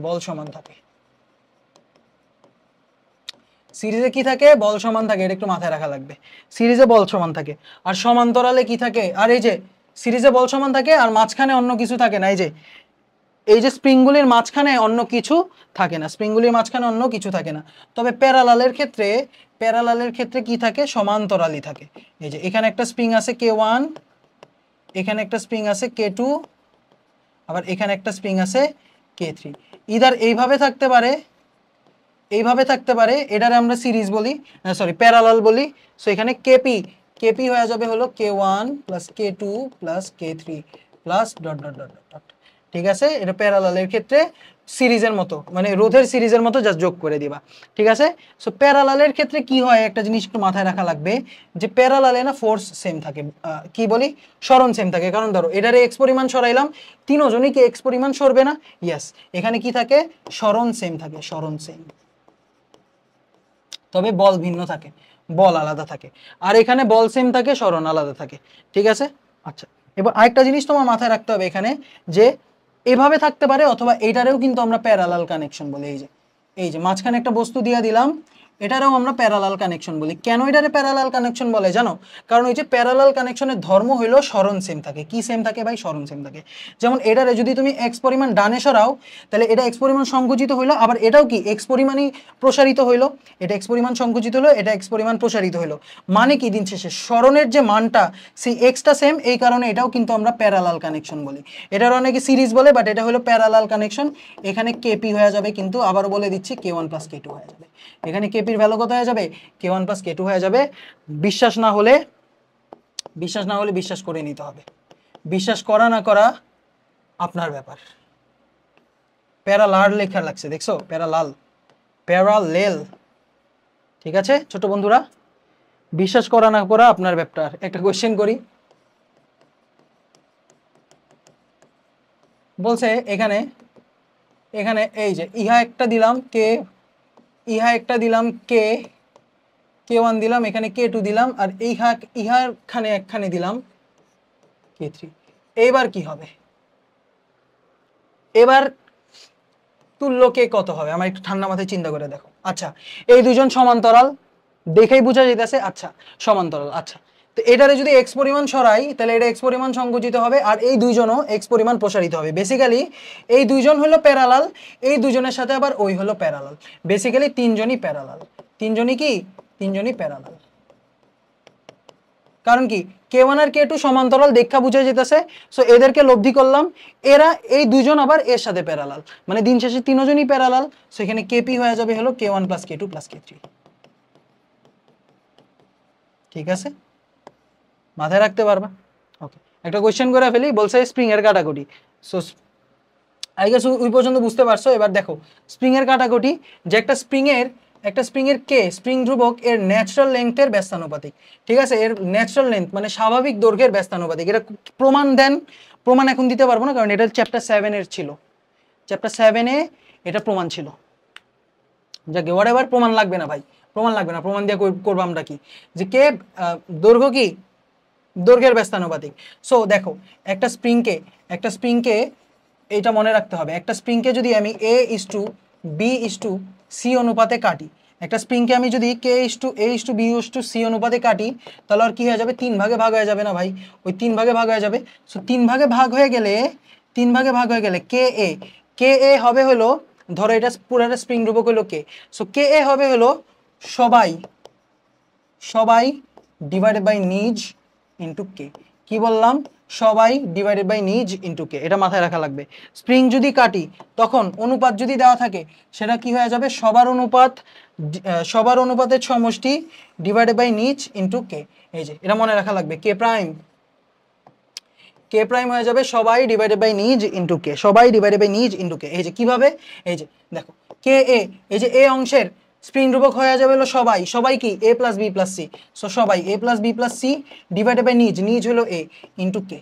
সিরিজে কি থাকে? বল সমান থাকে, এটা একটু মাথায় রাখা লাগবে। সিরিজে বল সমান থাকে, আর সমান্তরালে কি থাকে? আর এই যে সিরিজে বল সমান থাকে আর মাঝখানে অন্য কিছু থাকে না। এই যে স্প্রিংগুলির মাঝখানে অন্য কিছু থাকে না, তবে প্যারালালের ক্ষেত্রে কি থাকে? সমান্তরালই থাকে। এই যে এখানে একটা স্প্রিং আছে K1, এখানে একটা স্প্রিং আছে K2, আবার এখানে একটা স্প্রিং আছে K3। ইদার এইভাবে থাকতে পারে, এটারে আমরা সিরিজ বলি, প্যারালাল বলি। সো এখানে কেপি হয়ে যাবে হলো K1 plus K2 plus K3 plus dot dot dot dot. ঠিক আছে, এটা প্যারালালের ক্ষেত্রে সিরিজের মতো, মানে রোধের সিরিজের মতো জাস্ট যোগ করে দিবা। ঠিক আছে, সো প্যারালালের ক্ষেত্রে কি হয়, একটা জিনিস একটু মাথায় রাখা লাগবে যে প্যারালালে না ফোর্স সেম থাকে, কি বলি, সরণ সেম থাকে। কারণ ধরো এটারে এক্স পরিমাণ সরাইলাম, তিনজনই কি এক্স পরিমাণ সরবে না? ইয়েস, এখানে কি থাকে? সরণ সেম থাকে, তবে বল ভিন্ন থাকে, বল আলাদা থাকে। আর এখানে বল সেম থাকে, সরণ আলাদা থাকে। ঠিক আছে, আচ্ছা। এবার আরেকটা জিনিস তোমার মাথায় রাখতে হবে এখানে, যে এভাবে থাকতে পারে, অথবা এইটারেও কিন্তু আমরা প্যারালাল কানেকশন বলি। এই যে মাঝখানে একটা বস্তু দিয়ে দিলাম, এটারেও আমরা প্যারালাল কানেকশন বলি। কেন এটারে প্যারালাল কানেকশন বলে জানো? কারণ ওই যে প্যারালাল কানেকশনের ধর্ম হইলো সরণ সেম থাকে। কি সেম থাকে ভাই? সরণ সেম থাকে। যেমন এটারে যদি তুমি এক্স পরিমাণ ডানে সরাও, তাহলে এটা এক্স পরিমাণ সংকুচিত হইলো, আবার এটাও কি এক্স পরিমাণই প্রসারিত হইলো। এটা এক্স পরিমাণ সংকুচিত হলো, এটা এক্স পরিমাণ প্রসারিত হইলো। মানে কি, দিন শেষে সরণের যে মানটা, সেই এক্সটা সেম, এই কারণে এটাও কিন্তু আমরা প্যারালাল কানেকশন বলি। এটার অনেকে সিরিজ বলে, বাট এটা হলো প্যারালাল কানেকশন। এখানে কেপি হয়ে যাবে, কিন্তু আবারও বলে দিচ্ছি K1 প্লাস K2 হয়ে যাবে। এখানে কেপির ভ্যালু কত হয়ে যাবে? K1 প্লাস K2 হয়ে যাবে। বিশ্বাস না হলে বিশ্বাস করে নিতে হবে। বিশ্বাস করা না করা আপনার ব্যাপার। প্যারালাল লেখা লাগছে, দেখছো? প্যারালেল। ঠিক আছে ছোট বন্ধুরা, বিশ্বাস করা না করা আপনার ব্যাপার। একটা কোশ্চেন করি, বলছে এখানে এই যে ইহা একটা দিলাম K1 দিলাম, এখানে K2 দিলাম, আর ইহাখানে একখানে দিলাম K3। এইবার কি হবে? এবার তুল্য কে কত হবে? আমার একটু ঠান্ডা মাথায় চিন্তা করে দেখো। আচ্ছা, এই দুজন সমান্তরাল, দেখেই বোঝা যাইতেছে। আচ্ছা, সমান্তরাল। আচ্ছা, তো এটারে যদি এক্স পরিমাণ সরাই, তাহলে এটা এক্স পরিমাণ সংকুচিত হবে, আর এই দুইজনও এক্স পরিমাণ প্রসারিত হবে। বেসিক্যালি এই দুইজন হলো প্যারালাল, এই দুইজনের সাথে আবার ওই হলো প্যারালাল। বেসিক্যালি তিনজনই প্যারালাল। কারণ কি, K1 আর K2 সমান্তরাল দেখা বুঝা যেতেছে। সো এদেরকে লব্ধি করলাম, এরা এই দুজন আবার এর সাথে প্যারালাল, মানে দিন শেষে তিনজনই প্যারালাল। সো এখানে কেপি হয়ে যাবে হলো K1 plus K2 plus K3। ঠিক আছে, মাথায় রাখতে পারবা? ওকে, একটা কোশ্চেন করে ফেলি। বলছে স্প্রিং এর কাটাকুটি। সো আই গেস ওই পর্যন্ত বুঝতে পারছো। এবার দেখো স্প্রিং এর কাটাকুটি, যে একটা স্প্রিং এর কে, স্প্রিং ধ্রুবক, এর ন্যাচারাল লেন্থের ব্যস্তানুপাতিক। ঠিক আছে, এর ন্যাচারাল লেন্থ মানে স্বাভাবিক দৈর্ঘ্যের ব্যস্তানুপাতিক। এটা প্রমাণ এখন দিতে পারবো না, কারণ এটা চ্যাপ্টার 7 এর ছিল। চ্যাপ্টার 7-এ এটা প্রমাণ ছিল। যাকে হোয়াট এভার, প্রমাণ লাগবে না ভাই, প্রমাণ দিয়ে করবো আমরা কি, যে কে দৈর্ঘ্য কি, দৈর্ঘ্যের ব্যস্তানুপাতিক। সো দেখো একটা স্প্রিংকে এইটা মনে রাখতে হবে, একটা স্প্রিংকে যদি আমি A:B:C অনুপাতে কাটি, একটা স্প্রিংকে আমি যদি K:A:B:C অনুপাতে কাটি, তাহলে আর কি হয়ে যাবে? 3 ভাগে ভাগ হয়ে যাবে না ভাই? ওই 3 ভাগে ভাগ হয়ে যাবে। সো 3 ভাগে ভাগ হয়ে গেলে কে এ হবে হলো, ধরো এটা পুরো স্প্রিং ধ্রুবক হলো কে। সো কে এ হবে হলো সবাই সবাই ডিভাইডেড বাই নিজ ইন্টু কে। কি বললাম? সবাই ডিভাইডেড বাই নিজ ইন্টু কে, এটা মাথায় রাখা লাগবে। স্প্রিং যদি কাটি তখন অনুপাত যদি দেওয়া থাকে সেটা কি হয়ে যাবে? সবার অনুপাতের সমষ্টি ডিভাইডেড বাই নিজ ইন্টু কে। এই যে এটা মনে রাখা লাগবে, কে প্রাইম হয়ে যাবে সবাই ডিভাইডেড বাই নিজ ইন্টু কে, সবাই ডিভাইডেড বাই নিজ ইন্টু কে। এই যে কিভাবে, এই যে দেখো কে এ, এই যে এ অংশের স্প্রিং ধ্রুবক হয়ে যাবে হলো সবাই, সবাই কি A plus B plus C, so সবাই A plus B plus C divided by নিজ হলো এ ইন্টু কে।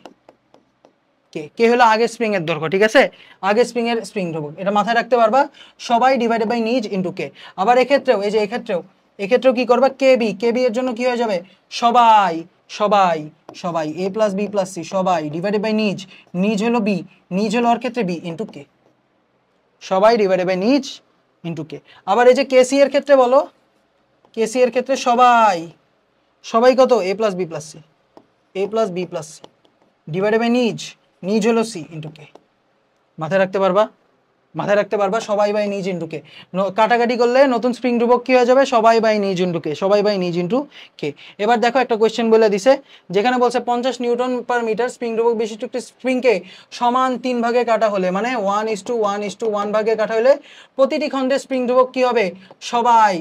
কে হলো আগের স্প্রিং এর দৈর্ঘ্য, ঠিক আছে, আগের স্প্রিং এর স্প্রিং ধ্রুবক, এটা মাথায় রাখতে পারবা, সবাই ডিভাইডেড বাই নিজ ইন্টু কে। আবার এক্ষেত্রেও এই যে এক্ষেত্রেও কি করবা? কে বি এর জন্য কি হয়ে যাবে? সবাই সবাই সবাই A plus B plus C সবাই ডিভাইডেড বাই নিজ হলো বি, নিজ হলো ওর ক্ষেত্রে বি ইন্টু কে, সবাই ডিভাইডেড বাই নিজ ইন্টু কে। আবার এই যে কেসি এর ক্ষেত্রে বলো, কেসি এর ক্ষেত্রে সবাই কত? A plus B plus C, A plus B plus C divided by নিজ হলো সি ইন্টু কে। মাথায় রাখতে পারবা সবাই বাই নিজ ইন্টু কে। কাটাকাটি করলে নতুন স্প্রিং ধ্রুবক কি হয়ে যাবে? সবাই বাই নিজ ইন্টু কে, সবাই বাই নিজ ইন্টু কে। এবার দেখো একটা কোয়েশ্চেন বলে দিছে, যেখানে বলছে 50 নিউটন পার মিটার স্প্রিং ধ্রুবক বিশিষ্ট একটি স্প্রিংকে সমান 3 ভাগে কাটা হলে, মানে 1:1:1 ভাগে কাটা হলে প্রতিটি খণ্ডের স্প্রিং ধ্রুবক কি হবে? সবাই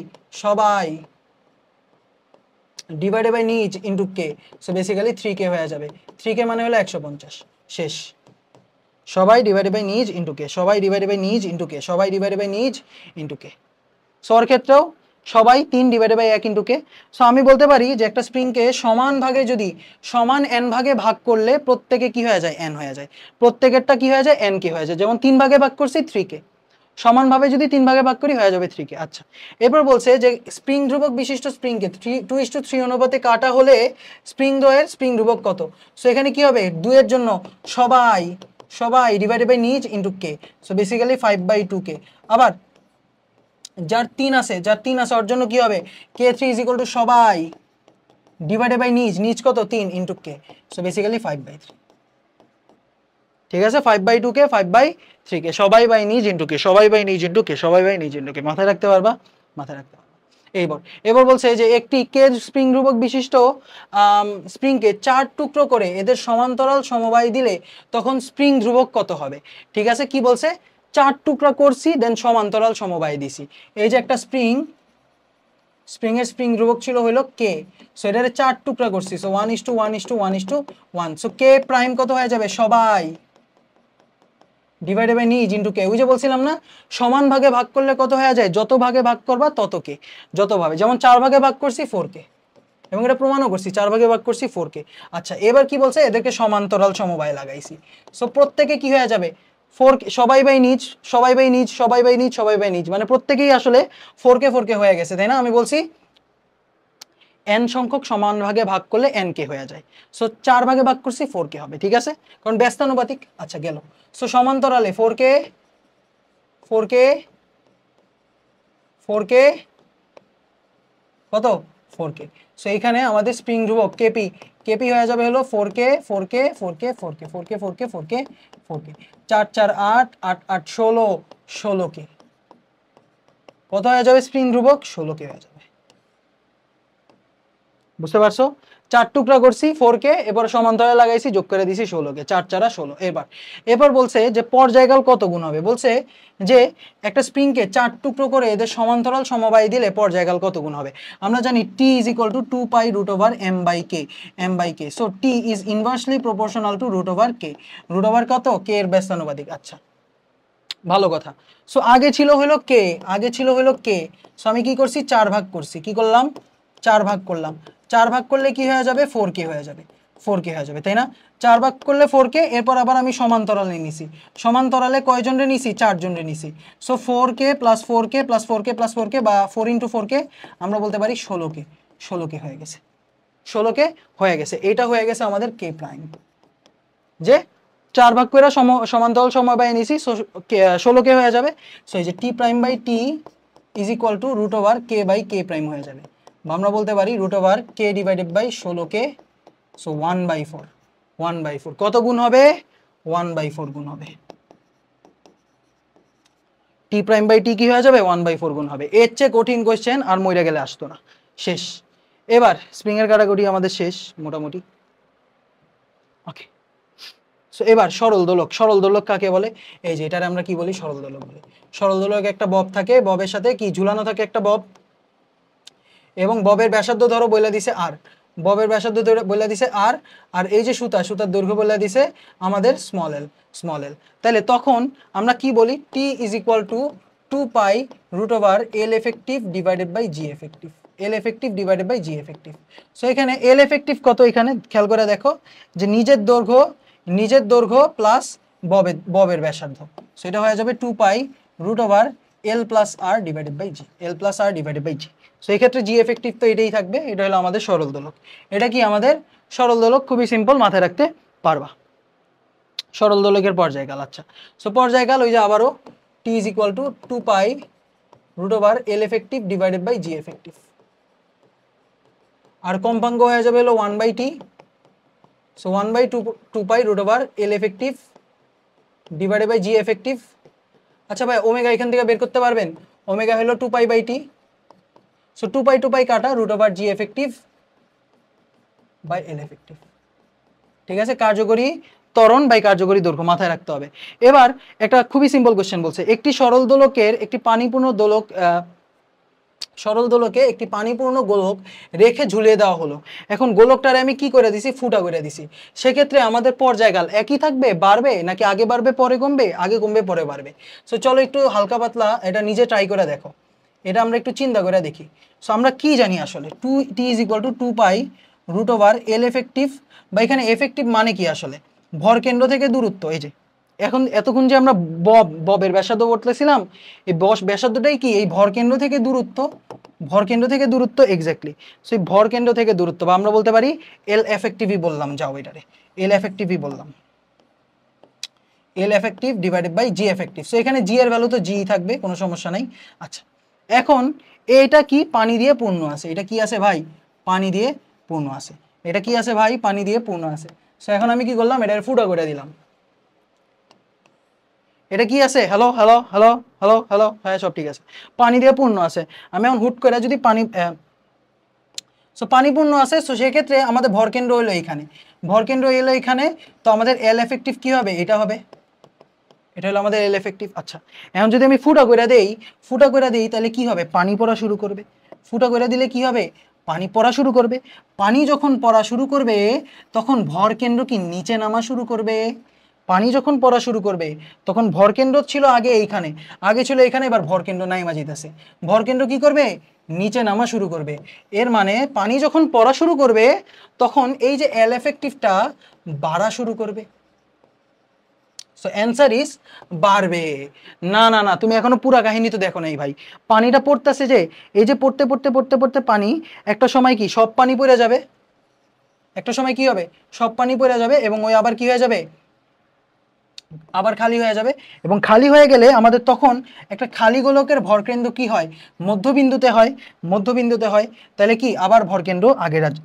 ডিভাইডেড বাই নিজ into k, so basically 3k হয়ে যাবে। 3k মানে হলো 150, শেষ। সবাই ডিভাইডেড বাই নিজ ইন্টু কে, সবাই ডিভাইডেড বাই নিজ ইন্টু কে, সবাই ডিভাইডেড বাই নিজ ইন্টু কে। সো ওর ক্ষেত্রেও সবাই 3 divided by 1 into k. So আমি বলতে পারি যে একটা স্প্রিংকে সমান ভাগে যদি সমান n ভাগে ভাগ করলে প্রত্যেকে কি হয়ে যায়? n হয়ে যায়, প্রত্যেকেরটা কি হয়ে যায়? n কে হয়ে যায়। যেমন 3 ভাগে ভাগ করছি 3k, সমানভাবে যদি 3 ভাগে ভাগ করি হয়ে যাবে 3k। আচ্ছা, এরপর বলছে যে স্প্রিং ধ্রুবক বিশিষ্ট স্প্রিংকে 2:3 অনুপাতে কাটা হলে স্প্রিং দ্বয়ের স্প্রিং ধ্রুবক কত? সো এখানে কি হবে? 2 এর জন্য সবাই ডিভাইডেড বাই নিজ into k, so basically 5/2k। আবার যার 3 আছে ওর জন্য কি হবে? k3 ইজ ইকুয়াল টু সবাই ডিভাইডেড বাই নিজ কত? 3 ইন্টু কে, সো বেসিক্যালি 5/3। ঠিক আছে, 5/2k 5/3k, সবাই বাই নিজ ইন্টু কে, সবাই বাই নিজ ইন্টু কে, সবাই বাই নিজ ইন্টু কে। মাথায় রাখতে পারবা? এবার বলছে যে একটি কে স্প্রিং ধ্রুবক বিশিষ্ট স্প্রিংকে 4 টুকরো করে এদের সমান্তরাল সমবায় দিলে তখন স্প্রিং ধ্রুবক কত হবে? ঠিক আছে, কি বলছে? 4 টুকরা করছি দেন সমান্তরাল সমবায় দিছি। এই যে একটা স্প্রিং এর স্প্রিং ধ্রুবক ছিল হলো কে, সো এটারে 4 টুকরা করছি, সো 1:1:1:1, সো কে প্রাইম কত হয়ে যাবে? সবাই ডিভাইডেড বাই নিজ ইন্টু কে। ওই যে বলছিলাম না, সমান ভাগে ভাগ করলে কত হয়ে যায়? যত ভাগে ভাগ করবা তত কে, যত ভাবে। যেমন 4 ভাগে ভাগ করছি 4k, এবং এটা প্রমাণও করছি, 4 ভাগে ভাগ করছি 4k। আচ্ছা, এবার কি বলছে? এদেরকে সমান্তরাল সমবায় লাগাইছি, সো প্রত্যেকে কি হয়ে যাবে? 4k, সবাই বাই নিজ, মানে প্রত্যেকেই আসলে 4k হয়ে গেছে, তাই না? আমি বলছি n সংখ্যক সমান ভাগে ভাগ করলে n k হয়ে যায়, সো 4 ভাগে ভাগ করছি 4k হবে, ঠিক আছে, কারণ ব্যস্তানুপাতিক। আচ্ছা গেল, সো সমান্তরালে 4k কত? 4k। সো এখানে আমাদের স্প্রিং ধ্রুবক কেপি হয়ে যাবে হলো 4k 4 4 8 8 8 16k। কত হয়ে যাবে স্প্রিং ধ্রুবক? 16k হয়ে যাবে। বুঝতে পারছো? 4 টুকরা করছি 4k, এবার সমান্তরালে লাগাইছি, যোগ করে দিছি 16k, 4 4 16। এবার বলছে যে পর্যায়কাল কত গুণ হবে? বলছে যে একটা স্প্রিংকে 4 টুকরো করে এদের সমান্তরাল সমবায় দিলে পর্যায়কাল কত গুণ হবে? আমরা জানি t is equal two 2π√m/k, so t is inversely proportional two √k, √ কত? k এর ব্যস্তানুপাতিক। আচ্ছা, ভালো কথা। সো আগে ছিল হলো k, সো আমি কি করছি? 4 ভাগ করছি, কি করলাম? 4 ভাগ করলাম, 4 ভাগ করলে কি হয়ে যাবে? 4k হয়ে যাবে, তাই না? 4 ভাগ করলে 4k। এরপর আবার আমি সমান্তরালে নিছি, সমান্তরালে কয়জন রে নিছি? 4 জন রে নিছি, so 4k plus 4k plus 4k plus 4k বা 4 × 4k, আমরা বলতে পারি 16k হয়ে গেছে, 16k হয়ে গেছে। এটা হয়ে গেছে আমাদের k প্রাইম, যে 4 ভাগ করে সমান্তরাল সমবায় নিছি, সো 16k হয়ে যাবে। সো এই যে t prime by t is equal to √k/k prime হয়ে যাবে, বা আমরা বলতে পারি √k divided by 16k, so 1/4 কত গুণ হবে? 1/4 গুণ হবে। t প্রাইম বাই t কি হয়ে যাবে? 1/4 গুণ হবে। এর চেয়ে কঠিন কোশ্চেন আর মইরা গেলে আসতো না, শেষ। এবার স্প্রিং এর কাটাকুটি আমাদের শেষ মোটামুটি। ওকে, সো এবার সরল দোলক। সরল দোলক কাকে বলে? এই যে এটার আমরা কি বলি? সরল দোলক বলি। সরল দোলক একটা বব থাকে, ববের সাথে কি ঝুলানো থাকে? একটা বব, এবং ববের ব্যাসার্ধ ধরো বলে দিছে আর, ববের ব্যাসার্ধ ধরে বলে দিছে আর, আর এই যে সুতা, সুতার দৈর্ঘ্য বলে দিছে আমাদের স্মল এল, স্মল এল। তাহলে তখন আমরা কি বলি? T is equal to 2 pi root over L effective divided by G effective, L effective divided by G effective. So এখানে এল এফেক্টিভ কত? এখানে খেয়াল করে দেখো যে নিজের দৈর্ঘ্য প্লাস ববের ব্যাসার্ধ, সেটা হয়ে যাবে 2 pi root over L plus R divided by G, L plus R divided by G. So এই ক্ষেত্রে জি এফেক্টিভ তো এটাই থাকবে, এটা হলো আমাদের সরল দোলক। এটা কি আমাদের সরল দোলক? খুবই সিম্পল, মাথায় রাখতে পারবা। সরল দোলকের পর্যায়কাল। আচ্ছা, সো পর্যায়কাল ওই যে আবারও T is equal to 2 pi root over L effective divided by G effective, আর কম্পাঙ্ক হয়ে যাবে হলো 1/t। So 1/2 pi root over L effective divided by G effective. আচ্ছা ভাই, ওমেগা এখান থেকে বের করতে পারবেন? ওমেগা হলো 2 পাই/t। সো 2 পাই কাটা root over g effective by L effective. ঠিক আছে, কার্যকরী ত্বরণ বাই কার্যকরী দৈর্ঘ্য, মাথায় রাখতে হবে। এবার একটা খুবই সিম্পল কোশ্চেন বলছে, একটি সরল দোলকের একটি পানিপূর্ণ দোলক, সরল দোলকে একটি পানিপূর্ণ গোলক রেখে ঝুলিয়ে দেওয়া হলো। এখন গোলকটারে আমি কি করে দিছি? ফুটা করে দিছি। সেক্ষেত্রে আমাদের পর্যায়কাল একই থাকবে, বাড়বে নাকি আগে বাড়বে পরে কমবে? আগে কমবে পরে বাড়বে। সো চলো একটু হালকা পাতলা এটা নিজে ট্রাই করে দেখো, এটা আমরা একটু চিন্তা করে দেখি। সো আমরা কি জানি আসলে? T is equal to 2 pi root over L effective, বা এখানে এফেক্টিভ মানে কি আসলে? ভর কেন্দ্র থেকে দূরত্ব। এই যে এখন এতক্ষণ যে আমরা ববের ব্যাসার্ধ বলতেছিলাম, এই ব্যাসার্ধটাই কি? এই ভর কেন্দ্র থেকে দূরত্ব, ভর কেন্দ্র থেকে দূরত্ব এক্স্যাক্টলি। সেই ভর কেন্দ্র থেকে দূরত্ব, বা আমরা বলতে পারি এল এফেক্টিভই বললাম, যাও এটারে এল এফেক্টিভই বললাম, L effective divided by G effective. So এখানে জি এর ভ্যালু তো জি থাকবে, কোনো সমস্যা নাই। আচ্ছা, এখন এটা কি? পানি দিয়ে পূর্ণ আছে। এটা কি আছে ভাই? পানি দিয়ে পূর্ণ আছে। এটা কি আছে ভাই? পানি দিয়ে পূর্ণ আছে। সো এখন আমি কি করলাম? এটার ফুটা করে দিলাম। এটা কি আছে? Hello hello hello hello hello, হ্যাঁ সব ঠিক আছে, পানি দিয়ে পূর্ণ আছে। আমি এখন হুট করে যদি পানি, সো পানি পূর্ণ আছে, সো সেক্ষেত্রে আমাদের ভরকেন্দ্র হলো এইখানে, ভরকেন্দ্র এলো এখানে, তো আমাদের এল এফেক্টিভ কি হবে? এটা হবে, এটা হলো আমাদের এল এফেক্টিভ। আচ্ছা, এখন যদি আমি ফুটা করে দেই তাহলে কি হবে? পানি পড়া শুরু করবে। ফুটা করে দিলে কি হবে? পানি পড়া শুরু করবে। পানি যখন পড়া শুরু করবে তখন ভরকেন্দ্র কি নিচে নামা শুরু করবে। পানি যখন পড়া শুরু করবে তখন ভরকেন্দ্র ছিল আগে এইখানে, আগে ছিল এখানে, এবার ভরকেন্দ্র নাইমা যাইতেছে। ভরকেন্দ্র কি করবে? নিচে নামা শুরু করবে। এর মানে পানি যখন পড়া শুরু করবে তখন এই যে এল এফেক্টিভটা বাড়া শুরু করবে। সো অ্যান্সার ইজ বাড়বে। না না না, তুমি এখনো পুরা কাহিনী তো দেখো নাই ভাই। পানিটা পড়তেছে যে, এই যে পড়তে পড়তে পড়তে পড়তে পানি একটা সময় কি সব পানি পড়ে যাবে, একটা সময় কি হবে? সব পানি পড়ে যাবে, এবং ওই আবার কি হয়ে যাবে? আবার খালি হয়ে যাবে। এবং খালি হয়ে গেলে আমাদের তখন একটা খালি গোলকের ভরকেন্দ্র কি হয়? মধ্যবিন্দুতে হয়, মধ্যবিন্দুতে হয়। তাহলে কি আবার ভরকেন্দ্র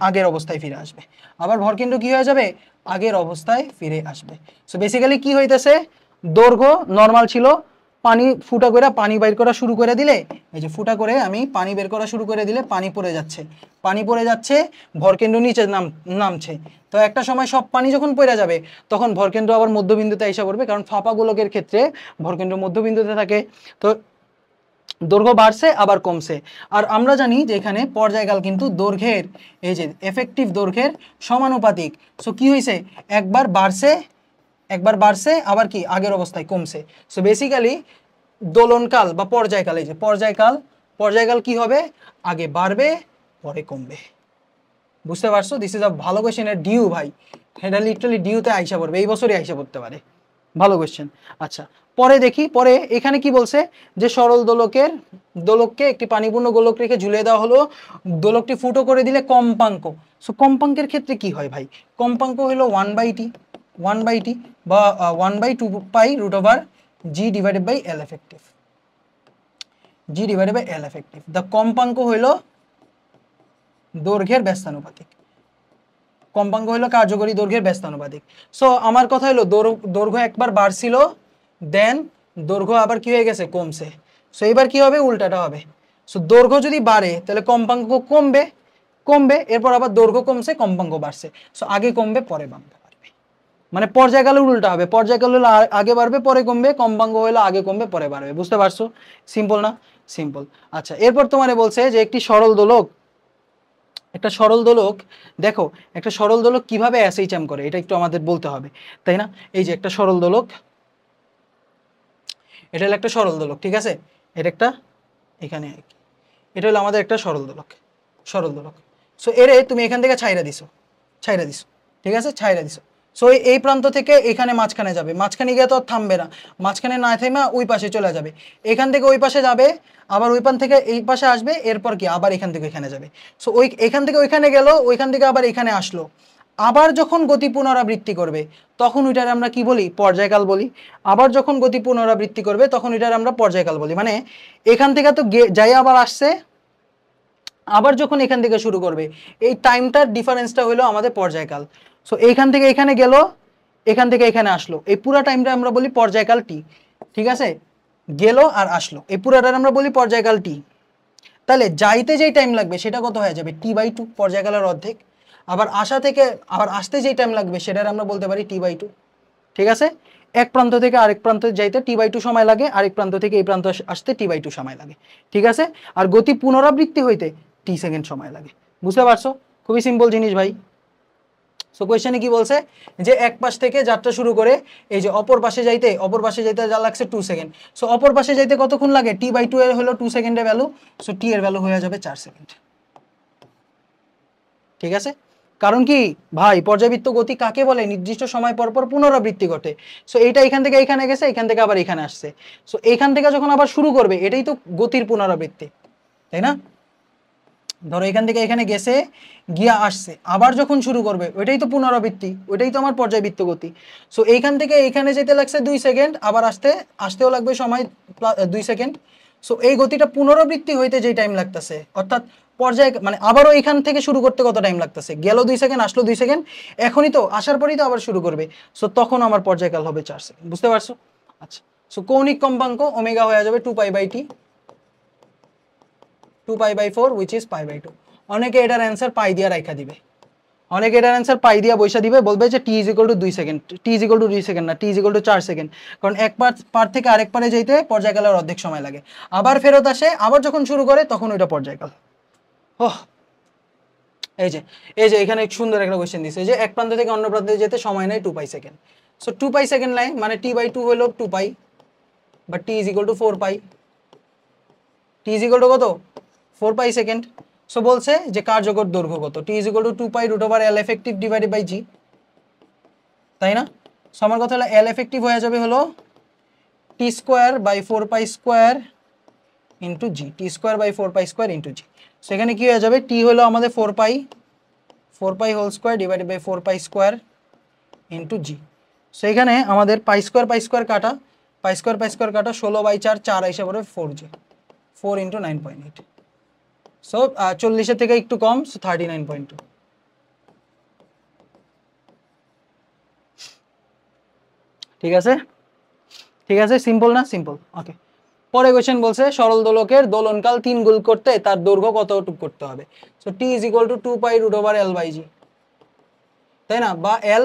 আগের অবস্থায় ফিরে আসবে, আবার ভরকেন্দ্র কি হয়ে যাবে? আগের অবস্থায় ফিরে আসবে। সো বেসিক্যালি কি হইতেছে? দৈর্ঘ্য নর্মাল ছিল, পানি ফুটা করে পানি বের করা শুরু করে দিলে, এই যে ফুটা করে আমি পানি বের করা শুরু করে দিলে পানি পড়ে যাচ্ছে, পানি পড়ে যাচ্ছে, ভরকেন্দ্র নিচে নামছে। তো একটা সময় সব পানি যখন পড়ে যাবে তখন ভরকেন্দ্র আবার মধ্যবিন্দুতে এসে পড়বে, কারণ ফাঁপা গোলকের ক্ষেত্রে ভরকেন্দ্র মধ্যবিন্দুতে থাকে। তো দৈর্ঘ্য বাড়ছে আবার কমছে। আর আমরা জানি যে এখানে পর্যায়কাল কিন্তু দৈর্ঘ্যের, এই যে এফেক্টিভ দৈর্ঘ্যের সমানুপাতিক। সো কি হয়েছে? একবার বাড়ছে আবার কি আগের অবস্থায় কমছে। সো বেসিক্যালি দোলনকাল বা পর্যায়কাল, এই যে পর্যায়কাল কি হবে? আগে বাড়বে পরে কমবে। বুঝতে পারছো? দিস ইজ আ ভালো কোয়েশ্চেন। এর ডিউ ভাই, এটা লিটারালি ডিউতে আইসা পড়বে, এই বছরই আইসা পড়তে পারে। ভালো কোয়েশ্চেন। আচ্ছা, পরে দেখি, পরে এখানে কি বলছে? যে সরল দোলককে একটি পানিপূর্ণ গোলক রেখে ঝুলিয়ে দেওয়া হলো, দোলকটি ফুটো করে দিলে কম্পাঙ্ক। সো কম্পাঙ্কের ক্ষেত্রে কি হয় ভাই? কম্পাঙ্ক হলো 1/t বা 1/2 pi root over G divided by L effective, G divided by L effective. The কম্পাঙ্ক হইল দৈর্ঘ্যের ব্যস্তানুপাতিক, কম্পাঙ্ক হইল কার্যকরী দৈর্ঘ্যের ব্যস্তানুপাতিক। সো আমার কথা হলো দৈর্ঘ্য একবার বাড়ছিল, দেন দৈর্ঘ্য আবার কি হয়ে গেছে? কমছে। সো এবার কি হবে? উল্টাটা হবে। সো দৈর্ঘ্য যদি বাড়ে তাহলে কম্পাঙ্ক কমবে, কমবে, এরপর আবার দৈর্ঘ্য কমছে, কম্পাঙ্ক বাড়ছে। সো আগে কমবে পরে বাড়বে, মানে পর্যায়কালে উল্টা হবে, পর্যায়কাল হলো আগে বাড়বে পরে কমবে, কম্পাঙ্ক হলো আগে কমবে পরে বাড়বে। বুঝতে পারছো? সিম্পল না? সিম্পল। আচ্ছা, এরপর তোমারে বলছে যে একটি সরল দোলক, একটা সরল দোলক, দেখো একটা সরল দোলক কিভাবে SHM করে এটা একটু আমাদের বলতে হবে, তাই না? এই যে একটা সরল দোলক, এটা হলো একটা সরল দোলক, ঠিক আছে? এটা একটা, এখানে এটা হলো আমাদের একটা সরল দোলক, সরল দোলক। সো এরে তুমি এখান থেকে ছাইরা দিছো, ছাইরা দিছো, ঠিক আছে, ছাইরা দিছো। সো এই প্রান্ত থেকে এখানে মাঝখানে যাবে, মাঝখানে গিয়ে তো আর থামবে না, মাঝখানে না থেমে ওই পাশে চলে যাবে, এখান থেকে ওই পাশে যাবে, আবার ওই পান থেকে এই পাশে আসবে, এরপর কি আবার এখান থেকে এখানে যাবে। সো ওই এখান থেকে ওইখানে গেল, ওইখান থেকে আবার এখানে আসলো, আবার যখন গতি পুনরাবৃত্তি করবে তখন ওইটার আমরা কি বলি? পর্যায়কাল বলি। আবার যখন গতি পুনরাবৃত্তি করবে তখন ওইটার আমরা পর্যায়কাল বলি। মানে এখান থেকে তো যাই আবার আসছে, আবার যখন এখান থেকে শুরু করবে, এই টাইমটার ডিফারেন্সটা হলো আমাদের পর্যায়কাল। সো এইখান থেকে এখানে গেল, এখান থেকে এখানে আসলো, এই পুরো টাইমটা আমরা বলি পর্যায়কাল টি, ঠিক আছে? গেল আর আসলো, এই পুরোটার আমরা বলি পর্যায়কাল টি। তাহলে যাইতে যেই টাইম লাগবে সেটা কত হয়ে যাবে? T/2, পর্যায়কালের অর্ধেক। আবার আসা থেকে আবার আসতে যেই টাইম লাগবে সেটার আমরা বলতে পারি T/2, ঠিক আছে? এক প্রান্ত থেকে আরেক প্রান্তে যাইতে T/2 সময় লাগে, আরেক প্রান্ত থেকে এই প্রান্ত আসতে T/2 সময় লাগে, ঠিক আছে? আর গতি পুনরাবৃত্তি হইতে T সেকেন্ড সময় লাগে। বুঝতে পারছো? খুবই সিম্পল জিনিস ভাই। সো কোয়েশ্চেনে কি বলছে যে এক পাশ থেকে যাত্রা শুরু করে এই যে অপর পাশে যাইতে যা লাগছে 2 সেকেন্ড। সো অপর পাশে যাইতে কতক্ষণ লাগে? T/2 এর হলো 2 সেকেন্ডের ভ্যালু, সো T এর ভ্যালু হয়ে যাবে 4 সেকেন্ড, ঠিক আছে? কারণ কি ভাই, পর্যাবৃত্ত গতি কাকে বলে? নির্দিষ্ট সময় পর পর পুনরাবৃত্তি ঘটে। সো এইটা এখান থেকে এখানে গেছে, এখান থেকে আবার এখানে আসছে, সো এখান থেকে যখন আবার শুরু করবে এটাই তো গতির পুনরাবৃত্তি, তাই না? ধরো এখান থেকে এখানে গেছে, গিয়া আসছে, আবার যখন শুরু করবে ওইটাই তো পুনরাবৃত্তি, ওইটাই তো আমার পর্যায়বৃত্ত গতি। সো এইখান থেকে এইখানে যেতে লাগছে 2 সেকেন্ড, আবার আসতেও লাগবে সময় 2 সেকেন্ড। সো এই গতিটা পুনরাবৃত্তি হইতে যেই টাইম লাগতেছে, অর্থাৎ পর্যায় মানে আবারও এখান থেকে শুরু করতে কত টাইম লাগতেছে? গেল 2 সেকেন্ড, আসলো 2 সেকেন্ড, এখনই তো আসার পরেই তো আবার শুরু করবে, সো তখন আমার পর্যায়কাল হবে 4 সেকেন্ড। বুঝতে পারছো? আচ্ছা, সো কৌণিক কম্পাঙ্ক ওমেগা হয়ে যাবে 2π/t, 2π/4 which is π/2। অনেকে এটার অ্যান্সার পাই দিয়া রাখা দিবে, অনেকে এটার অ্যান্সার পাই দিয়া বৈশা দিবে, বলবে যে t = 2 সেকেন্ড, t = 2 সেকেন্ড না, t = 4 সেকেন্ড, কারণ এক পার থেকে আরেক পারে যাইতে পর্যায়কালের অর্ধেক সময় লাগে, আবার ফেরত আসে, আবার যখন শুরু করে তখন ওইটা পর্যায়কাল। ওহ, এই যে এখানে সুন্দর একটা কোশ্চেন দিছে যে এক প্রান্ত থেকে অন্য প্রান্তে যেতে সময় নেয় 2π সেকেন্ড। সো 2π সেকেন্ড নাই মানে T/2 হলো 2π, বাট t = 4π, t = কত? 4π সেকেন্ড। সো বলছে যে কার্যকর দৈর্ঘ্য কত? t = 2π √L effective divided by g, তাই না? সো আমার কথা হলো L effective হয়ে যাবে হলো t²/4π² into g, t²/4π² into g। So এখানে কি হয়ে যাবে? t হলো আমাদের 4π whole square divided by 4π² into g। So এখানে আমাদের π² কাটা, π² কাটা, 16/4, 4 হিসাবে পড়বে 4g, 4 × 9.8। সো 40 থেকে একটু কম, সো 39.2। ঠিক আছে, ঠিক আছে, সিম্পল না? সিম্পল। ওকে, পরে কোশ্চেন বলছে সরল দোলকের দোলনকাল 3 গুণ করতে তার দৈর্ঘ্য কতটুকু করতে হবে? সো t = 2π √L/g, তাই না? বা L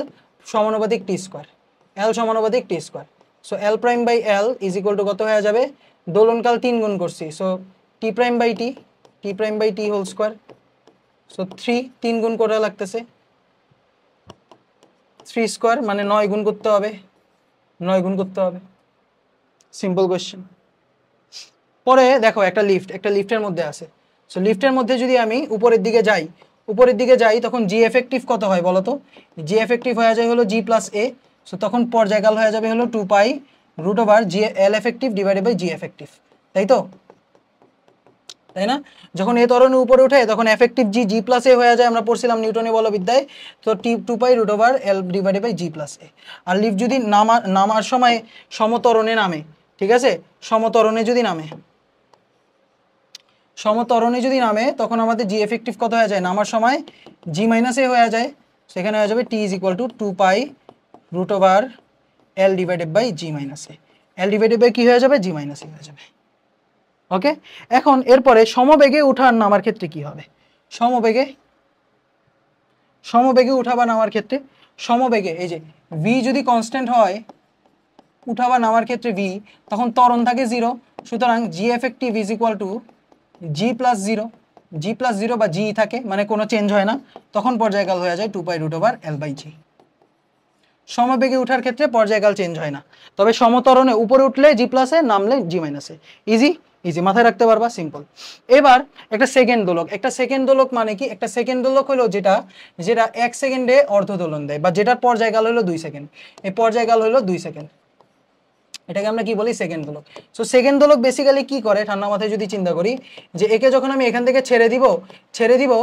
সমানুপাতিক t², L সমানুপাতিক t²। সো L'/L = কত হয়ে যাবে? দোলনকাল 3 গুণ করছি, so t'/t whole square. So 3 গুণ করা লাগতেছে, 3² মানে 9 গুণ করতে হবে, 9 গুণ করতে হবে। Simple question. পরে দেখো একটা লিফটের মধ্যে আছে। সো লিফটের মধ্যে যদি আমি উপরের দিকে যাই তখন জি এফেক্টিভ কত হয় বলো তো? জি এফেক্টিভ হয়ে যায় হলো g+a। সো তখন পর্যায়কাল হয়ে যাবে হলো 2π √g L effective divided by G effective, তাই তো? তাই না? যখন এ ত্বরণের উপরে উঠে তখন এফেক্টিভ g+a হয়ে যায়, আমরা পড়ছিলাম নিউটনের বলবিদ্যায়। তো 2π √L ডিভাইডেড বাই g+a। আর লিফট যদি নামার সময় সমতরণে নামে, ঠিক আছে, সমতরণে যদি নামে তখন আমাদের জি এফেক্টিভ কত হয়ে যায়? নামার সময় g-a হয়ে যায়, সেখানে হয়ে যাবে t = 2π √L divided by g-a। L divided by কি হয়ে যাবে? g-a হয়ে যাবে। ওকে, এখন এরপরে সমবেগে ওঠা আর নামার ক্ষেত্রে কি হবে? সমবেগে সমবেগে উঠা বা নামার ক্ষেত্রে সমবেগে এই যে ভি যদি কনস্ট্যান্ট হয় উঠা বা নামার ক্ষেত্রে ভি, তখন ত্বরণ থাকে 0, সুতরাং G effective is equal to G plus 0, G plus 0 বা জি থাকে, মানে কোনো চেঞ্জ হয় না, তখন পর্যায়কাল হয়ে যায় 2π√L/g। সমবেগে ওঠার ক্ষেত্রে পর্যায়কাল চেঞ্জ হয় না, তবে সমত্বরণে উপরে উঠলে জি প্লাসে, নামলে জি মাইনাসে। ইজি ইজি, মাথায় রাখতে পারবা, সিম্পল। এবার একটা সেকেন্ড দোলক, একটা সেকেন্ড দোলক মানে কি? একটা সেকেন্ড দোলক হলো যেটা 1 সেকেন্ডে অর্ধ দোলন দেয়, বা যেটার পর্যায়কাল হলো 2 সেকেন্ড। এই পর্যায়কাল হলো 2 সেকেন্ড, এটাকে আমরা কি বলি? সেকেন্ড দোলক। সো সেকেন্ড দোলক বেসিক্যালি কি করে, ঠান্ডা মাথায় যদি চিন্তা করি, যে একে যখন আমি এখান থেকে ছেড়ে দিব,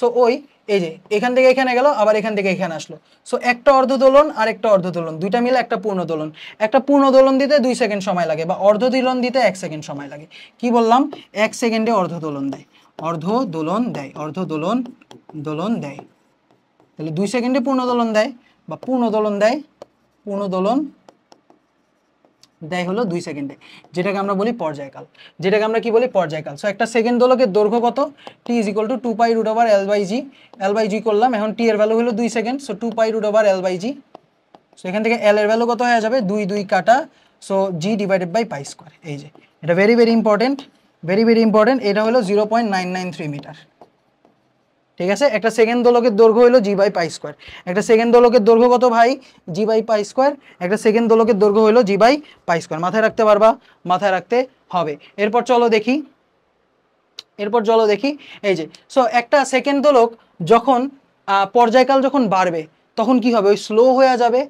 সো ওই এই যে এখান থেকে এখানে গেল, আবার এখান থেকে এখানে আসলো, সো একটা অর্ধ দোলন আর একটা অর্ধ দোলন, দুইটা মিলে একটা পূর্ণ দোলন। একটা পূর্ণ দোলন দিতে 2 সেকেন্ড সময় লাগে, বা অর্ধ দোলন দিতে 1 সেকেন্ড সময় লাগে। কি বললাম? 1 সেকেন্ডে অর্ধ দোলন দেয়, অর্ধ দোলন দেয়, অর্ধ দোলন দোলন দেয়। তাহলে 2 সেকেন্ডে পূর্ণ দোলন দেয়, বা পূর্ণ দোলন দেয়, পূর্ণ দোলন দেয় হলো 2 সেকেন্ডে, যেটাকে আমরা বলি পর্যায়কাল, যেটাকে আমরা কি বলি? পর্যায়কাল। সো একটা সেকেন্ড দোলকের দৈর্ঘ্য কত? t is equal two 2π√L/g, L/g করলাম, এখন t এর ভ্যালু হলো 2 সেকেন্ড, সো 2π√L/g। সো এখান থেকে L এর ভ্যালু কত হয়ে যাবে? 2 2 কাটা, so g divided by pi square. এই যে এটা very very important, very very important, এটা হলো 0.993 মিটার। ঠিক আছে, একটা সেকেন্ড দোলকের দৈর্ঘ্য হলো g/π²। একটা সেকেন্ড দোলকের দৈর্ঘ্য কত ভাই? g/π²। একটা সেকেন্ড দোলকের দৈর্ঘ্য হলো g/π²। মাথায় রাখতে পারবা, মাথায় রাখতে হবে। এরপর চলো দেখি, এই যে সো একটা সেকেন্ড দোলক যখন পর্যায়কাল যখন বাড়বে, তখন কি হবে? ওই স্লো হয়ে যাবে।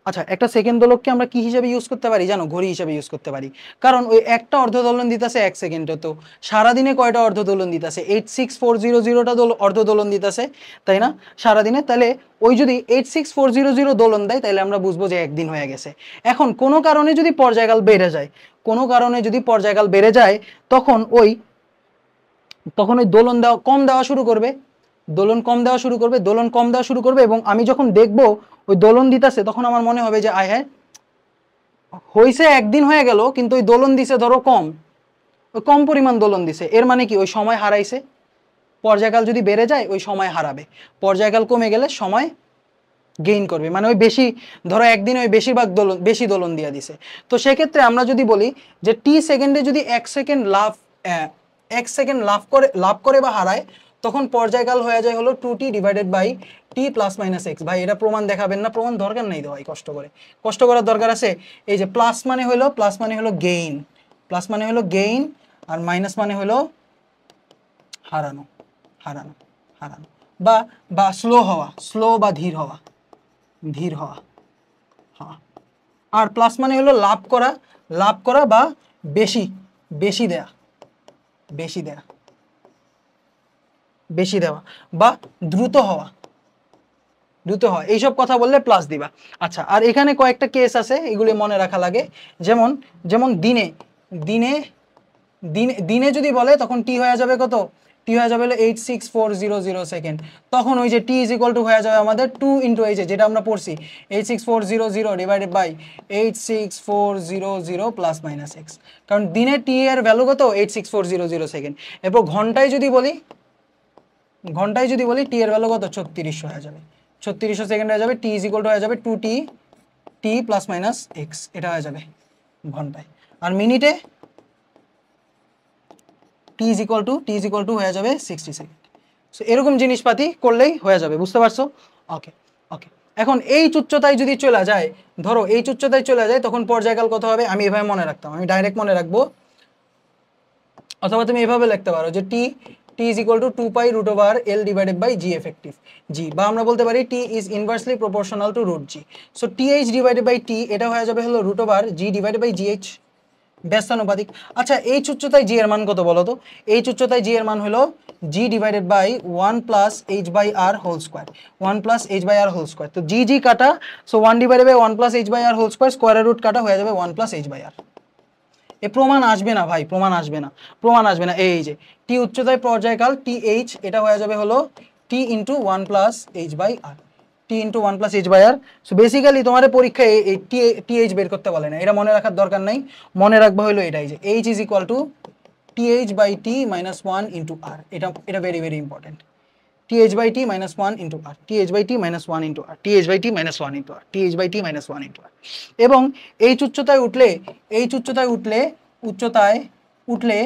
আচ্ছা, একটা সেকেন্ড দোলককে আমরা কি হিসেবে ইউজ করতে পারি জানো? ঘড়ি হিসেবে ইউজ করতে পারি, কারণ ওই একটা অর্ধ দোলন দিতেছে 1 সেকেন্ডে, তো সারাদিনে কয়টা অর্ধ দোলন দিতেছে? 86400টা অর্ধ দোলন দিতেছে, তাই না? সারাদিনে। তাহলে ওই যদি 86400 দোলন দেয়, তাহলে আমরা বুঝবো যে একদিন হয়ে গেছে। এখন কোনো কারণে যদি পর্যায়কাল বেড়ে যায়, কোনো কারণে যদি পর্যায়কাল বেড়ে যায়, তখন ওই দোলন দেওয়া কম দেওয়া শুরু করবে, দোলন কম দেওয়া শুরু করবে, দোলন কম দেওয়া শুরু করবে, এবং আমি যখন দেখবো ওই দোলন দিতেছে, তখন আমার মনে হবে যে আয় হ্যাঁ, হয়েছে একদিন হয়ে গেল, কিন্তু ওই দোলন দিছে ধরো কম, ওই কম পরিমাণ দোলন দিছে, এর মানে কি? ওই সময় হারাইছে। পর্যায়কাল যদি বেড়ে যায়, ওই সময় হারাবে। পর্যায়কাল কমে গেলে সময় গেইন করবে, মানে ওই বেশি, ধরো একদিনে ওই বেশিরভাগ দোলন, বেশি দোলন দিয়ে দিছে। তো সেক্ষেত্রে আমরা যদি বলি যে টি সেকেন্ডে যদি 1 সেকেন্ড লাভ করে বা হারায়, তখন পর্যায়কাল হয়ে যায় হলো 2t divided by t plus minus x. ভাই এটা প্রমাণ দেখাবেন না? প্রমাণ দরকার নাই তো ভাই, কষ্ট করার দরকার আছে? এই যে প্লাস মানে হলো গেইন, প্লাস মানে হলো গেইন, আর মাইনাস মানে হলো হারানো, হারানো, হারানো, বা স্লো হওয়া, স্লো বা ধীর হওয়া, ধীর হওয়া। হ্যাঁ, আর প্লাস মানে হলো লাভ করা বা বেশি, বেশি দেয়া, বেশি দেয়া, বেশি দেওয়া, বা দ্রুত হওয়া, দ্রুত হয়। এইসব কথা বললে প্লাস দিবা। আচ্ছা, আর এখানে কয়েকটা কেস আছে, এগুলি মনে রাখা লাগে। যেমন যেমন দিনে দিনে দিনে দিনে যদি বলে, তখন টি হয়ে যাবে কত? টি হয়ে যাবে 86400 সেকেন্ড। তখন ওই যে টি ইজ ইকুয়াল টু হয়ে যাবে আমাদের 2 ইন্টু এই যেটা আমরা পড়ছি 86400 divided by 86400 plus minus x, কারণ দিনে টি এর ভ্যালু কত? 86400 সেকেন্ড। এরপর ঘন্টায় যদি বলি টি এর ভ্যালু কত? 3600 হয়ে যাবে, 3600 সেকেন্ড হয়ে যাবে। টি ইজ ইকুয়াল টু হয়ে যাবে 2t টি প্লাস মাইনাস এক্স, এটা হয়ে যাবে ঘন্টায়। আর মিনিটে টি ইজ ইকুয়াল টু হয়ে যাবে 60 সেকেন্ড। সো এরকম জিনিসপাতি করলেই হয়ে যাবে, বুঝতে পারছো? ওকে ওকে। এখন এই উচ্চতায় যদি চলে যায়, ধরো এই উচ্চতায় চলে যায়, তখন পর্যায়কাল কত হবে? আমি এভাবে মনে রাখতাম, আমি ডাইরেক্ট মনে রাখবো, অথবা তুমি এভাবে লিখতে পারো যে T is equal to 2π√L divided by G effective, G, বা আমরা বলতে পারি T is inversely proportional to √g। So T H divided by T, এটা হয়ে যাবে হলো √g ডিভাইডেড বাই জিএইচ, ব্যস্তানুপাতিক। আচ্ছা, এই উচ্চতায় জি এর মান কত বলো তো? এই উচ্চতায় জি এর মান হলো g divided by 1 plus H by r whole square, 1 plus H by r whole square. তো জি কাটা, so 1 divided by 1 plus H by r whole square, square root কাটা হয়ে যাবে 1 প্লাস এইচ বাই আর। এ প্রমাণ আসবে না ভাই, প্রমাণ আসবে না। এই যে টি উচ্চতায় পর্যায়কাল টি এইচ, এটা হয়ে যাবে হলো T into 1 plus H by R, T into 1 plus H by R. So basically তোমার পরীক্ষায় এই টি এইচ বের করতে বলে না, এটা মনে রাখার দরকার নাই। মনে রাখবা হলো এটাই যে H is equal to T H by T minus 1 into R. এটা very very important, th by t minus 1 into r, th by t minus 1 into r, th by t minus 1 into r, th by t minus 1 into r। এবং এই উচ্চতায় উঠলে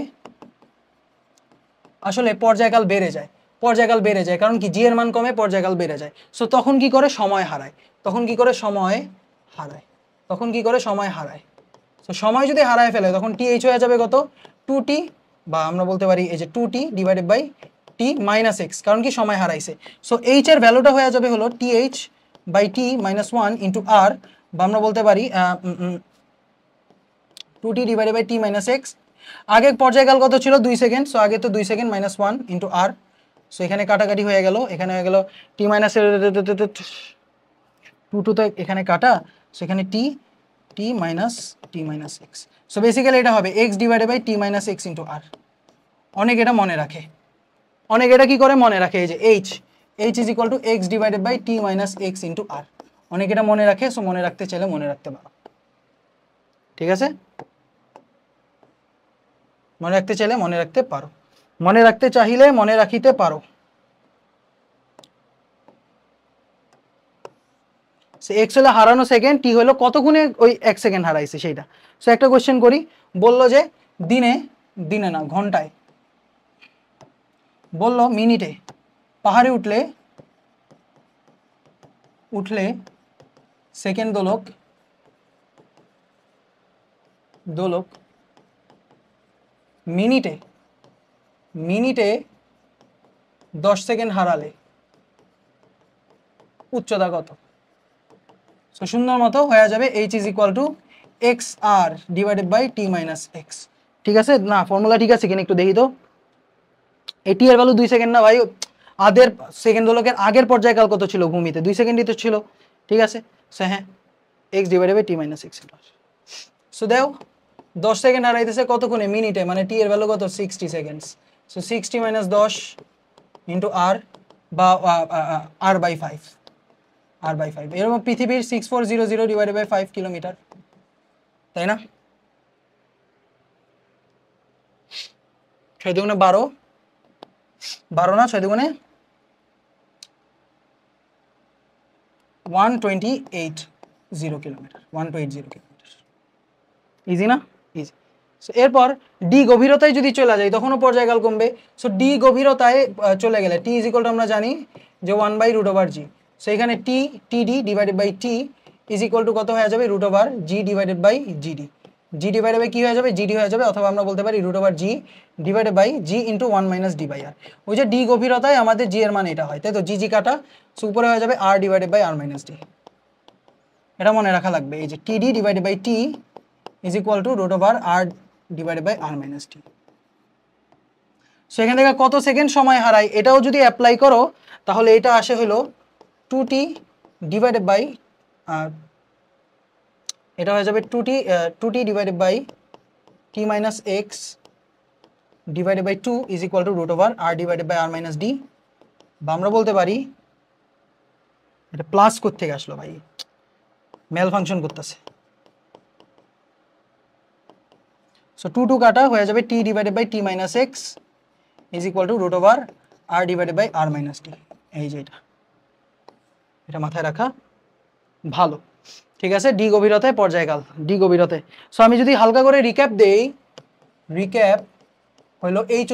আসলে পর্যায়কাল বেড়ে যায়, কারণ কি জি এর মান কমে, পর্যায়কাল বেড়ে যায়। সো তখন কি করে, সময় হারায়। সো সময় যদি হারায় ফেলে তখন th হয়ে যাবে কত, 2t, বা আমরা বলতে পারি এই যে 2t divided by t minus x, কারণ কি সময় হারাইছে। সো h এর ভ্যালুটা হয়ে যাবে হলো th by t minus 1 into r, বা আমরা বলতে পারি 2t divided by t minus x। আগে পর্যায়কাল কত ছিল, 2 সেকেন্ড। সো আগে তো 2 second minus 1 into r। So এখানে কাটাকাটি হয়ে গেল, এখানে হয়ে গেল t মাইনাস 2 তো এখানে কাটা, সো এখানে t minus x। So basically এটা হবে x divided by t minus x into r। অনেক এটা মনে রাখে, কি করে মনে রাখে, এই যে h is equal to x divided by t minus x into r। অনেক এটা মনে রাখে। সো মনে রাখতে চাইলে মনে রাখতে পারো, ঠিক আছে, মনে রাখতে চাইলে মনে রাখতে পারো, মনে রাখতে চাইলে মনে রাখিতে পারো। এক্স হলো হারানো সেকেন্ড, টি হলো কত গুণে ওই 1 সেকেন্ড হারাইছে সেইটা। সো একটা কোশ্চেন করি, বললো যে দিনে না ঘন্টায়, বললো মিনিটে পাহাড়ে উঠলে সেকেন্ড দোলক মিনিটে 10 সেকেন্ড হারালে উচ্চতা কত। সো সুন্দর মতো হয়ে যাবে h is equal to x r divided by T minus x. ঠিক আছে না, ফর্মুলা ঠিক আছে কিনা একটু দেখি তো। এটি এর ভ্যালু 2 সেকেন্ড না ভাই, সেকেন্ড দোলকের আগের পর্যায়কাল কত ছিল ভূমিতে, 2 সেকেন্ডই তো ছিল। ঠিক আছে, সো হ্যাঁ x divided by T minus x. So দেও 10 সেকেন্ড হারাইতেছে কতক্ষণে, মিনিটে, মানে টি এর ভ্যালু কত, 60 সেকেন্ডস। সো 60 মাইনাস 10 ইন্টু আর, বা r বাই 5, এরকম পৃথিবীর 6400 ডিভাইডেড বাই 5 কিলোমিটার, তাই না? 6 দুগুণে 12 না, 6 দুগুণে 128 কিলোমিটার, 120 কিলোমিটার। ইজি না? ইজি। সো এরপর ডি গভীরতায় যদি চলে যায় তখনও পর্যায়কাল কমবে। সো ডি গভীরতায় চলে গেলে টি ইজ ইকুয়াল টু আমরা জানি যে 1/√/g। সো এখানে td divided by T is equal to কত হয়ে যাবে, √g divided by gd. G divided by কি হয়ে যাবে, জিডি হয়ে যাবে, অথবা আমরা বলতে পারি √g divided by G into 1 minus D by R. ওই যে ডি গভীরতায় আমাদের জি এর মান এটা হয়, তাই তো, জি কাটা, সো উপরে হয়ে যাবে R divided by R minus D. এটা মনে রাখা লাগবে, এই যে T D divided by T is equal to √r divided by R minus T. সো এখান থেকে কত সেকেন্ড সময় হারায় এটাও যদি অ্যাপ্লাই করো তাহলে এটা আসে হলো 2t ডিভাইডেড বাই, এটা হয়ে যাবে 2t divided by t minus x divided by 2 is equal to √r divided by R minus d. বা আমরা বলতে পারি, এটা প্লাস কোত্থেকে আসলো ভাই, মেল ফাংশন করতেছে। সো 2 কাটা হয়ে যাবে t divided by t minus x is equal to √r divided by R minus D. এই যে এটা মাথায় রাখা ভালো, ঠিক আছে। ডি গভীরতায় পর্যায়কাল, ডি গভীরতায়। সো আমি যদি হালকা করে রিক্যাপ দেই, রিক্যাপ হলো এইচ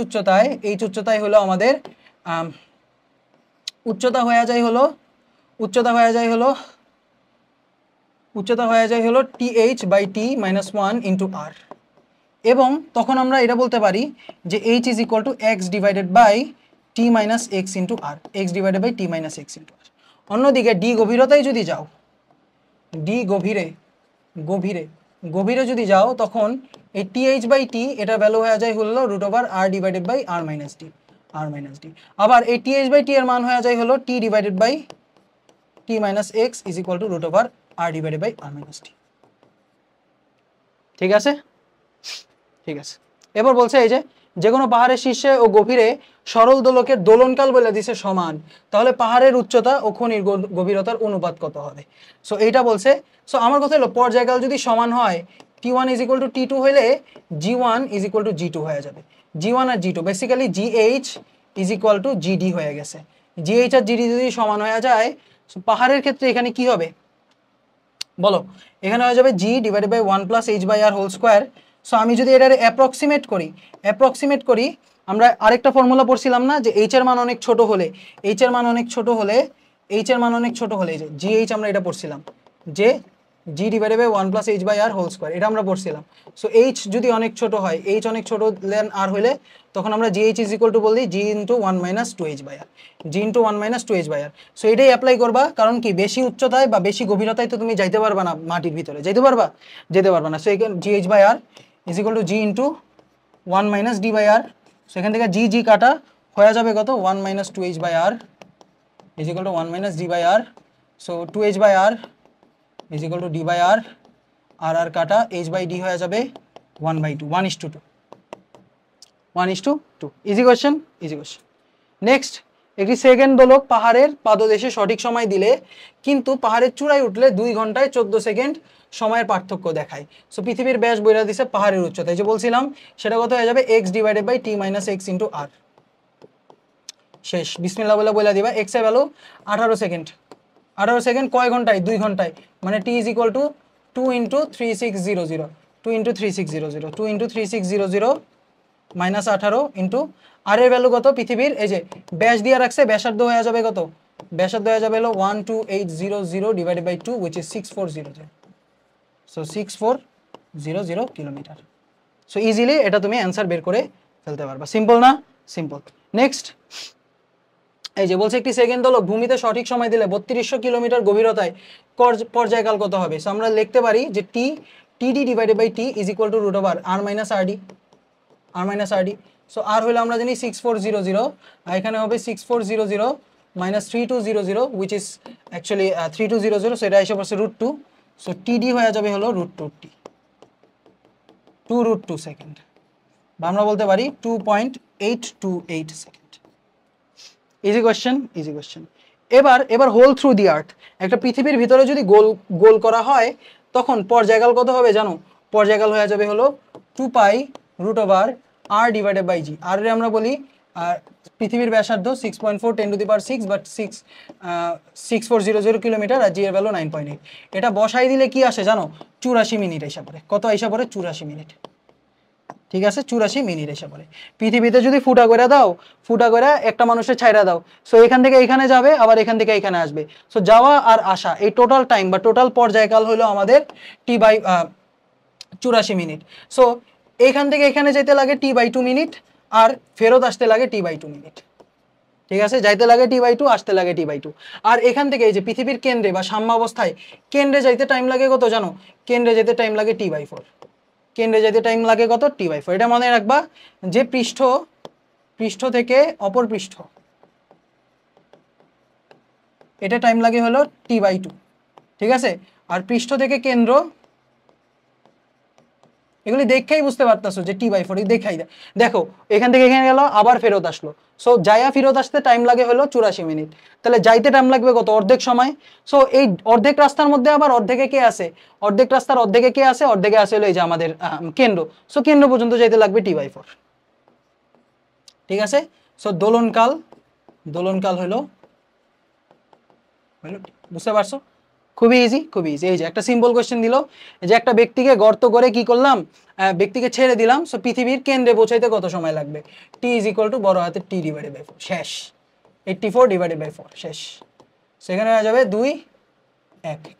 উচ্চতায় হলো আমাদের উচ্চতা হয়ে যায় হলো th by t minus 1 into R. এবং তখন আমরা এটা বলতে পারি যে h is equal to X divided by T minus X into R, X divided by T minus X into R. অন্যদিকে ডি গভীরতায় যদি যাও, ডি গভীরে যদি যাও তখন এই th বাই টি এটা ভ্যালু হয়ে যায় হলো √r divided by R minus d, আবার এই th বাই টি এর মান হয়ে যায় হলো t divided by T minus x is equal to √r divided by R minus d. ঠিক আছে, ঠিক আছে। এবার বলছে এই যে কোনো পাহাড়ের শীর্ষে ও গভীরে সরল দোলকের দোলনকাল বলে দিছে সমান, তাহলে পাহাড়ের উচ্চতা ও খনির গভীরতার অনুপাত কত হবে। সো এইটা বলছে। সো আমার কথা হলো পর্যায়কাল যদি সমান হয়, t1 is equal two t2 হলে g1 is equal two g2 হয়ে যাবে। g1 আর g2 basically gh is equal to gd হয়ে গেছে। জিএইচ আর জিডি যদি সমান হয়ে যায়, পাহাড়ের ক্ষেত্রে এখানে কি হবে বলো, এখানে হয়ে যাবে g divided by 1 plus H by r whole square. So আমি যদি এটার অ্যাপ্রক্সিমেট করি, আমরা আরেকটা ফর্মুলা পড়ছিলাম না, যে এইচ এর মান অনেক ছোট হলে, এইচ এর মান অনেক ছোট হলে যে জিএইচ আমরা এটা পড়ছিলাম, যে g divided by 1 plus H by r whole square, এটা আমরা পড়ছিলাম। সো এইচ যদি অনেক ছোট হয়, এইচ অনেক ছোট দেন আর হলে, তখন আমরা জিএইচ ইজ ইকুয়াল টু বলি G into 1 minus 2h by R, G into 1 minus 2h by R. So এটাই অ্যাপ্লাই করবা, কারণ কি বেশি উচ্চতায় বা বেশি গভীরতায় তো তুমি যাইতে পারবা না মাটির ভিতরে, যেতে পারবা না। সো এখানে G H by R is equal to G into 1 minus D by R. So এখান থেকে জি জি কাটা হয়ে যাবে কত, 1 minus 2h by R is equal to 1 minus D by R. So 2h by R is equal to D by R, R R কাটা h by D হয়ে যাবে 1/2, 1:2, 1:2। Easy question. Next, একটি second দোলক পাহাড়ের পাদদেশে সঠিক সময় দিলে কিন্তু পাহাড়ের চূড়ায় উঠলে 2 ঘন্টায় 14 সেকেন্ড সময়ের পার্থক্য দেখায়। সো পৃথিবীর ব্যাস বইরা দিছে পাহাড়ের উচ্চতায়, যে বলছিলাম সেটা কত হয়ে যাবে, x divided by T minus X into R. শেষ, বিসমিল্লাহ বলে বলে দিবা। x এর ভ্যালু 18 সেকেন্ড, 18 সেকেন্ড কয় ঘন্টায়, 2 ঘন্টায়, মানে t is equal to 2 into 3600, 2 into 3600, 2 into 3600 minus 18 into R এর ভ্যালু কত পৃথিবীর, এই যে ব্যাস দিয়ে রাখছে, ব্যাসার্ধ হয়ে যাবে কত, ব্যাসার্ধ হয়ে যাবে হলো 12800 divided by 2 which is 6400। So 6400 kilometer. So easily এটা তুমি অ্যান্সার বের করে ফেলতে পারবা। সিম্পল না? সিম্পল। নেক্সট, এই যে বলছে একটি সেকেন্ড দোলক ভূমিতে সঠিক সময় দিলে 3200 কিলোমিটার গভীরতায় পর্যায়কাল কত হবে। সো আমরা লিখতে পারি যে T D divided by T is equal to root over R minus R D, so R হলো আমরা জানি 6400, আর এখানে হবে 6400 minus 3200 which is actually 3200, so এটা এসে পড়ছে √2। সো টিডি হয়ে যাবে হলো √2t, 2√2 সেকেন্ড, বা আমরা বলতে পারি 2.828 সেকেন্ড। Easy question. এবার হোল থ্রু দি আর্থ, একটা পৃথিবীর ভিতরে যদি গোল করা হয় তখন পর্যায়কাল কত হবে জানো, পর্যায়কাল হয়ে যাবে হলো 2 √r ডিভাইডেড বাই জি। আর আমরা বলি পৃথিবীর ব্যাসার্ধ 6.4 10⁶, বাট 6400 কিলোমিটার, আর জি এর ভ্যালু 9.8। এটা বসাই দিলে কি আসে জানো, 84 মিনিট এসে পড়ে। কত এসে পড়ে, 84 মিনিট। ঠিক আছে, 84 মিনিট এসে পড়ে। পৃথিবীতে যদি ফুটা করে একটা মানুষের ছাইরা দাও, সো এখান থেকে এখানে যাবে, আবার এখান থেকে এখানে আসবে, সো যাওয়া আর আসা এই টোটাল টাইম বা টোটাল পর্যায়কাল হলো আমাদের T/84 মিনিট। সো এখান থেকে এখানে যেতে লাগে T/2 মিনিট, আর ফেরত আসতে লাগে T/2 মিনিট। ঠিক আছে, যাইতে লাগে T/2, আসতে লাগে T/2। আর এখান থেকে এই যে পৃথিবীর কেন্দ্রে বা সাম্যাবস্থায় কেন্দ্রে যাইতে টাইম লাগে কত জানো, কেন্দ্রে যেতে টাইম লাগে T/4, কেন্দ্রে যেতে টাইম লাগে কত, T/4। এটা মনে রাখবা যে পৃষ্ঠ থেকে অপর পৃষ্ঠ এটা টাইম লাগে হলো T/2, ঠিক আছে। আর পৃষ্ঠ থেকে কেন্দ্র, এগুলি দেখেই বুঝতে পারতেছো যে T/4 দেখাই দেয়। দেখো এখান থেকে এখানে গেল, আবার ফেরত আসলো, সো যাইয়া ফেরত আসতে টাইম লাগে হলো 84 মিনিট। তাহলে যাইতে টাইম লাগবে কত, অর্ধেক সময়। সো এই অর্ধেক রাস্তার মধ্যে আবার অর্ধেকে কে আছে, অর্ধেকে আছে হলো এই যে আমাদের কেন্দ্র। সো কেন্দ্র পর্যন্ত যাইতে লাগবে T/4। ঠিক আছে, সো দোলনকাল হলো, বুঝতে পারছো? খুবই ইজি। এই যে একটা সিম্পল কোয়েশ্চেন দিল, যে একটা ব্যক্তিকে গর্ত করে কি করলাম, ব্যক্তিকে ছেড়ে দিলাম, সো পৃথিবীর কেন্দ্রে পৌঁছাইতে কত সময় লাগবে, টি ইজ ইকুয়াল টু বড় হাতের টি ডিভাইডেড বাই 4। শেষ, 84 ডিভাইডেড বাই 4 শেষ। সেখানে হয়ে যাবে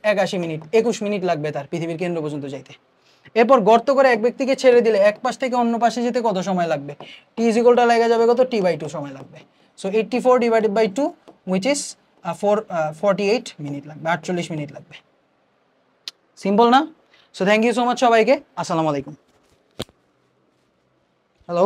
81 মিনিট, 21 মিনিট লাগবে তার পৃথিবীর কেন্দ্র পর্যন্ত যাইতে। এরপর গর্ত করে এক ব্যক্তিকে ছেড়ে দিলে এক পাশ থেকে অন্য পাশে যেতে কত সময় লাগবে, টি ইজ ইকুয়াল টু লেগে যাবে কত, T/2 সময় লাগবে। So 84 divided by 2 which is 48 minute লাগবে, 48 মিনিট লাগবে। সিম্পল না? So thank you so much সবাইকে। আসসালামু আলাইকুম। হ্যালো।